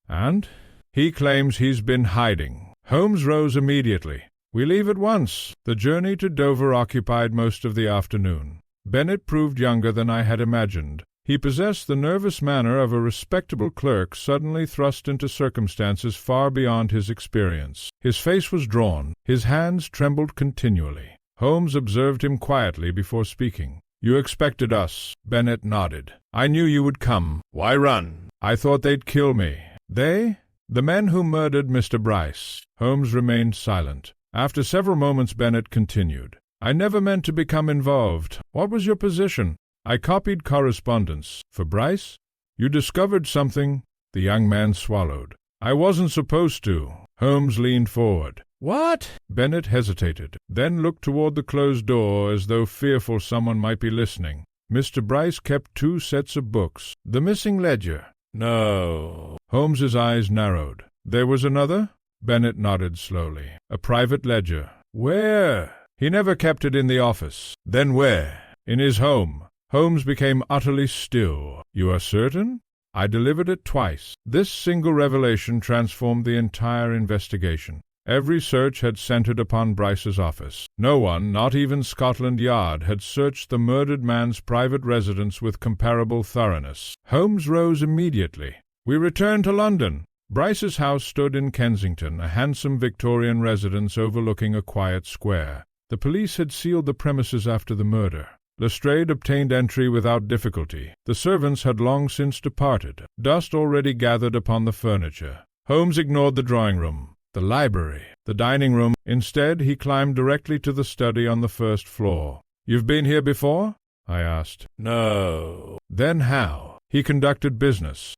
"And?" "He claims he's been hiding." Holmes rose immediately. "We leave at once." The journey to Dover occupied most of the afternoon. Bennet proved younger than I had imagined. He possessed the nervous manner of a respectable clerk suddenly thrust into circumstances far beyond his experience. His face was drawn. His hands trembled continually. Holmes observed him quietly before speaking. "You expected us." Bennet nodded. "I knew you would come." "Why run?" "I thought they'd kill me." "They?" "The men who murdered Mr. Bryce." Holmes remained silent. After several moments Bennet continued. "I never meant to become involved. What was your position?" "I copied correspondence." "For Bryce?" "You discovered something?" The young man swallowed. "I wasn't supposed to." Holmes leaned forward. "What?" Bennet hesitated, then looked toward the closed door as though fearful someone might be listening. "Mr. Bryce kept 2 sets of books." "The missing ledger?" "No." Holmes's eyes narrowed. "There was another?" Bennet nodded slowly. "A private ledger." "Where?" "He never kept it in the office." "Then where?" "In his home." Holmes became utterly still. "You are certain?" "I delivered it twice." This single revelation transformed the entire investigation. Every search had centered upon Bryce's office. No one, not even Scotland Yard, had searched the murdered man's private residence with comparable thoroughness. Holmes rose immediately. "We return to London." Bryce's house stood in Kensington, a handsome Victorian residence overlooking a quiet square. The police had sealed the premises after the murder. Lestrade obtained entry without difficulty. The servants had long since departed. Dust already gathered upon the furniture. Holmes ignored the drawing-room, the library, the dining-room. Instead, he climbed directly to the study on the first floor. "You've been here before?" I asked. "No." "Then how?" "He conducted business."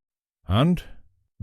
"And?"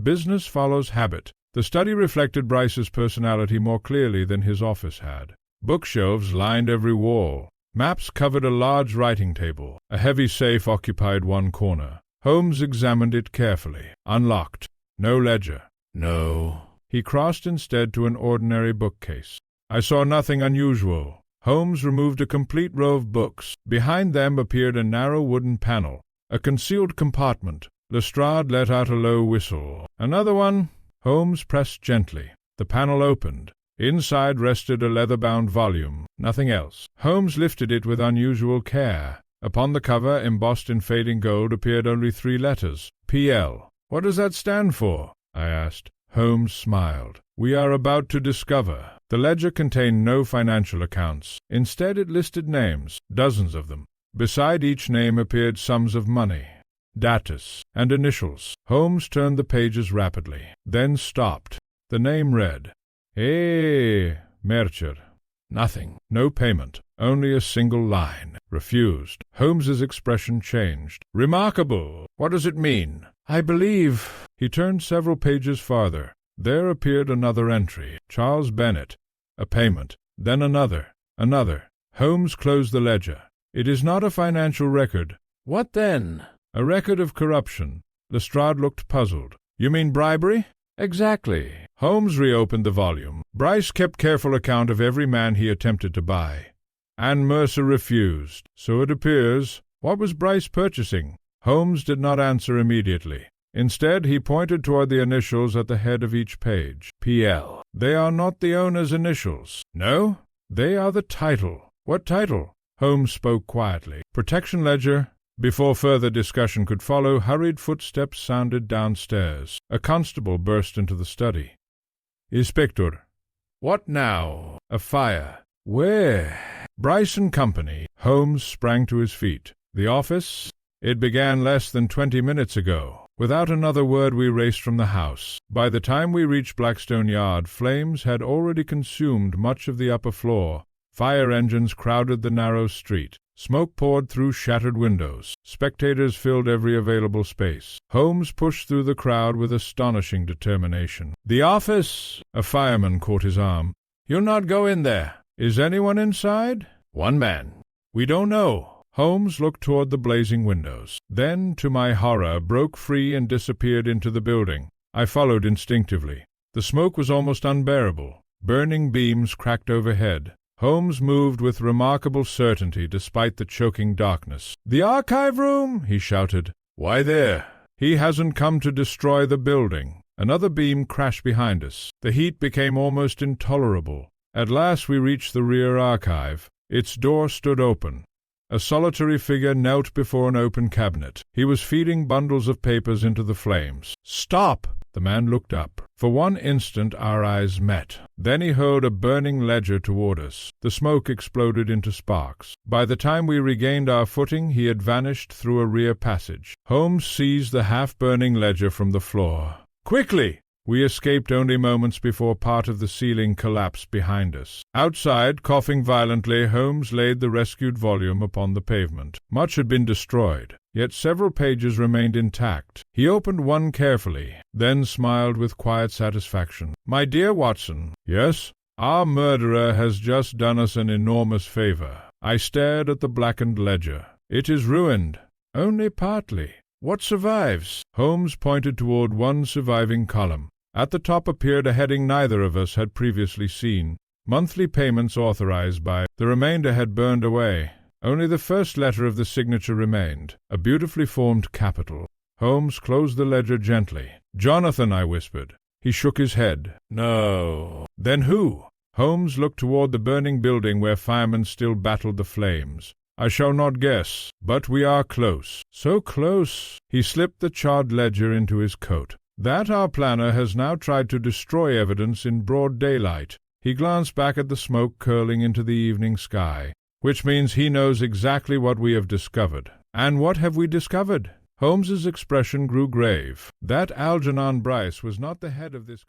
"Business follows habit." The study reflected Bryce's personality more clearly than his office had. Bookshelves lined every wall. Maps covered a large writing table. A heavy safe occupied one corner. Holmes examined it carefully. Unlocked. No ledger. "No." He crossed instead to an ordinary bookcase. I saw nothing unusual. Holmes removed a complete row of books. Behind them appeared a narrow wooden panel, a concealed compartment. Lestrade let out a low whistle. "Another one?" Holmes pressed gently. The panel opened. Inside rested a leather-bound volume, nothing else. Holmes lifted it with unusual care. Upon the cover, embossed in fading gold, appeared only 3 letters, P.L. "What does that stand for?" I asked. Holmes smiled. "We are about to discover." The ledger contained no financial accounts. Instead, it listed names, dozens of them. Beside each name appeared sums of money, datus, and initials. Holmes turned the pages rapidly, then stopped. The name read, Mercer. Nothing. No payment. Only a single line. Refused. Holmes's expression changed. "Remarkable! What does it mean?" "I believe—" He turned several pages farther. There appeared another entry. Charles Bennet. A payment. Then another. Another. Holmes closed the ledger. "It is not a financial record." What then? "A record of corruption." Lestrade looked puzzled. "You mean bribery?" "Exactly." Holmes reopened the volume. "Bryce kept careful account of every man he attempted to buy. And Mercer refused. So it appears. What was Bryce purchasing?" Holmes did not answer immediately. Instead, he pointed toward the initials at the head of each page. P.L. "They are not the owner's initials." "No? They are the title." "What title?" Holmes spoke quietly. "Protection ledger." Before further discussion could follow, hurried footsteps sounded downstairs. A constable burst into the study. "Inspector." "What now?" "A fire." "Where?" "Bryce and Company." Holmes sprang to his feet. "The office?" "It began less than 20 minutes ago." Without another word we raced from the house. By the time we reached Blackstone Yard, flames had already consumed much of the upper floor. Fire engines crowded the narrow street. Smoke poured through shattered windows. Spectators filled every available space. Holmes pushed through the crowd with astonishing determination. "The office!" A fireman caught his arm. "You'll not go in there." "Is anyone inside?" "One man." "We don't know." Holmes looked toward the blazing windows. Then, to my horror, broke free and disappeared into the building. I followed instinctively. The smoke was almost unbearable. Burning beams cracked overhead. Holmes moved with remarkable certainty despite the choking darkness. "The archive room!" he shouted. "Why there?" "He hasn't come to destroy the building." Another beam crashed behind us. The heat became almost intolerable. At last we reached the rear archive. Its door stood open. A solitary figure knelt before an open cabinet. He was feeding bundles of papers into the flames. "Stop!" The man looked up. For one instant our eyes met. Then he hurled a burning ledger toward us. The smoke exploded into sparks. By the time we regained our footing, he had vanished through a rear passage. Holmes seized the half-burning ledger from the floor. "Quickly!" We escaped only moments before part of the ceiling collapsed behind us. Outside, coughing violently, Holmes laid the rescued volume upon the pavement. Much had been destroyed, yet several pages remained intact. He opened one carefully, then smiled with quiet satisfaction. "My dear Watson." "Yes?" "Our murderer has just done us an enormous favor." I stared at the blackened ledger. "It is ruined." "Only partly." "What survives?" Holmes pointed toward one surviving column. At the top appeared a heading neither of us had previously seen. Monthly payments authorized by. The remainder had burned away. Only the first letter of the signature remained, a beautifully formed capital. Holmes closed the ledger gently. "Jonathan," I whispered. He shook his head. No. "Then who?" Holmes looked toward the burning building where firemen still battled the flames. "I shall not guess, but we are close." So close. He slipped the charred ledger into his coat. "That our planner has now tried to destroy evidence in broad daylight." He glanced back at the smoke curling into the evening sky. "Which means he knows exactly what we have discovered." "And what have we discovered?" Holmes's expression grew grave. That Algernon Bryce was not the head of this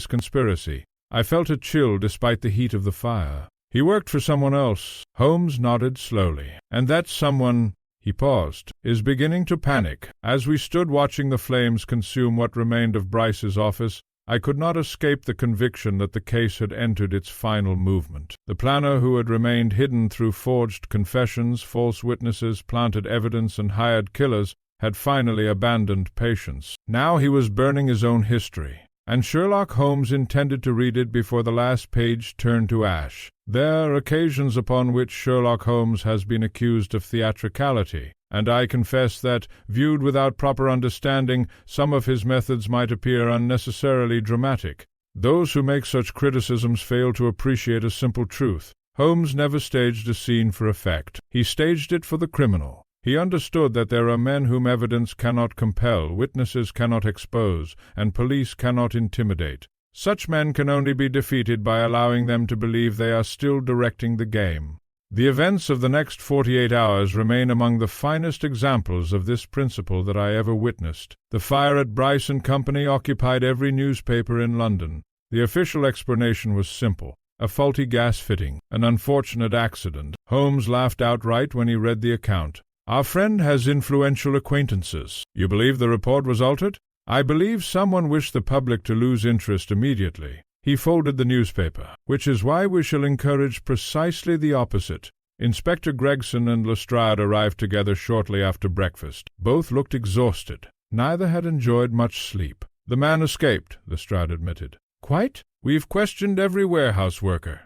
conspiracy. I felt a chill despite the heat of the fire. "He worked for someone else." Holmes nodded slowly. "And that someone—" He paused, "is beginning to panic." As we stood watching the flames consume what remained of Bryce's office, I could not escape the conviction that the case had entered its final movement. The planner who had remained hidden through forged confessions, false witnesses, planted evidence, and hired killers had finally abandoned patience. Now he was burning his own history, and Sherlock Holmes intended to read it before the last page turned to ash. There are occasions upon which Sherlock Holmes has been accused of theatricality. and I confess that, viewed without proper understanding, some of his methods might appear unnecessarily dramatic. Those who make such criticisms fail to appreciate a simple truth. Holmes never staged a scene for effect. He staged it for the criminal. He understood that there are men whom evidence cannot compel, witnesses cannot expose, and police cannot intimidate. Such men can only be defeated by allowing them to believe they are still directing the game. The events of the next 48 hours remain among the finest examples of this principle that I ever witnessed. The fire at Bryce and Company occupied every newspaper in London. The official explanation was simple. A faulty gas fitting, an unfortunate accident. Holmes laughed outright when he read the account. Our friend has influential acquaintances. You believe the report was altered? I believe someone wished the public to lose interest immediately. He folded the newspaper, which is why we shall encourage precisely the opposite. Inspector Gregson and Lestrade arrived together shortly after breakfast. Both looked exhausted. Neither had enjoyed much sleep. The man escaped, Lestrade admitted. Quite? We've questioned every warehouse worker.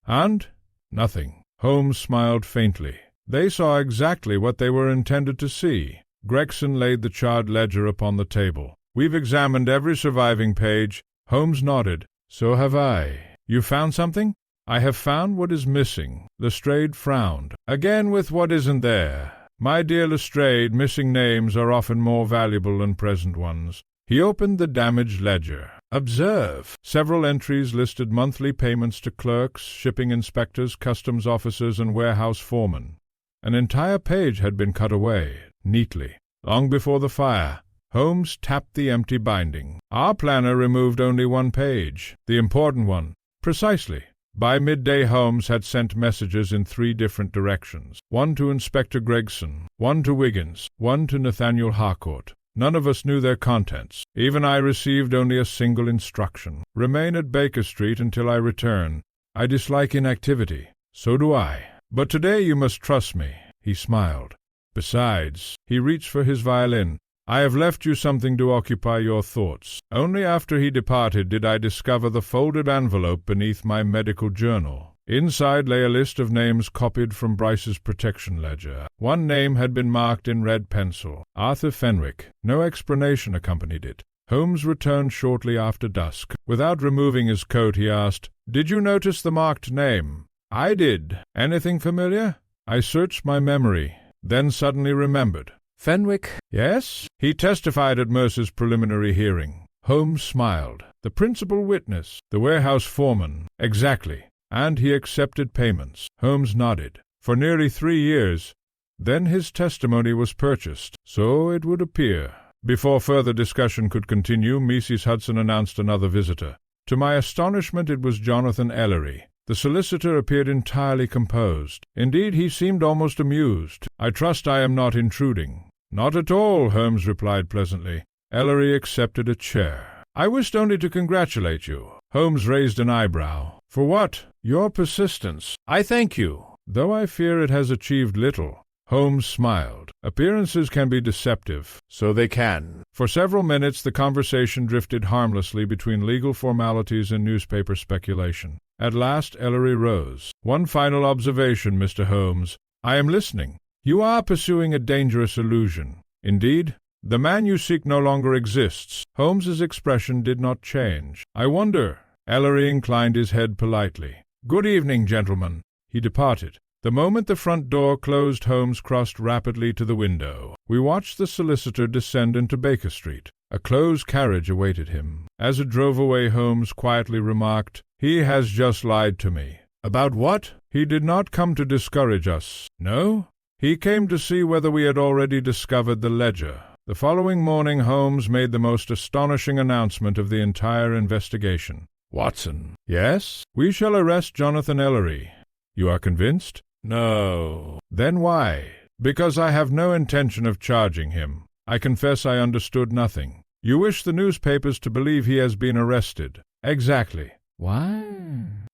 And? Nothing. Holmes smiled faintly. They saw exactly what they were intended to see. Gregson laid the charred ledger upon the table. We've examined every surviving page. Holmes nodded. So have I. You found something? I have found what is missing. Lestrade frowned. Again with what isn't there. My dear Lestrade, missing names are often more valuable than present ones. He opened the damaged ledger. Observe. Several entries listed monthly payments to clerks, shipping inspectors, customs officers, and warehouse foremen. An entire page had been cut away, neatly. Long before the fire, Holmes tapped the empty binding. Our planner removed only one page, the important one. Precisely. By midday, Holmes had sent messages in 3 different directions. One to Inspector Gregson, one to Wiggins, one to Nathaniel Harcourt. None of us knew their contents. Even I received only a single instruction. Remain at Baker Street until I return. I dislike inactivity. So do I. But today you must trust me. He smiled. Besides, he reached for his violin. I have left you something to occupy your thoughts. Only after he departed did I discover the folded envelope beneath my medical journal. Inside lay a list of names copied from Bryce's protection ledger. One name had been marked in red pencil, Arthur Fenwick. No explanation accompanied it. Holmes returned shortly after dusk. Without removing his coat, he asked, "Did you notice the marked name?" "I did. Anything familiar?" I searched my memory, then suddenly remembered. "Fenwick?" "Yes. He testified at Mercer's preliminary hearing." Holmes smiled. "The principal witness, the warehouse foreman." "Exactly. And he accepted payments." Holmes nodded. "For nearly 3 years. Then his testimony was purchased. So it would appear." Before further discussion could continue, Mrs. Hudson announced another visitor. To my astonishment, it was Jonathan Ellery. The solicitor appeared entirely composed. Indeed, he seemed almost amused. "I trust I am not intruding." "Not at all," Holmes replied pleasantly. Ellery accepted a chair. "I wished only to congratulate you." Holmes raised an eyebrow. "For what?" "Your persistence." "I thank you, though I fear it has achieved little." Holmes smiled. "Appearances can be deceptive." "So they can." For several minutes the conversation drifted harmlessly between legal formalities and newspaper speculation. At last Ellery rose. "One final observation, Mr. Holmes." "I am listening." "You are pursuing a dangerous illusion. Indeed, the man you seek no longer exists." Holmes's expression did not change. "I wonder." Ellery inclined his head politely. "Good evening, gentlemen." He departed. The moment the front door closed, Holmes crossed rapidly to the window. We watched the solicitor descend into Baker Street. A closed carriage awaited him. As it drove away, Holmes quietly remarked, "He has just lied to me." "About what?" "He did not come to discourage us." "No?" "He came to see whether we had already discovered the ledger." The following morning Holmes made the most astonishing announcement of the entire investigation. "Watson." "Yes?" "We shall arrest Jonathan Ellery." "You are convinced?" "No." "Then why?" "Because I have no intention of charging him. I confess I understood nothing." "You wish the newspapers to believe he has been arrested." "Exactly." "Why?"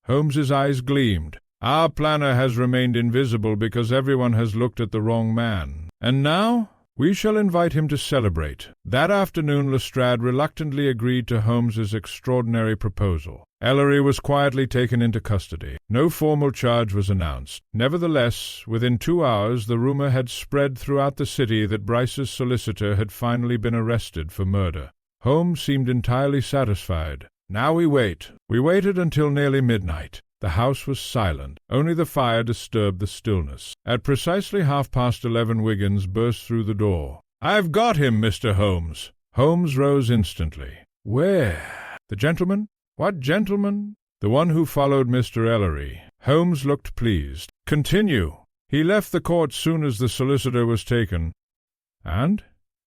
Holmes's eyes gleamed. "Our planner has remained invisible because everyone has looked at the wrong man. And now we shall invite him to celebrate." That afternoon Lestrade reluctantly agreed to Holmes's extraordinary proposal. Ellery was quietly taken into custody. No formal charge was announced. Nevertheless, within 2 hours the rumor had spread throughout the city that Bryce's solicitor had finally been arrested for murder. Holmes seemed entirely satisfied. Now we wait. We waited until nearly midnight. The house was silent. Only the fire disturbed the stillness. At precisely 11:30, Wiggins burst through the door. "I've got him, Mr. Holmes." Holmes rose instantly. "Where?" "The gentleman." "What gentleman?" "The one who followed Mr. Ellery." Holmes looked pleased. "Continue." "He left the court soon as the solicitor was taken." "And?"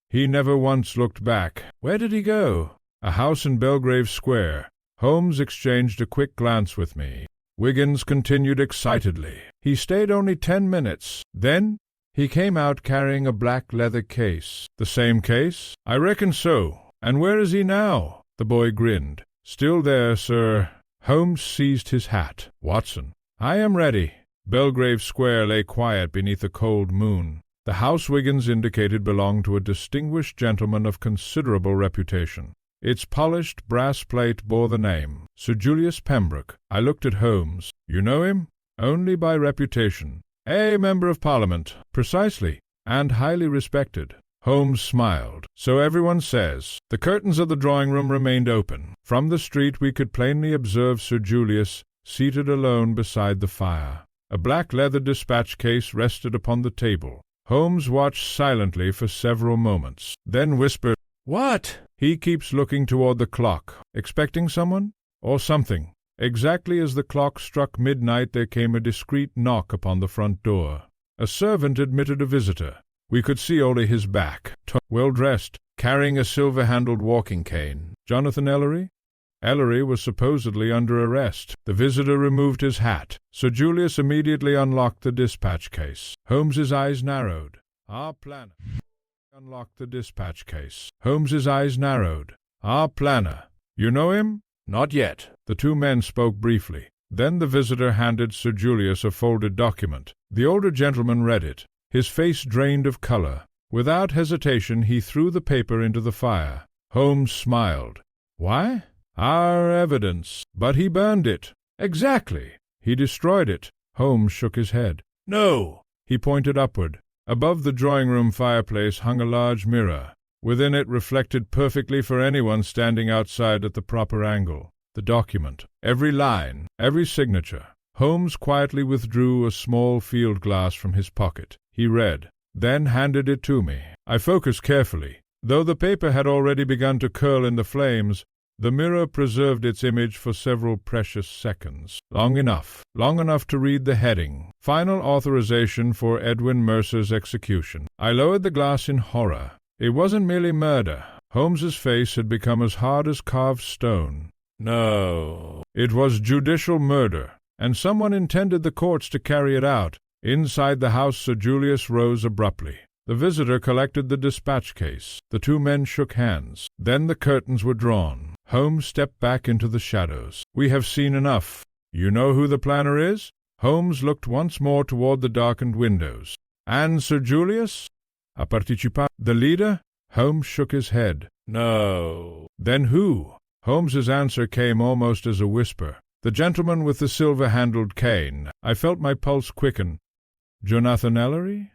"He never once looked back." "Where did he go?" "A house in Belgrave Square." Holmes exchanged a quick glance with me. Wiggins continued excitedly. "He stayed only 10 minutes. Then he came out carrying a black leather case." "The same case?" "I reckon so." "And where is he now?" The boy grinned. "Still there, sir." Holmes seized his hat. "Watson." "I am ready." Belgrave Square lay quiet beneath a cold moon. The house Wiggins indicated belonged to a distinguished gentleman of considerable reputation. Its polished brass plate bore the name, Sir Julius Pembroke. I looked at Holmes. "You know him?" "Only by reputation." "A member of Parliament." "Precisely. And highly respected." Holmes smiled. "So everyone says." The curtains of the drawing-room remained open. From the street we could plainly observe Sir Julius, seated alone beside the fire. A black leather dispatch case rested upon the table. Holmes watched silently for several moments, then whispered, "What?" "He keeps looking toward the clock. Expecting someone? Or something." Exactly as the clock struck midnight there came a discreet knock upon the front door. A servant admitted a visitor. We could see only his back, well-dressed, carrying a silver-handled walking cane. "Jonathan Ellery?" Ellery was supposedly under arrest. The visitor removed his hat. Sir Julius immediately unlocked the dispatch case. Holmes's eyes narrowed. "Our planner." Unlocked the dispatch case. Holmes's eyes narrowed. "Our planner. You know him?" "Not yet." The two men spoke briefly. Then the visitor handed Sir Julius a folded document. The older gentleman read it. His face drained of color. Without hesitation he threw the paper into the fire. Holmes smiled. "Why?" "Our evidence." "But he burned it." "Exactly." "He destroyed it." Holmes shook his head. "No." He pointed upward. Above the drawing-room fireplace hung a large mirror. Within it, reflected perfectly for anyone standing outside at the proper angle, the document, every line, every signature. Holmes quietly withdrew a small field glass from his pocket. He read, then handed it to me. I focused carefully. Though the paper had already begun to curl in the flames, the mirror preserved its image for several precious seconds. Long enough to read the heading, "Final Authorization for Edwin Mercer's Execution." I lowered the glass in horror. It wasn't merely murder. Holmes's face had become as hard as carved stone. No, it was judicial murder, and someone intended the courts to carry it out. Inside the house, Sir Julius rose abruptly. The visitor collected the dispatch case. The two men shook hands. Then the curtains were drawn. Holmes stepped back into the shadows. "We have seen enough. You know who the planner is?" Holmes looked once more toward the darkened windows. "And Sir Julius? A participa? The leader?" Holmes shook his head. "No." "Then who?" Holmes's answer came almost as a whisper. "The gentleman with the silver-handled cane." I felt my pulse quicken. "Jonathan Ellery?"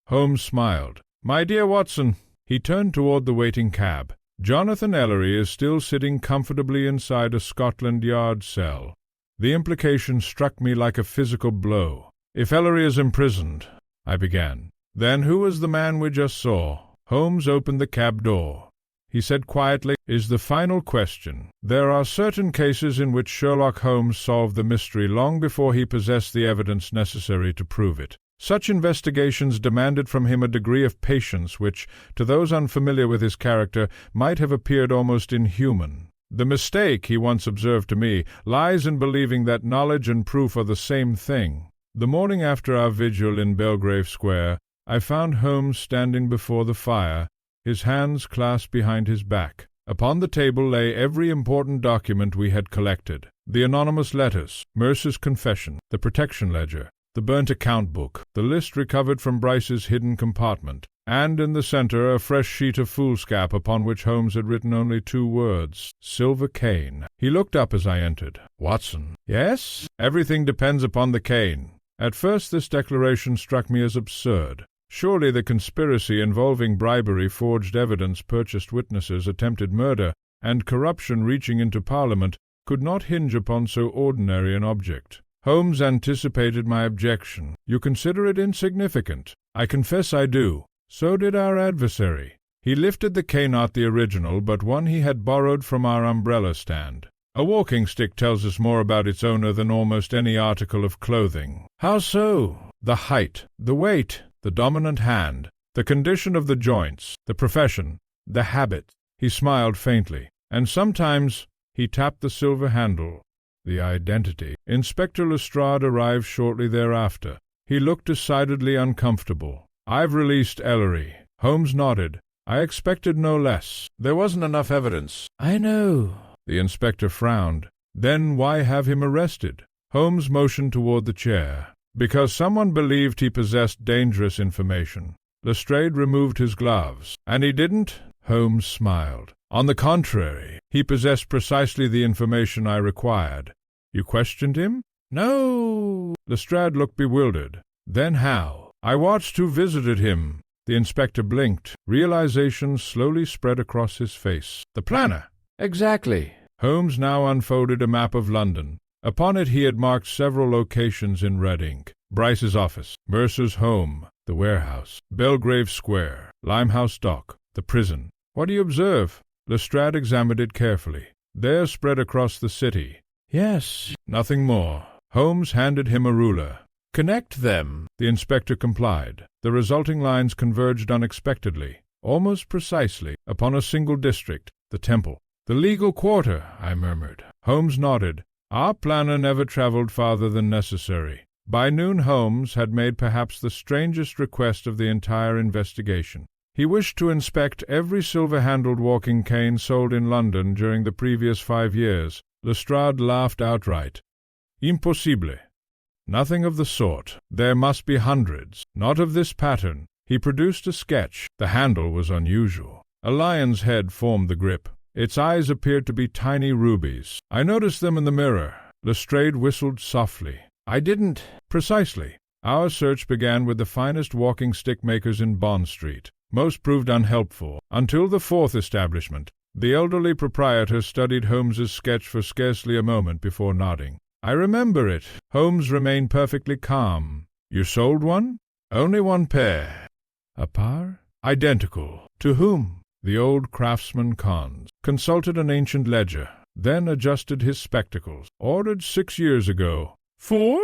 Holmes smiled. "My dear Watson." He turned toward the waiting cab. "Jonathan Ellery is still sitting comfortably inside a Scotland Yard cell." The implication struck me like a physical blow. "If Ellery is imprisoned," I began. "Then who was the man we just saw?" Holmes opened the cab door. He said quietly, "Is the final question. There are certain cases in which Sherlock Holmes solved the mystery long before he possessed the evidence necessary to prove it. Such investigations demanded from him a degree of patience which, to those unfamiliar with his character, might have appeared almost inhuman. The mistake, he once observed to me, lies in believing that knowledge and proof are the same thing." The morning after our vigil in Belgrave Square, I found Holmes standing before the fire, his hands clasped behind his back. Upon the table lay every important document we had collected: the anonymous letters, Mercer's confession, the protection ledger, the burnt account book, the list recovered from Bryce's hidden compartment, and in the center a fresh sheet of foolscap upon which Holmes had written only 2 words, "Silver cane." He looked up as I entered. "Watson." "Yes?" "Everything depends upon the cane." At first this declaration struck me as absurd. Surely the conspiracy involving bribery, forged evidence, purchased witnesses, attempted murder, and corruption reaching into Parliament could not hinge upon so ordinary an object. Holmes anticipated my objection. "You consider it insignificant?" "I confess I do." So did our adversary. He lifted the cane, not the original, but one he had borrowed from our umbrella stand. "A walking stick tells us more about its owner than almost any article of clothing." "How so?" "The height, the weight, the dominant hand, the condition of the joints, the profession, the habit." He smiled faintly, and sometimes he tapped the silver handle. The identity. Inspector Lestrade arrived shortly thereafter. He looked decidedly uncomfortable. "I've released Ellery." Holmes nodded. "I expected no less." "There wasn't enough evidence." "I know." The inspector frowned. "Then why have him arrested?" Holmes motioned toward the chair. "Because someone believed he possessed dangerous information." Lestrade removed his gloves. "And he didn't?" Holmes smiled. "On the contrary, he possessed precisely the information I required." "You questioned him?" "No." Lestrade looked bewildered. "Then how?" "I watched who visited him." The inspector blinked. Realization slowly spread across his face. "The planner." "Exactly." Holmes now unfolded a map of London. Upon it he had marked several locations in red ink: Bryce's office, Mercer's home, the warehouse, Belgrave Square, Limehouse Dock, the prison. "What do you observe?" Lestrade examined it carefully. "There, spread across the city." "Yes." "Nothing more." Holmes handed him a ruler. "Connect them." The inspector complied. The resulting lines converged unexpectedly, almost precisely, upon a single district, the Temple. "The legal quarter," I murmured. Holmes nodded. Our planner never traveled farther than necessary. By noon Holmes had made perhaps the strangest request of the entire investigation. He wished to inspect every silver-handled walking cane sold in London during the previous 5 years. Lestrade laughed outright. "Impossible." "Nothing of the sort. There must be hundreds. Not of this pattern." He produced a sketch. The handle was unusual. A lion's head formed the grip. Its eyes appeared to be tiny rubies. "I noticed them in the mirror." Lestrade whistled softly. "I didn't—" "Precisely. Our search began with the finest walking stick makers in Bond Street. Most proved unhelpful, until the 4th establishment. The elderly proprietor studied Holmes's sketch for scarcely a moment before nodding. "I remember it." Holmes remained perfectly calm. "You sold one?" "Only 1 pair." "A par?" "Identical." "To whom?" The old craftsman conned, consulted an ancient ledger, then adjusted his spectacles. "Ordered 6 years ago." "For?"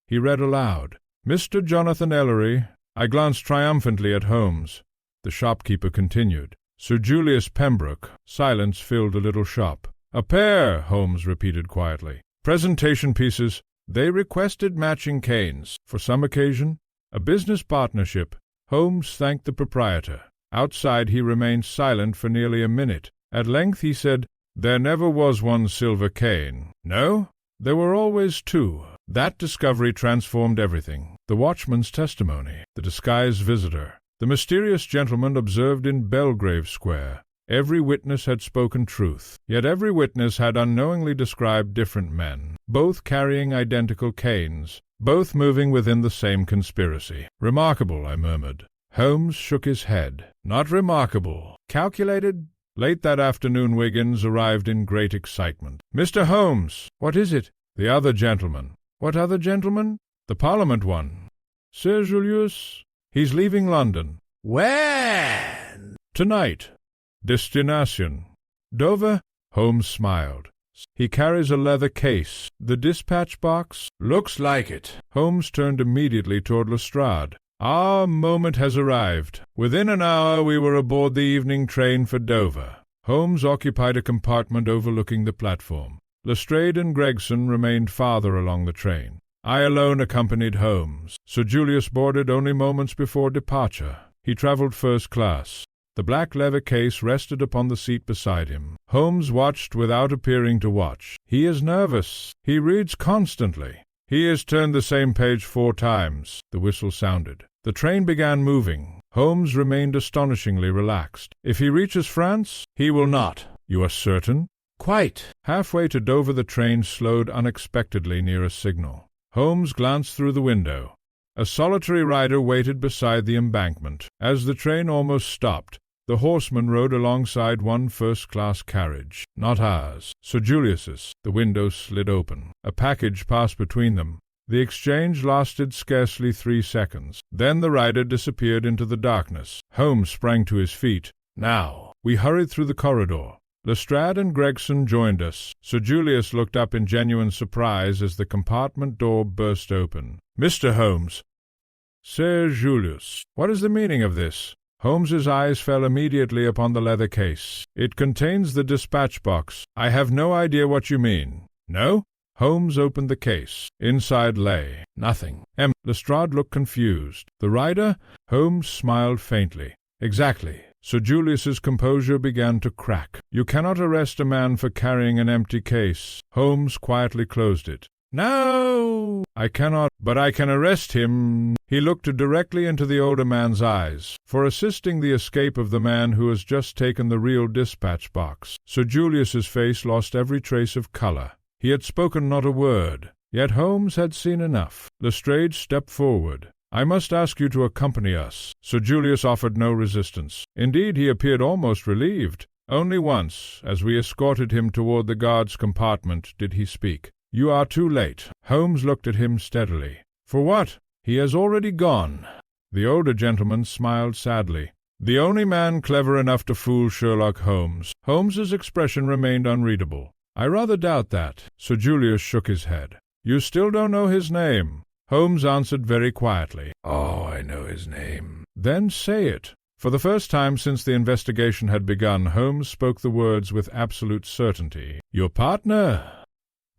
He read aloud. "Mr. Jonathan Ellery." I glanced triumphantly at Holmes. The shopkeeper continued. "Sir Julius Pembroke." Silence filled the little shop. "A pair," Holmes repeated quietly. "Presentation pieces." They requested matching canes. "For some occasion?" "A business partnership." Holmes thanked the proprietor. Outside he remained silent for nearly a minute. At length he said, "There never was one silver cane." "No?" "There were always 2. That discovery transformed everything. The watchman's testimony, the disguised visitor, the mysterious gentleman observed in Belgrave Square. Every witness had spoken truth, yet every witness had unknowingly described different men, both carrying identical canes, both moving within the same conspiracy. "Remarkable," I murmured. Holmes shook his head. "Not remarkable. Calculated?" Late that afternoon Wiggins arrived in great excitement. "Mr. Holmes!" "What is it?" "The other gentleman." "What other gentleman?" "The Parliament one." "Sir Julius?" "He's leaving London." When? "Tonight." "Destination?" "Dover?" Holmes smiled. "He carries a leather case." "The dispatch box?" Looks like it. Holmes turned immediately toward Lestrade. "Our moment has arrived. Within an hour we were aboard the evening train for Dover." Holmes occupied a compartment overlooking the platform. Lestrade and Gregson remained farther along the train. I alone accompanied Holmes. Sir Julius boarded only moments before departure. He traveled first class. The black leather case rested upon the seat beside him. Holmes watched without appearing to watch. "He is nervous. He reads constantly." "He has turned the same page 4 times." The whistle sounded. The train began moving. Holmes remained astonishingly relaxed. "If he reaches France?" "He will not." "You are certain?" "Quite." Halfway to Dover the train slowed unexpectedly near a signal. Holmes glanced through the window. A solitary rider waited beside the embankment. As the train almost stopped, the horseman rode alongside one first-class carriage. Not ours, Sir Julius's. The window slid open. A package passed between them. The exchange lasted scarcely 3 seconds. Then the rider disappeared into the darkness. Holmes sprang to his feet. "Now!" We hurried through the corridor. Lestrade and Gregson joined us. Sir Julius looked up in genuine surprise as the compartment door burst open. "Mr. Holmes!" "Sir Julius, what is the meaning of this?" Holmes's eyes fell immediately upon the leather case. "It contains the dispatch box. I have no idea what you mean." "No?" Holmes opened the case. Inside lay nothing. Lestrade looked confused. "The rider?" Holmes smiled faintly. "Exactly." Sir Julius's composure began to crack. "You cannot arrest a man for carrying an empty case." Holmes quietly closed it. "No, I cannot, but I can arrest him." He looked directly into the older man's eyes. "For assisting the escape of the man who has just taken the real dispatch box." Sir Julius's face lost every trace of color. He had spoken not a word, yet Holmes had seen enough. Lestrade stepped forward. "I must ask you to accompany us." Sir Julius offered no resistance. Indeed, he appeared almost relieved. Only once, as we escorted him toward the guard's compartment, did he speak. "You are too late." Holmes looked at him steadily. "For what?" "He has already gone." The older gentleman smiled sadly. "The only man clever enough to fool Sherlock Holmes." Holmes's expression remained unreadable. "I rather doubt that." Sir Julius shook his head. "You still don't know his name?" Holmes answered very quietly. "Oh, I know his name." "Then say it." For the first time since the investigation had begun, Holmes spoke the words with absolute certainty. "Your partner?"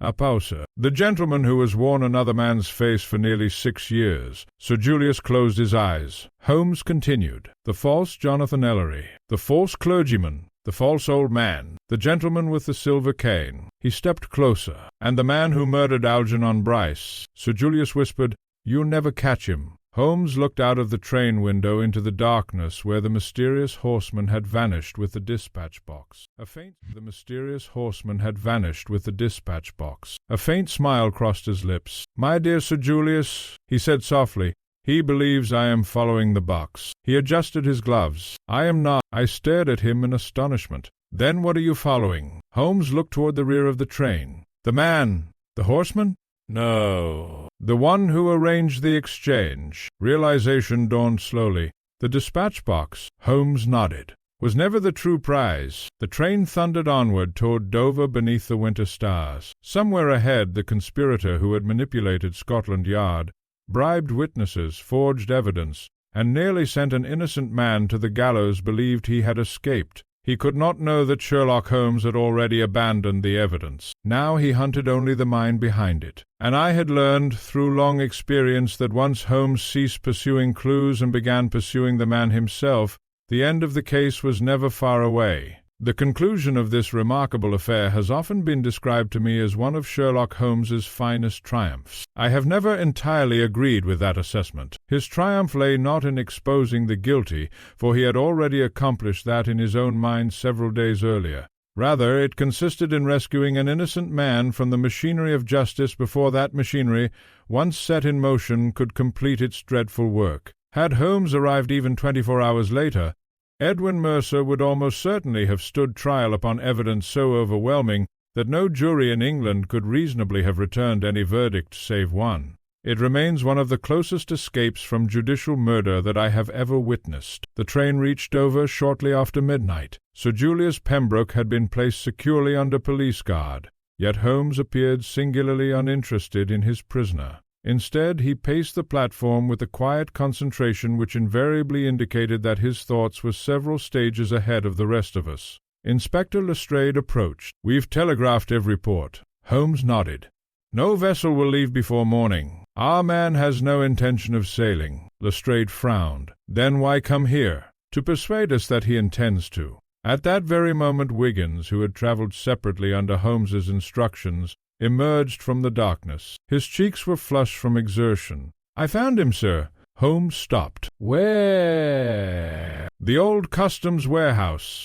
"A pausa. The gentleman who has worn another man's face for nearly 6 years." Sir Julius closed his eyes. Holmes continued. "The false Jonathan Ellery, the false clergyman, the false old man, the gentleman with the silver cane." He stepped closer. "And the man who murdered Algernon Bryce." Sir Julius whispered, "You'll never catch him." Holmes looked out of the train window into the darkness where the mysterious horseman had vanished with the dispatch box. The mysterious horseman had vanished with the dispatch box. A faint smile crossed his lips. "My dear Sir Julius," he said softly, "he believes I am following the box." He adjusted his gloves. "I am not." I stared at him in astonishment. "Then what are you following?" Holmes looked toward the rear of the train. "The man, the horseman?" "No." "The one who arranged the exchange." Realization dawned slowly. The dispatch box, Holmes nodded, was never the true prize. The train thundered onward toward Dover beneath the winter stars. Somewhere ahead, the conspirator who had manipulated Scotland Yard, bribed witnesses, forged evidence, and nearly sent an innocent man to the gallows believed he had escaped. He could not know that Sherlock Holmes had already abandoned the evidence. Now he hunted only the mind behind it. And I had learned, through long experience, that once Holmes ceased pursuing clues and began pursuing the man himself, the end of the case was never far away. The conclusion of this remarkable affair has often been described to me as one of Sherlock Holmes's finest triumphs. I have never entirely agreed with that assessment. His triumph lay not in exposing the guilty, for he had already accomplished that in his own mind several days earlier. Rather, it consisted in rescuing an innocent man from the machinery of justice before that machinery, once set in motion, could complete its dreadful work. Had Holmes arrived even 24 hours later, Edwin Mercer would almost certainly have stood trial upon evidence so overwhelming that no jury in England could reasonably have returned any verdict save one. It remains one of the closest escapes from judicial murder that I have ever witnessed. The train reached Dover shortly after midnight. Sir Julius Pembroke had been placed securely under police guard, yet Holmes appeared singularly uninterested in his prisoner. Instead, he paced the platform with a quiet concentration which invariably indicated that his thoughts were several stages ahead of the rest of us. Inspector Lestrade approached. "We've telegraphed every port." Holmes nodded. "No vessel will leave before morning. Our man has no intention of sailing." Lestrade frowned. "Then why come here?" "To persuade us that he intends to." At that very moment Wiggins, who had travelled separately under Holmes's instructions, emerged from the darkness. His cheeks were flushed from exertion. "I found him, sir. Holmes stopped. Where? The old customs warehouse.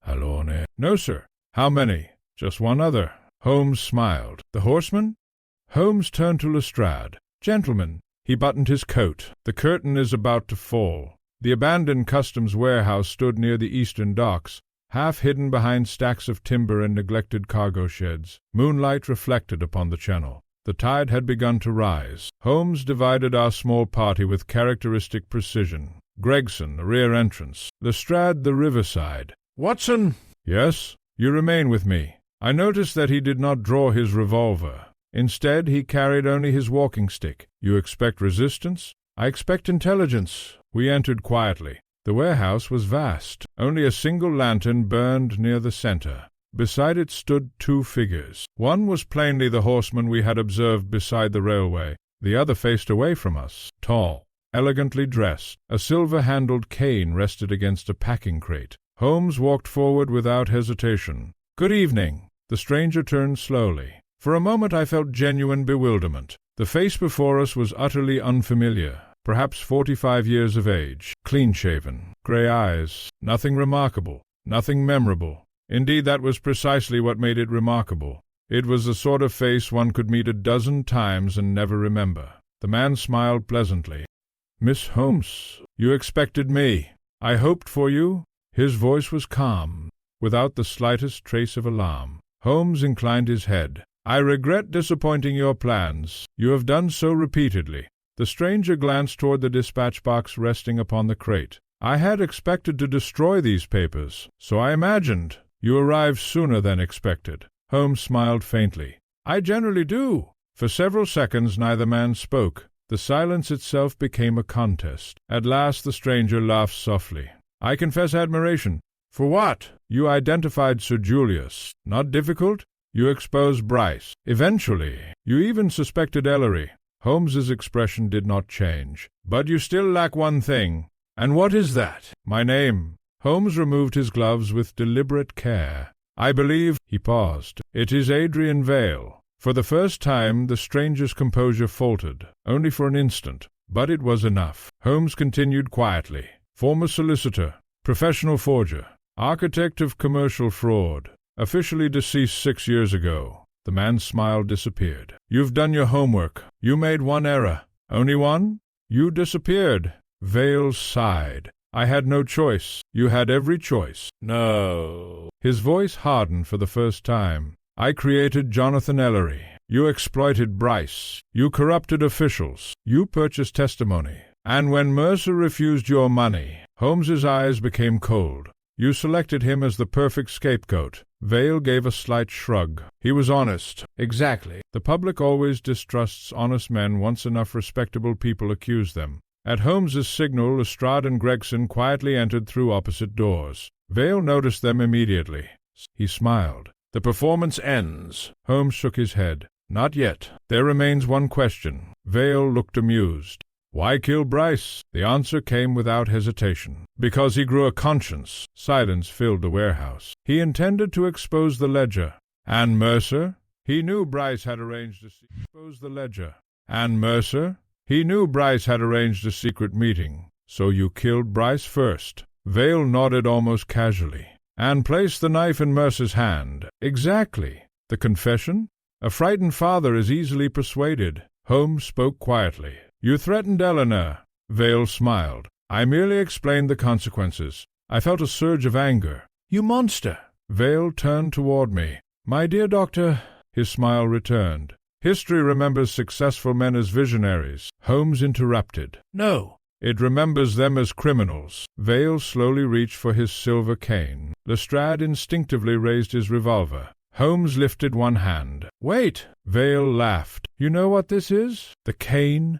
Alone? No, sir. How many? Just one other. Holmes smiled. The horseman? Holmes turned to Lestrade. Gentlemen. He buttoned his coat. The curtain is about to fall. The abandoned customs warehouse stood near the eastern docks, half hidden behind stacks of timber and neglected cargo sheds. Moonlight reflected upon the channel. The tide had begun to rise. Holmes divided our small party with characteristic precision. Gregson, the rear entrance. Lestrade, the riverside. Watson! Yes? You remain with me. I noticed that he did not draw his revolver. Instead, he carried only his walking stick. You expect resistance? I expect intelligence. We entered quietly. The warehouse was vast. Only a single lantern burned near the center. Beside it stood two figures. One was plainly the horseman we had observed beside the railway. The other faced away from us, tall, elegantly dressed. A silver-handled cane rested against a packing crate. Holmes walked forward without hesitation. Good evening. The stranger turned slowly. For a moment I felt genuine bewilderment. The face before us was utterly unfamiliar. Perhaps 45 years of age, clean-shaven, grey eyes, nothing remarkable, nothing memorable. Indeed, that was precisely what made it remarkable. It was the sort of face one could meet a dozen times and never remember. The man smiled pleasantly. Miss Holmes, you expected me. I hoped for you. His voice was calm, without the slightest trace of alarm. Holmes inclined his head. I regret disappointing your plans. You have done so repeatedly. The stranger glanced toward the dispatch box resting upon the crate. I had expected to destroy these papers, so I imagined. You arrived sooner than expected. Holmes smiled faintly. I generally do. For several seconds neither man spoke. The silence itself became a contest. At last the stranger laughed softly. I confess admiration. For what? You identified Sir Julius. Not difficult? You exposed Bryce. Eventually. You even suspected Ellery. Holmes's expression did not change. But you still lack one thing. And what is that? My name. Holmes removed his gloves with deliberate care. I believe, he paused, it is Adrian Vale. For the first time the stranger's composure faltered, only for an instant, but it was enough. Holmes continued quietly. Former solicitor, professional forger, architect of commercial fraud, officially deceased 6 years ago. The man's smile disappeared. You've done your homework. You made one error. Only one? You disappeared. Vale sighed. I had no choice. You had every choice. No. His voice hardened for the first time. I created Jonathan Ellery. You exploited Bryce. You corrupted officials. You purchased testimony. And when Mercer refused your money, Holmes's eyes became cold. You selected him as the perfect scapegoat. Vale gave a slight shrug. He was honest. Exactly. The public always distrusts honest men once enough respectable people accuse them. At Holmes's signal, Lestrade and Gregson quietly entered through opposite doors. Vale noticed them immediately. He smiled. The performance ends. Holmes shook his head. Not yet. There remains one question. Vale looked amused. Why kill Bryce? The answer came without hesitation. Because he grew a conscience. Silence filled the warehouse. He intended to expose the ledger. And Mercer? He knew Bryce had arranged to expose the ledger. And Mercer? He knew Bryce had arranged a secret meeting. So you killed Bryce first. Vale nodded almost casually. And placed the knife in Mercer's hand. Exactly. The confession? A frightened father is easily persuaded. Holmes spoke quietly. You threatened Eleanor. Vale smiled. I merely explained the consequences. I felt a surge of anger. You monster! Vale turned toward me. My dear doctor, his smile returned. History remembers successful men as visionaries. Holmes interrupted. No. It remembers them as criminals. Vale slowly reached for his silver cane. Lestrade instinctively raised his revolver. Holmes lifted one hand. Wait! Vale laughed. You know what this is? The cane?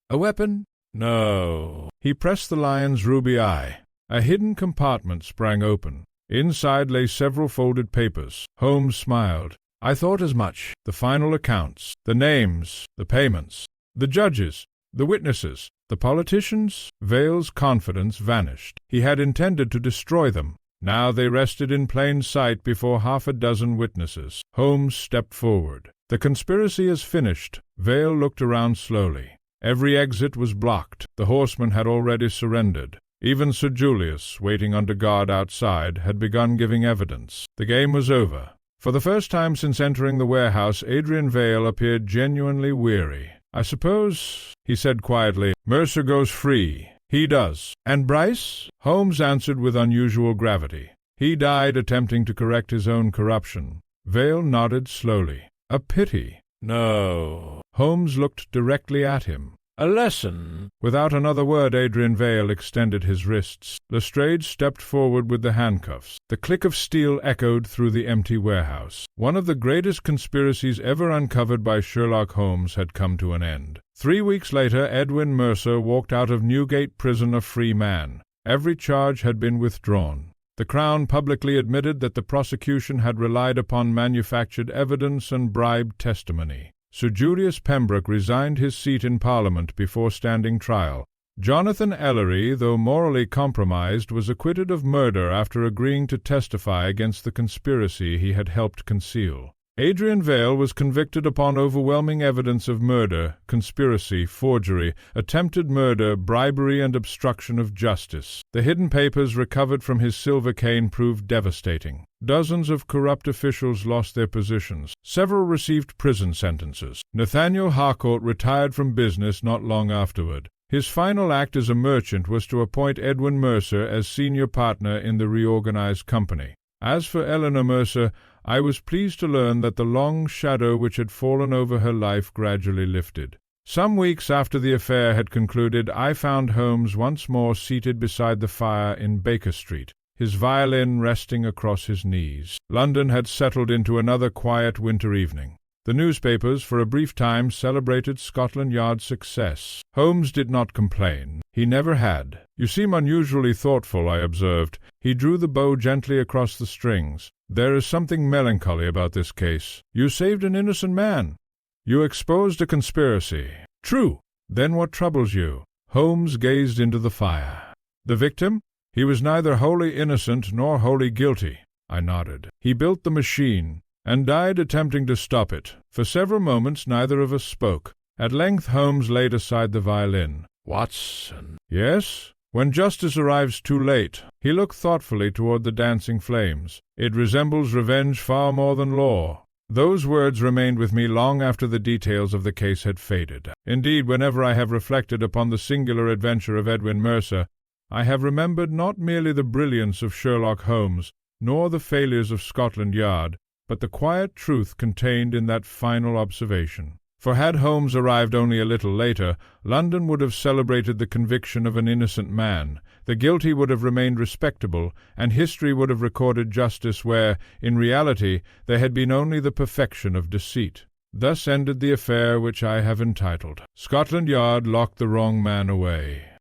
A weapon? No. He pressed the lion's ruby eye. A hidden compartment sprang open. Inside lay several folded papers. Holmes smiled. I thought as much. The final accounts, the names, the payments, the judges, the witnesses, the politicians. Vale's confidence vanished. He had intended to destroy them. Now they rested in plain sight before half a dozen witnesses. Holmes stepped forward. The conspiracy is finished. Vale looked around slowly. Every exit was blocked. The horsemen had already surrendered. Even Sir Julius, waiting under guard outside, had begun giving evidence. The game was over. For the first time since entering the warehouse, Adrian Vale appeared genuinely weary. "I suppose," he said quietly, "Mercer goes free." "He does." "And Bryce?" Holmes answered with unusual gravity. "He died attempting to correct his own corruption." Vale nodded slowly. "A pity." No. Holmes looked directly at him. A lesson. Without another word, Adrian Vale extended his wrists. Lestrade stepped forward with the handcuffs. The click of steel echoed through the empty warehouse. One of the greatest conspiracies ever uncovered by Sherlock Holmes had come to an end. 3 weeks later, Edwin Mercer walked out of Newgate Prison a free man. Every charge had been withdrawn. The Crown publicly admitted that the prosecution had relied upon manufactured evidence and bribed testimony. Sir Julius Pembroke resigned his seat in Parliament before standing trial. Jonathan Ellery, though morally compromised, was acquitted of murder after agreeing to testify against the conspiracy he had helped conceal. Adrian Vale was convicted upon overwhelming evidence of murder, conspiracy, forgery, attempted murder, bribery, and obstruction of justice. The hidden papers recovered from his silver cane proved devastating. Dozens of corrupt officials lost their positions. Several received prison sentences. Nathaniel Harcourt retired from business not long afterward. His final act as a merchant was to appoint Edwin Mercer as senior partner in the reorganized company. As for Eleanor Mercer, I was pleased to learn that the long shadow which had fallen over her life gradually lifted. Some weeks after the affair had concluded, I found Holmes once more seated beside the fire in Baker Street, his violin resting across his knees. London had settled into another quiet winter evening. The newspapers, for a brief time, celebrated Scotland Yard's success. Holmes did not complain. He never had. "You seem unusually thoughtful," I observed. He drew the bow gently across the strings. "There is something melancholy about this case. You saved an innocent man. You exposed a conspiracy." "True." "Then what troubles you?" Holmes gazed into the fire. "The victim? He was neither wholly innocent nor wholly guilty." I nodded. "He built the machine and died attempting to stop it." For several moments neither of us spoke. At length Holmes laid aside the violin. Watson. "Yes?" "When justice arrives too late." He looked thoughtfully toward the dancing flames. "It resembles revenge far more than law." Those words remained with me long after the details of the case had faded. Indeed, whenever I have reflected upon the singular adventure of Edwin Mercer, I have remembered not merely the brilliance of Sherlock Holmes, nor the failures of Scotland Yard, but the quiet truth contained in that final observation. For had Holmes arrived only a little later, London would have celebrated the conviction of an innocent man, the guilty would have remained respectable, and history would have recorded justice where, in reality, there had been only the perfection of deceit. Thus ended the affair which I have entitled, "Scotland Yard locked the wrong man away."